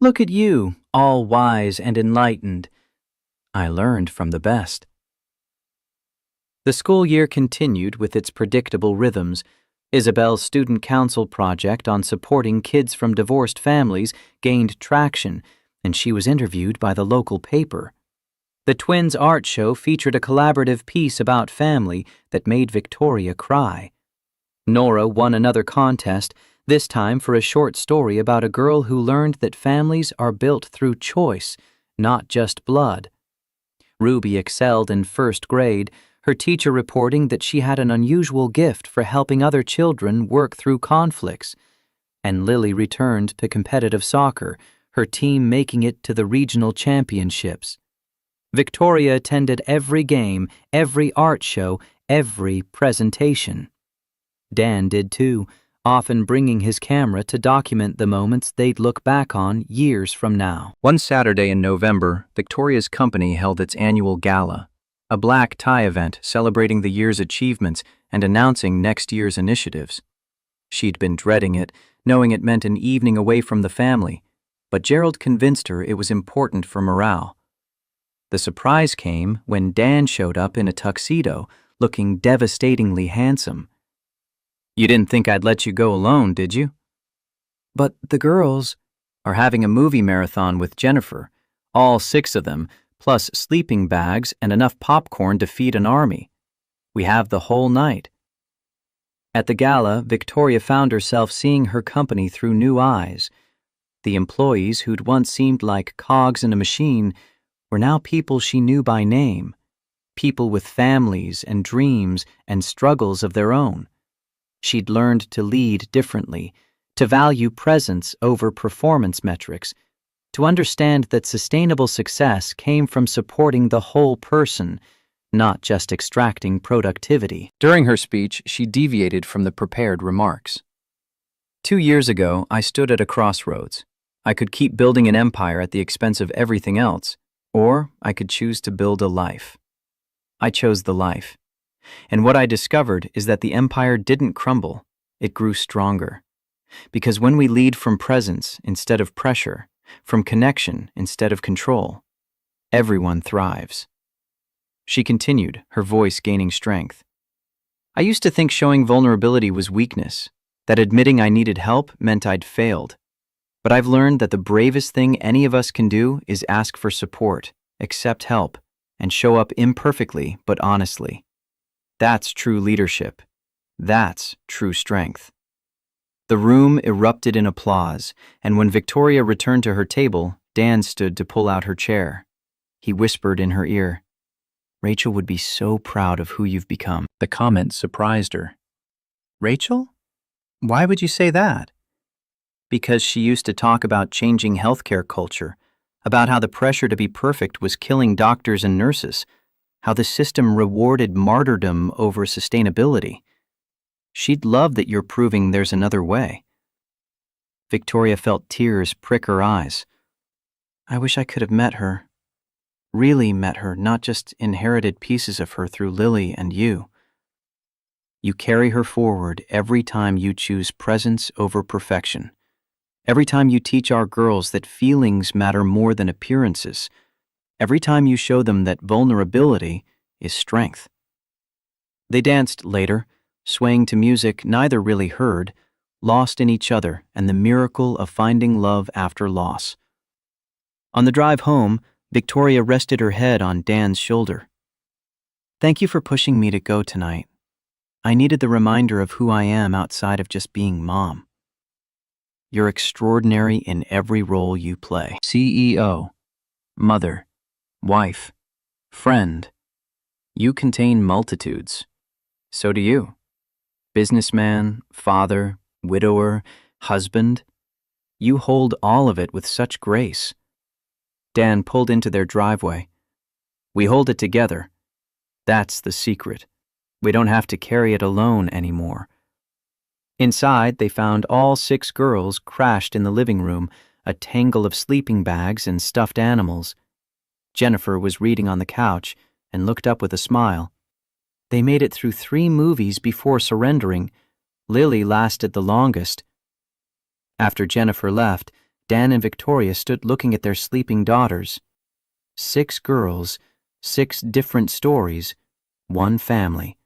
Look at you, all wise and enlightened. I learned from the best. The school year continued with its predictable rhythms. Isabel's student council project on supporting kids from divorced families gained traction, and she was interviewed by the local paper. The twins' art show featured a collaborative piece about family that made Victoria cry. Nora won another contest, this time for a short story about a girl who learned that families are built through choice, not just blood. Ruby excelled in first grade, her teacher reporting that she had an unusual gift for helping other children work through conflicts. And Lily returned to competitive soccer, her team making it to the regional championships. Victoria attended every game, every art show, every presentation. Dan did too, often bringing his camera to document the moments they'd look back on years from now. One Saturday in November, Victoria's company held its annual gala, a black tie event celebrating the year's achievements and announcing next year's initiatives. She'd been dreading it, knowing it meant an evening away from the family, but Gerald convinced her it was important for morale. The surprise came when Dan showed up in a tuxedo, looking devastatingly handsome. You didn't think I'd let you go alone, did you? But the girls are having a movie marathon with Jennifer, all 6 of them, plus sleeping bags and enough popcorn to feed an army. We have the whole night. At the gala, Victoria found herself seeing her company through new eyes. The employees who'd once seemed like cogs in a machine were now people she knew by name, people with families and dreams and struggles of their own. She'd learned to lead differently, to value presence over performance metrics, to understand that sustainable success came from supporting the whole person, not just extracting productivity. During her speech, she deviated from the prepared remarks. 2 years ago, I stood at a crossroads. I could keep building an empire at the expense of everything else, or I could choose to build a life. I chose the life. And what I discovered is that the empire didn't crumble, it grew stronger. Because when we lead from presence instead of pressure, from connection instead of control, everyone thrives. She continued, her voice gaining strength. I used to think showing vulnerability was weakness, that admitting I needed help meant I'd failed. But I've learned that the bravest thing any of us can do is ask for support, accept help, and show up imperfectly but honestly. That's true leadership. That's true strength. The room erupted in applause, and when Victoria returned to her table, Dan stood to pull out her chair. He whispered in her ear, Rachel would be so proud of who you've become. The comment surprised her. Rachel? Why would you say that? Because she used to talk about changing healthcare culture, about how the pressure to be perfect was killing doctors and nurses, how the system rewarded martyrdom over sustainability. She'd love that you're proving there's another way. Victoria felt tears prick her eyes. I wish I could have met her. Really met her, not just inherited pieces of her through Lily and you. You carry her forward every time you choose presence over perfection. Every time you teach our girls that feelings matter more than appearances. Every time you show them that vulnerability is strength. They danced later, swaying to music neither really heard,
lost in each other and the miracle of finding love after loss. On the drive home, Victoria rested her head on Dan's shoulder. "Thank you for pushing me to go tonight. I needed the reminder of who I am outside of just being Mom. You're extraordinary in every role you play. CEO, mother, wife, friend. You contain multitudes. So do you. Businessman, father, widower, husband. You hold all of it with such grace." Dan pulled into their driveway. "We hold it together. That's the secret. We don't have to carry it alone anymore." Inside, they found all 6 girls crashed in the living room, a tangle of sleeping bags and stuffed animals. Jennifer was reading on the couch and looked up with a smile. They made it through 3 movies before surrendering. Lily lasted the longest. After Jennifer left, Dan and Victoria stood looking at their sleeping daughters. 6 girls, 6 different stories, 1 family.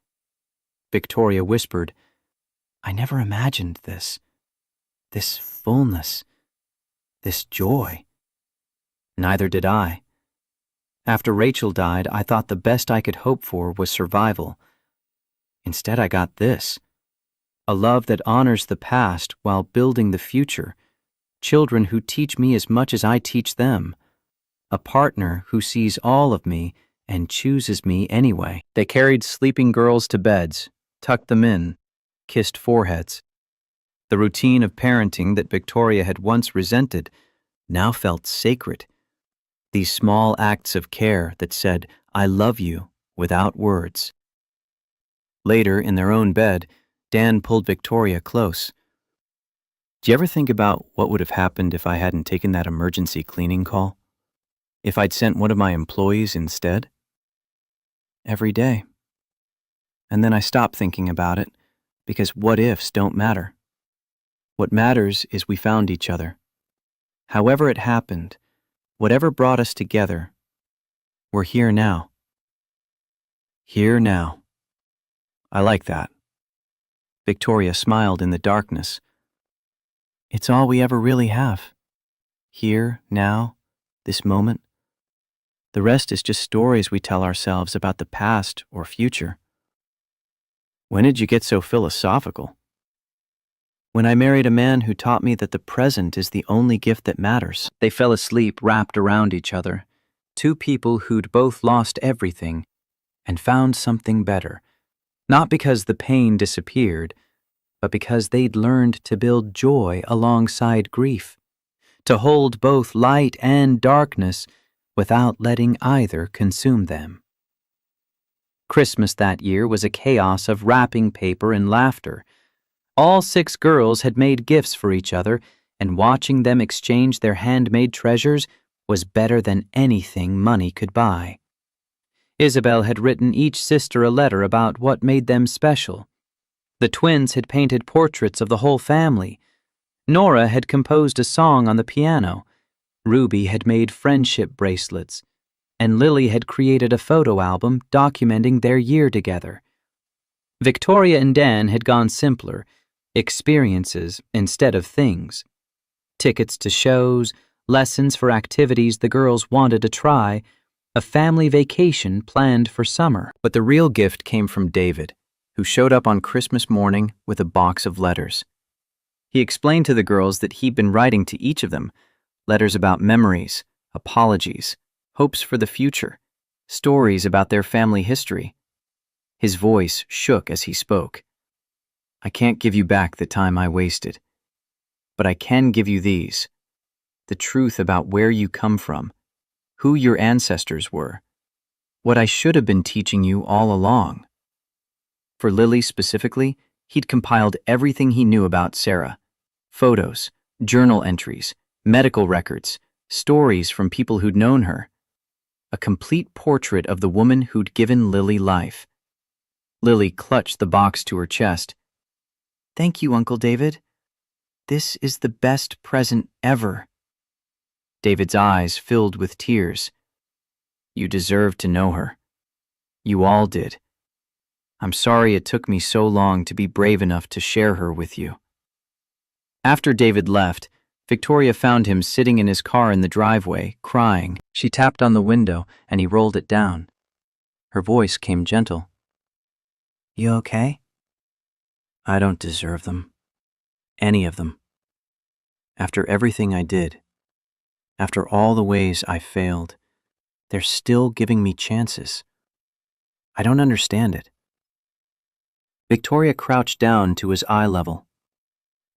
Victoria whispered, "I never imagined this fullness, this joy." Neither did I. After Rachel died, I thought the best I could hope for was survival. Instead, I got this: a love that honors the past while building the future, children who teach me as much as I teach them, a partner who sees all of me and chooses me anyway. They carried sleeping girls to beds, tucked them in, kissed foreheads. The routine of parenting that Victoria had once resented now felt sacred. These small acts of care that said, "I love you," without words. Later, in their own bed, Dan pulled Victoria close. "Do you ever think about what would have happened if I hadn't taken that emergency cleaning call? If I'd sent one of my employees instead?" "Every day. And then I stopped thinking about it, because what-ifs don't matter. What matters is we found each other. However it happened, whatever brought us together, we're here now." Here now. I like that. Victoria smiled in the darkness. It's all we ever really have. Here, now, this moment. The rest is just stories we tell ourselves about the past or future. When did you get so philosophical? When I married a man who taught me that the present is the only gift that matters. They fell asleep wrapped around each other, 2 people who'd both lost everything and found something better, not because the pain disappeared, but because they'd learned to build joy alongside grief, to hold both light and darkness without letting either consume them. Christmas that year was a chaos of wrapping paper and laughter. All 6 girls had made gifts for each other, and watching them exchange their handmade treasures was better than anything money could buy. Isabel had written each sister a letter about what made them special. The twins had painted portraits of the whole family. Nora had composed a song on the piano. Ruby had made friendship bracelets. And Lily had created a photo album documenting their year together. Victoria and Dan had gone simpler, experiences instead of things. Tickets to shows, lessons for activities the girls wanted to try, a family vacation planned for summer. But the real gift came from David, who showed up on Christmas morning with a box of letters. He explained to the girls that he'd been writing to each of them, letters about memories, apologies, hopes for the future, stories about their family history. His voice shook as he spoke. "I can't give you back the time I wasted, but I can give you these, the truth about where you come from, who your ancestors were, what I should have been teaching you all along." For Lily specifically, he'd compiled everything he knew about Sarah: photos, journal entries, medical records, stories from people who'd known her. A complete portrait of the woman who'd given Lily life. Lily clutched the box to her chest. "Thank you, Uncle David. This is the best present ever." David's eyes filled with tears. "You deserve to know her. You all did. I'm sorry it took me so long to be brave enough to share her with you." After David left, Victoria found him sitting in his car in the driveway, crying. She tapped on the window, and he rolled it down. Her voice came gentle. "You okay?" "I don't deserve them. Any of them. After everything I did, after all the ways I failed, they're still giving me chances. I don't understand it." Victoria crouched down to his eye level.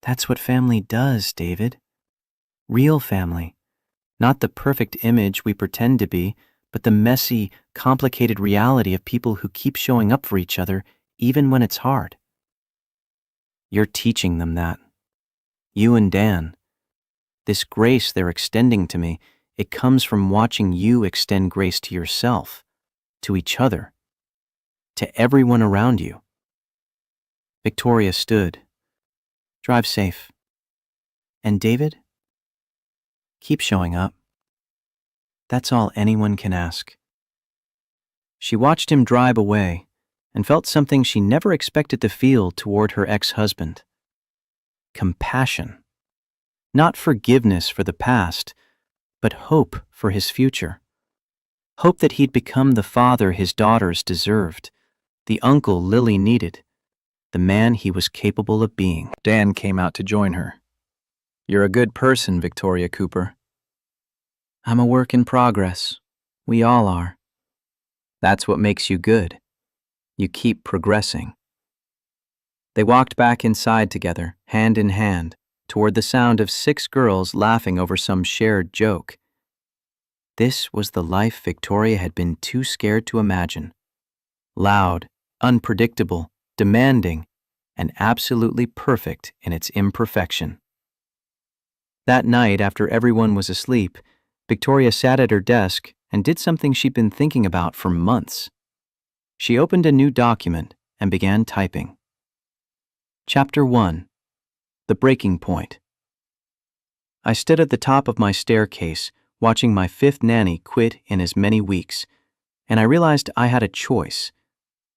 "That's what family does, David. Real family. Not the perfect image we pretend to be, but the messy, complicated reality of people who keep showing up for each other even when it's hard. You're teaching them that. You and Dan. This grace they're extending to me, it comes from watching you extend grace to yourself, to each other, to everyone around you." Victoria stood. "Drive safe. And David? Keep showing up. That's all anyone can ask." She watched him drive away and felt something she never expected to feel toward her ex-husband. Compassion. Not forgiveness for the past, but hope for his future. Hope that he'd become the father his daughters deserved, the uncle Lily needed, the man he was capable of being. Dan came out to join her. "You're a good person, Victoria Cooper." "I'm a work in progress. We all are." "That's what makes you good. You keep progressing." They walked back inside together, hand in hand, toward the sound of 6 girls laughing over some shared joke. This was the life Victoria had been too scared to imagine. Loud, unpredictable, demanding, and absolutely perfect in its imperfection. That night, after everyone was asleep, Victoria sat at her desk and did something she'd been thinking about for months. She opened a new document and began typing. Chapter 1. The Breaking Point. I stood at the top of my staircase, watching my 5th nanny quit in as many weeks, and I realized I had a choice: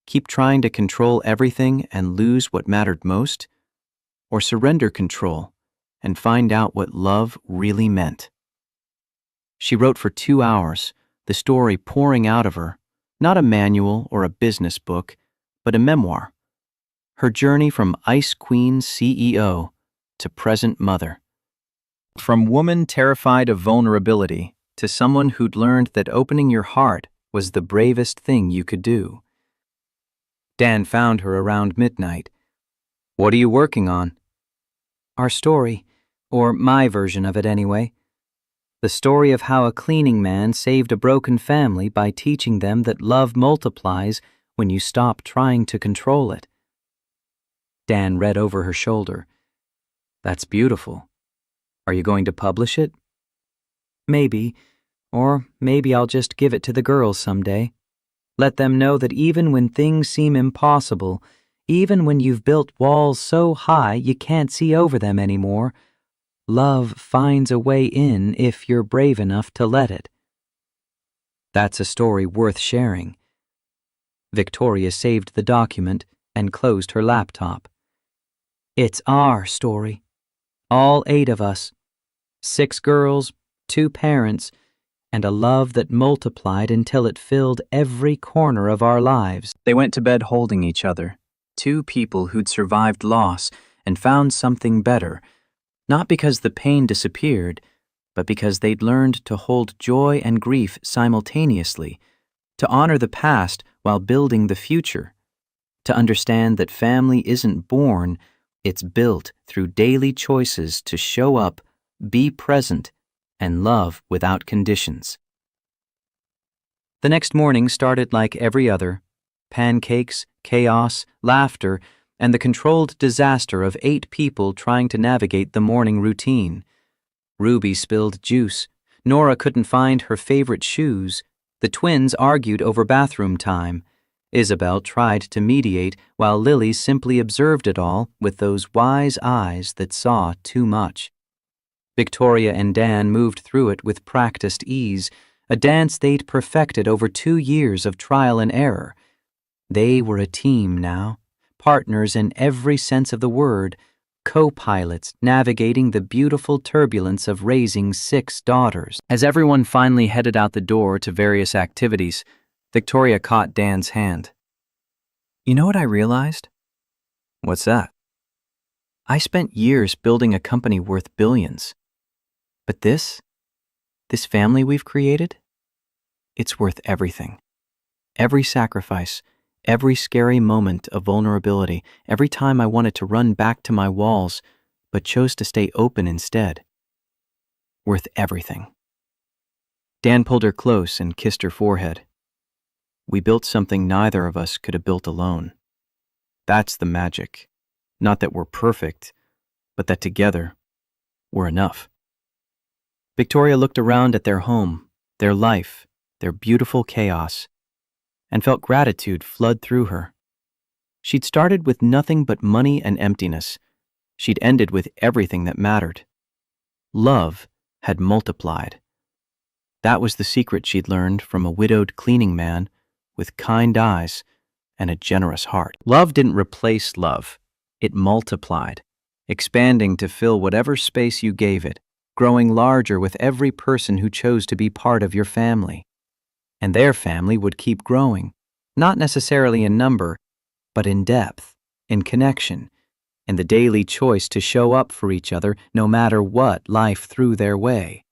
keep trying to control everything and lose what mattered most, or surrender control and find out what love really meant. She wrote for 2 hours, the story pouring out of her, not a manual or a business book, but a memoir. Her journey from Ice Queen CEO to present mother. From woman terrified of vulnerability to someone who'd learned that opening your heart was the bravest thing you could do. Dan found her around midnight. "What are you working on?" "Our story, or my version of it anyway. The story of how a cleaning man saved a broken family by teaching them that love multiplies when you stop trying to control it." Dan read over her shoulder. "That's beautiful. Are you going to publish it?" "Maybe, or maybe I'll just give it to the girls someday. Let them know that even when things seem impossible, even when you've built walls so high you can't see over them anymore, love finds a way in if you're brave enough to let it." That's a story worth sharing. Victoria saved the document and closed her laptop. It's our story. All 8 of us. 6 girls, 2 parents, and a love that multiplied until it filled every corner of our lives. They went to bed holding each other, 2 people who'd survived loss and found something better, not because the pain disappeared, but because they'd learned to hold joy and grief simultaneously, to honor the past while building the future, to understand that family isn't born, it's built through daily choices to show up, be present, and love without conditions. The next morning started like every other: pancakes, chaos, laughter, and the controlled disaster of 8 people trying to navigate the morning routine. Ruby spilled juice. Nora couldn't find her favorite shoes. The twins argued over bathroom time. Isabel tried to mediate while Lily simply observed it all with those wise eyes that saw too much. Victoria and Dan moved through it with practiced ease, a dance they'd perfected over 2 years of trial and error. They were a team now, partners in every sense of the word,
co-pilots navigating the beautiful turbulence of raising 6 daughters. As everyone finally headed out the door to various activities, Victoria caught Dan's hand. "You know what I realized?" "What's that?" "I spent years building a company worth billions. But this family we've created, it's worth everything. Every sacrifice, every scary moment of vulnerability, every time I wanted to run back to my walls, but chose to stay open instead. Worth everything." Dan pulled her close and kissed her forehead. "We built something neither of us could have built alone. That's the magic. Not that we're perfect, but that together, we're enough." Victoria looked around at their home, their life, their beautiful chaos, and felt gratitude flood through her. She'd started with nothing but money and emptiness. She'd ended with everything that mattered. Love had multiplied. That was the secret she'd learned from a widowed cleaning man with kind eyes and a generous heart. Love didn't replace love. It multiplied, expanding to fill whatever space you gave it, growing larger with every person who chose to be part of your family. And their family would keep growing, not necessarily in number, but in depth, in connection, in the daily choice to show up for each other no matter what life threw their way.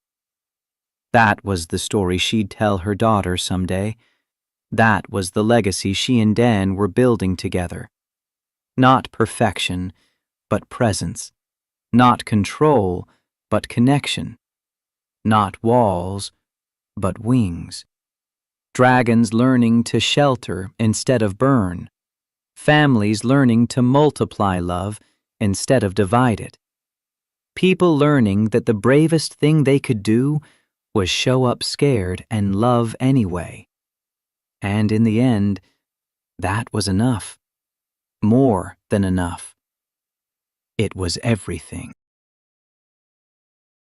That was the story she'd tell her daughter someday. That was the legacy she and Dan were building together. Not perfection, but presence. Not control, but connection. Not walls, but wings. Dragons learning to shelter instead of burn. Families learning to multiply love instead of divide it. People learning that the bravest thing they could do was show up scared and love anyway. And in the end, that was enough. More than enough. It was everything.